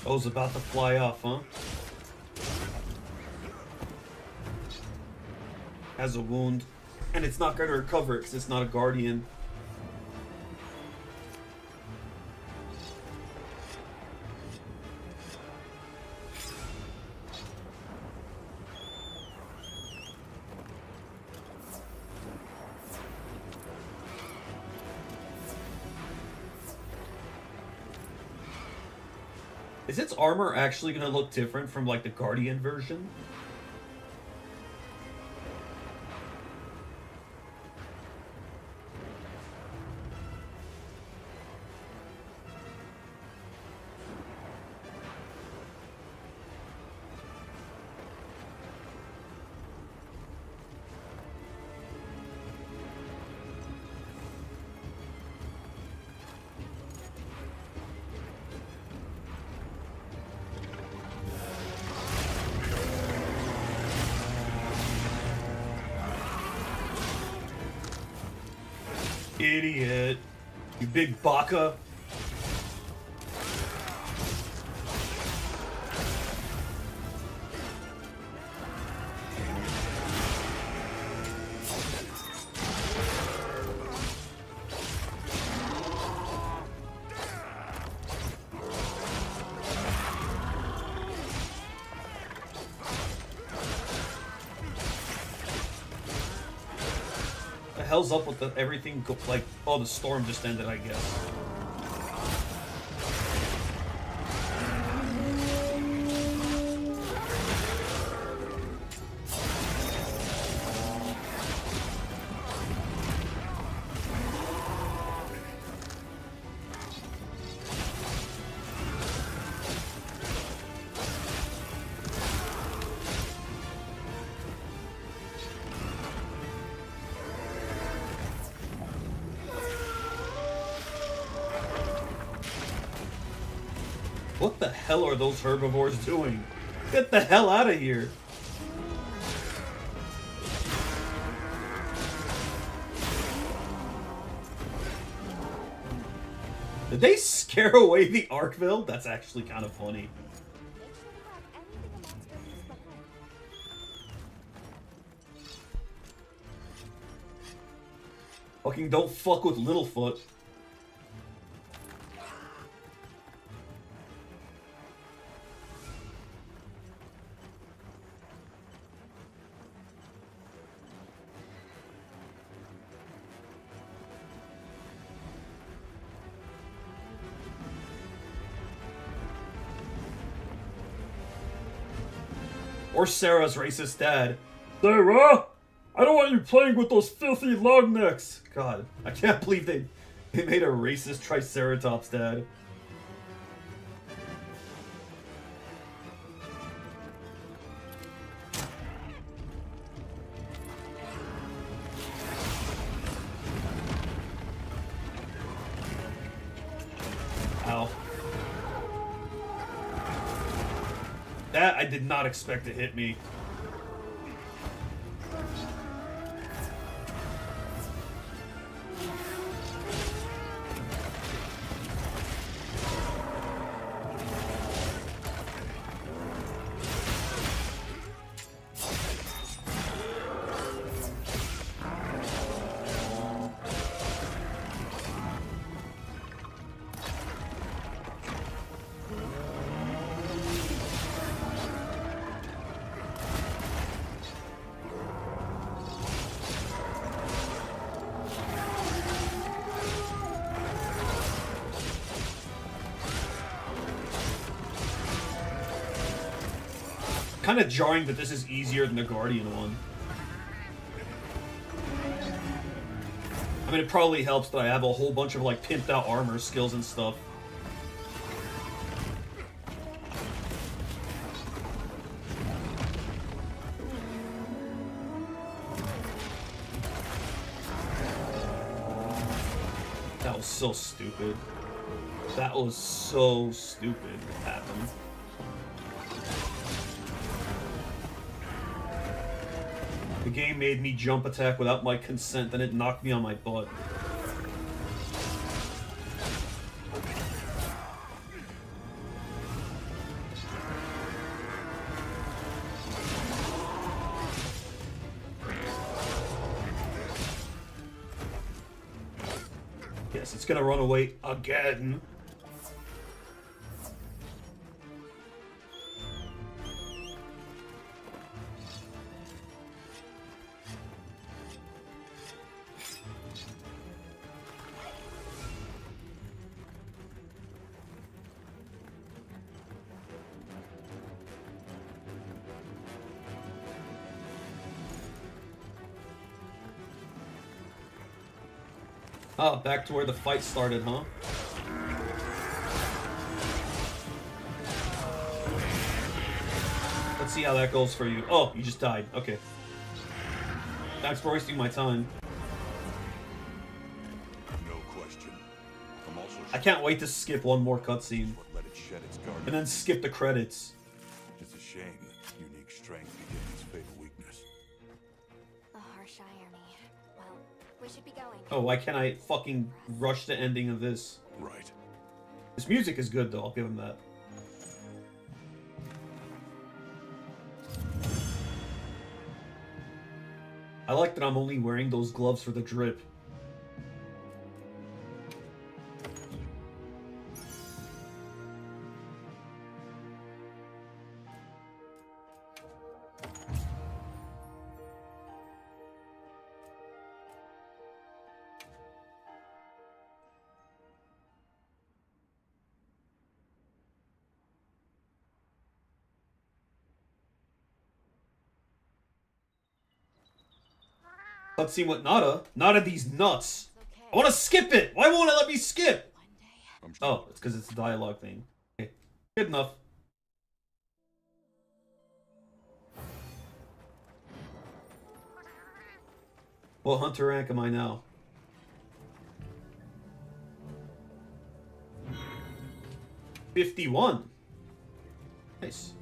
Speaker 1: Oh, it's about to fly off, huh? Has a wound. And it's not going to recover because it's not a guardian. Is its armor actually going to look different from, like, the Guardian version? Idiot. You big baka. The hell's up with the everything like, oh, the storm just ended, I guess. What the hell are those herbivores doing? Get the hell out of here! Did they scare away the Arkville? That's actually kind of funny.
Speaker 3: Make sure to have anything a monster leaves behind.
Speaker 1: Fucking don't fuck with Littlefoot. Or Sarah's racist dad. Sarah! I don't want you playing with those filthy longnecks! God, I can't believe they made a racist Triceratops dad. Ow. That I did not expect to hit me. kind of jarring that this is easier than the Guardian one. I mean, it probably helps that I have a whole bunch of, like, pimped out armor skills and stuff. That was so stupid. That was so stupid what happened. The game made me jump attack without my consent, then it knocked me on my butt. Yes, it's gonna run away again. Oh, back to where the fight started, huh? Let's see how that goes for you. Oh, you just died. Okay. Thanks for wasting my time.
Speaker 5: No question. I'm also
Speaker 1: I can't wait to skip one more cutscene.
Speaker 5: let it shed its guard.
Speaker 1: And then skip the credits.
Speaker 5: It's a shame unique strength became its fatal weakness.
Speaker 6: A harsh irony. Well, we should be going.
Speaker 1: Oh, why can't I fucking rush the ending of this?
Speaker 5: Right.
Speaker 1: This music is good, though. I'll give him that. I like that I'm only wearing those gloves for the drip. Let's see what Nada. Nada these nuts.
Speaker 7: Okay.
Speaker 1: I want to skip it. Why won't it let me skip?
Speaker 7: One day.
Speaker 1: Oh, it's because it's a dialogue thing. Okay, good enough. What hunter rank am I now? 51. Nice.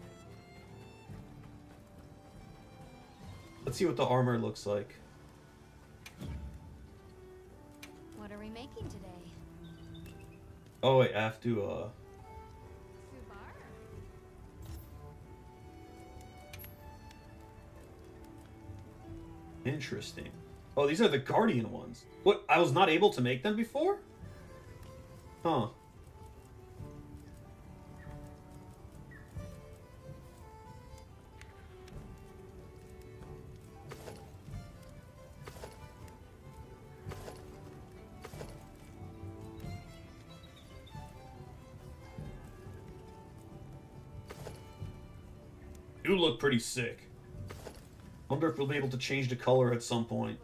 Speaker 1: Let's see what the armor looks like.
Speaker 6: What are we making today?
Speaker 1: Oh wait, I have to
Speaker 6: Subar?
Speaker 1: Interesting. Oh, these are the Guardian ones. What? I was not able to make them before? Huh. You look pretty sick. Wonder if we'll be able to change the color at some point.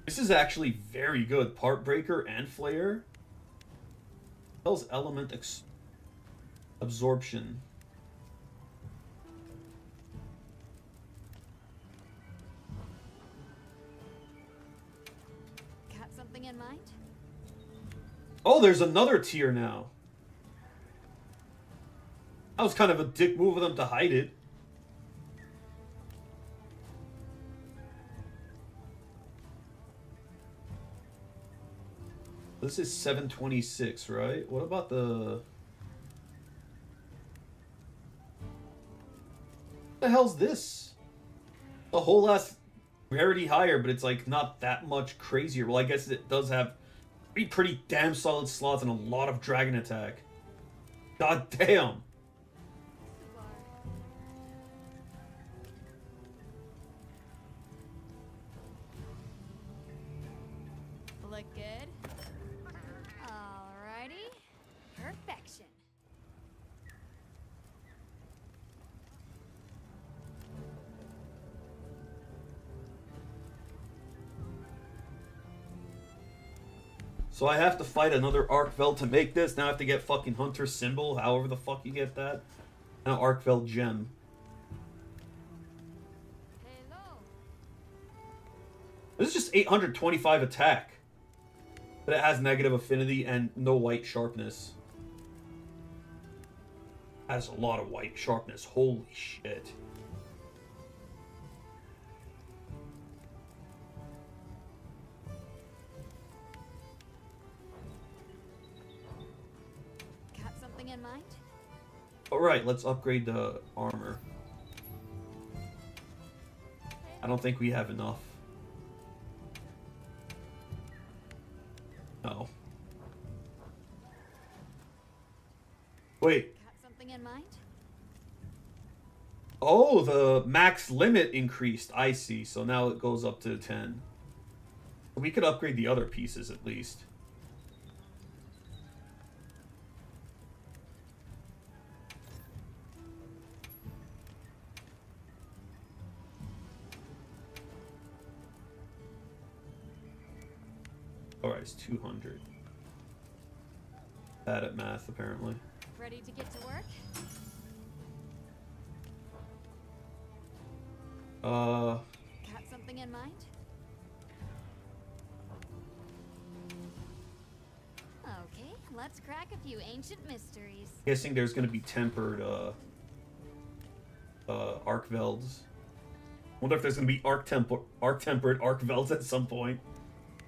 Speaker 1: This is actually very good. Part breaker and flare. Tells element absorption.
Speaker 6: Got something in mind?
Speaker 1: Oh, there's another tier now. That was kind of a dick move of them to hide it. This is 726, right? What about the... What the hell's this? The whole last rarity higher, but it's like not that much crazier. Well, I guess it does have pretty damn solid slots and a lot of dragon attack. God damn.
Speaker 6: Look good? Oh,
Speaker 1: So I have to fight another Arkvel to make this. Now I have to get fucking Hunter's Symbol, however the fuck you get that. Now Arkvel Gem. This is just 825 attack. But it has negative affinity and no white sharpness. Has a lot of white sharpness. Holy shit.
Speaker 6: Got something in mind?
Speaker 1: Alright, let's upgrade the armor. I don't think we have enough. No. Wait.
Speaker 6: Got something in mind?
Speaker 1: Oh, the max limit increased. I see. So now it goes up to 10. We could upgrade the other pieces at least. Alright, it's 200. Bad at math, apparently.
Speaker 6: Ready to get to work? Got something in mind? Okay, let's crack a few ancient mysteries.
Speaker 1: Guessing there's gonna be tempered, Arkvelds. Wonder if there's gonna be tempered Arkvelds at some point.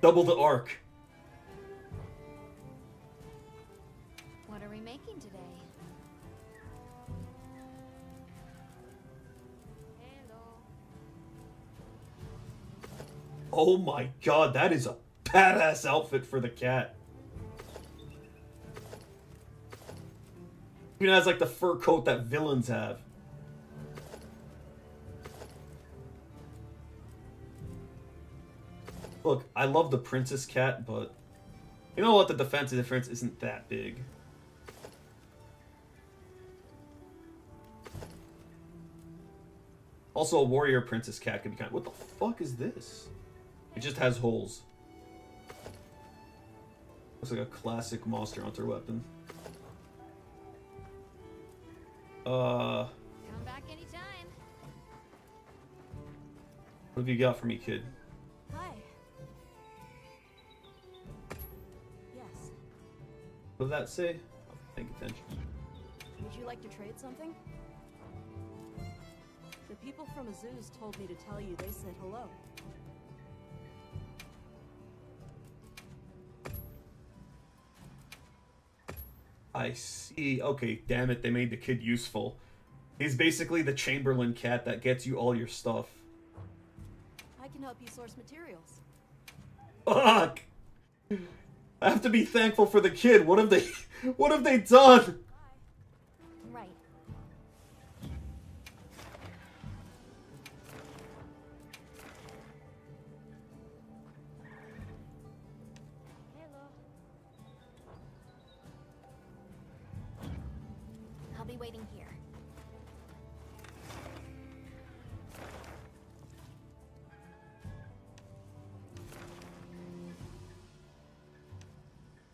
Speaker 1: Double the arc.
Speaker 6: What are we making today? Hello.
Speaker 1: Oh my god, that is a badass outfit for the cat. Even has like the fur coat that villains have. Look, I love the princess cat, but you know what? The defensive difference isn't that big. Also, a warrior princess cat could be kind of... What the fuck is this? It just has holes. Looks like a classic Monster Hunter weapon.
Speaker 6: Come back anytime.
Speaker 1: What have you got for me, kid?
Speaker 7: Hi. Yes.
Speaker 1: What did that say? I'm paying attention.
Speaker 7: Would you like to trade something? The people from Azuz told me to tell you they said hello.
Speaker 1: I see. Okay, damn it, they made the kid useful. He's basically the Chamberlain cat that gets you all your stuff.
Speaker 7: I can help you source materials.
Speaker 1: Fuck! I have to be thankful for the kid. What have they done?
Speaker 6: Right. I'll be waiting here.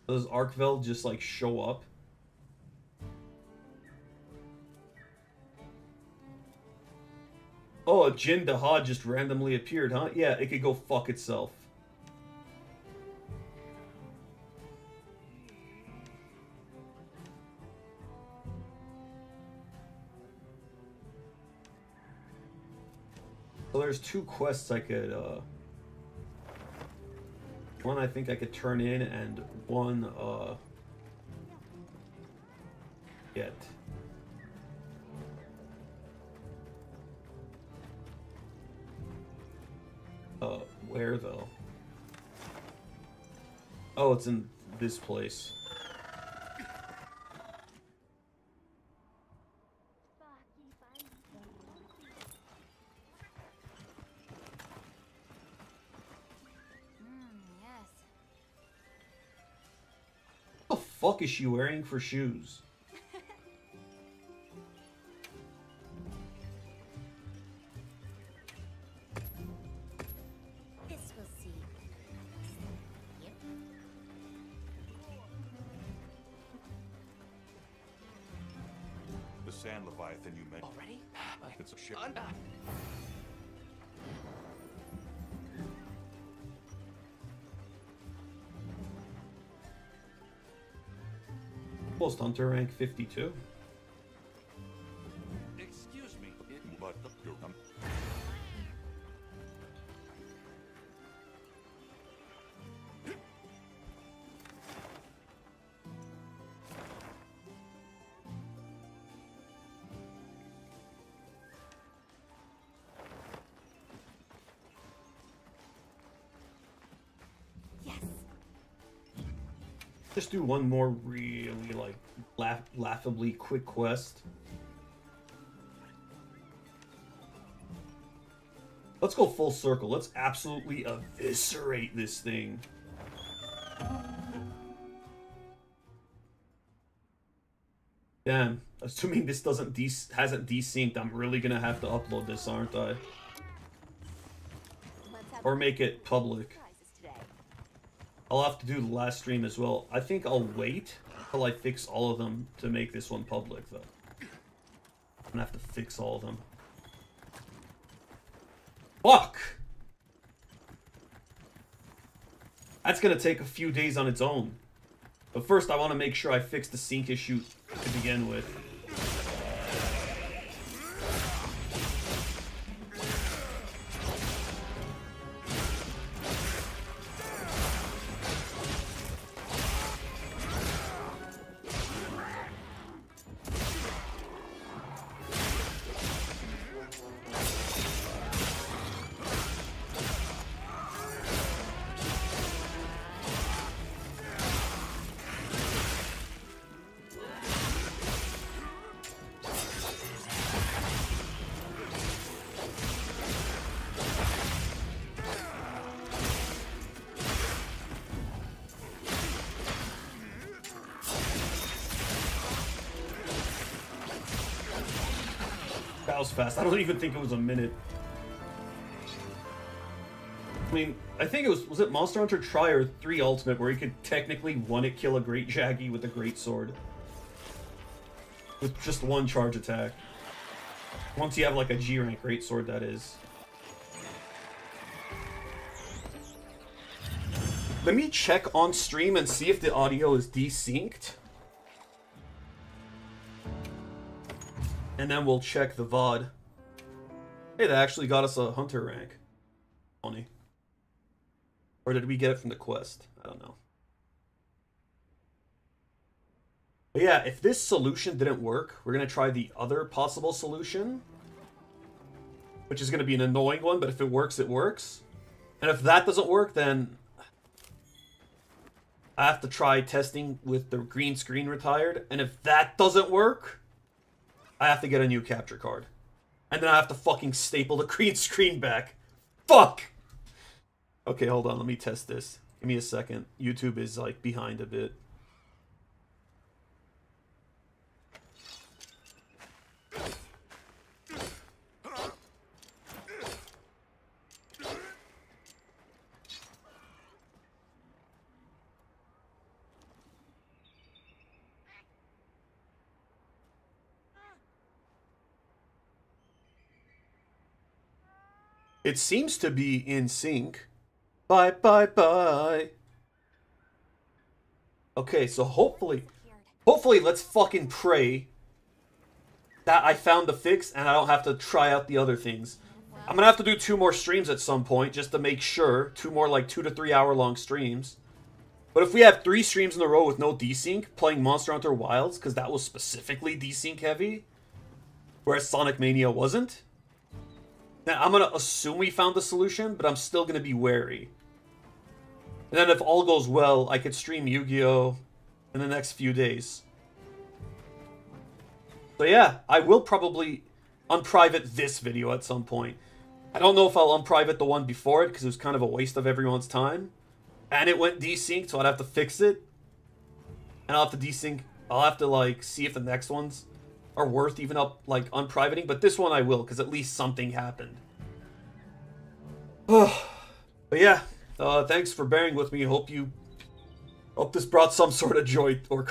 Speaker 1: Does Arkvel just like show up? Oh, a Jin Dahad just randomly appeared, huh? Yeah, it could go fuck itself. So there's two quests I could, one I think I could turn in, and one, get. Where though? Oh, it's in this place.
Speaker 6: Yes.
Speaker 1: What the fuck is she wearing for shoes?
Speaker 6: This will see. Yep.
Speaker 5: sand leviathan you mentioned.
Speaker 2: Already?
Speaker 5: It's a ship.
Speaker 1: Post Hunter rank 52.
Speaker 2: Excuse me.
Speaker 5: But you're
Speaker 3: Yes.
Speaker 1: Just do one more really like laughably quick quest. Let's go full circle. Let's absolutely eviscerate this thing. Damn. Assuming this hasn't desynced, I'm really gonna have to upload this, aren't I?
Speaker 3: Let's have
Speaker 1: Or make it public.
Speaker 3: prizes today.
Speaker 1: I'll have to do the last stream as well. I think I'll wait until I fix all of them to make this one public, though. I'm gonna have to fix all of them. Fuck! That's gonna take a few days on its own. But first, I want to make sure I fix the sync issue to begin with. That was fast. I don't even think it was a minute. I mean, I think it was it Monster Hunter Tri or 3 Ultimate where you could technically one-hit kill a Great Jaggy with a Great Sword. With just one charge attack. Once you have like a G-rank Great Sword, that is. Let me check on stream and see if the audio is desynced. And then we'll check the VOD. Hey, that actually got us a Hunter rank. Funny. Or did we get it from the quest? I don't know. But yeah, if this solution didn't work, we're going to try the other possible solution. Which is going to be an annoying one, but if it works, it works. And if that doesn't work, then I have to try testing with the green screen retired. And if that doesn't work, I have to get a new capture card. And then I have to fucking staple the green screen back. Fuck! Okay, hold on. Let me test this. Give me a second. YouTube is, like, behind a bit. It seems to be in sync. Bye, bye, bye. Okay, so hopefully, let's fucking pray that I found the fix and I don't have to try out the other things. I'm gonna have to do 2 more streams at some point just to make sure. 2 more like 2 to 3 hour long streams. But if we have 3 streams in a row with no desync, playing Monster Hunter Wilds, because that was specifically desync heavy, whereas Sonic Mania wasn't, now, I'm going to assume we found the solution, but I'm still going to be wary. And then if all goes well, I could stream Yu-Gi-Oh! In the next few days. So yeah, I will probably unprivate this video at some point. I don't know if I'll unprivate the one before it, because it was kind of a waste of everyone's time. And it went desynced, so I'd have to fix it. And I'll have to desync. I'll have to, like, see if the next ones are worth even up, like, unprivating. But this one I will, because at least something happened. But yeah, thanks for bearing with me. Hope this brought some sort of joy or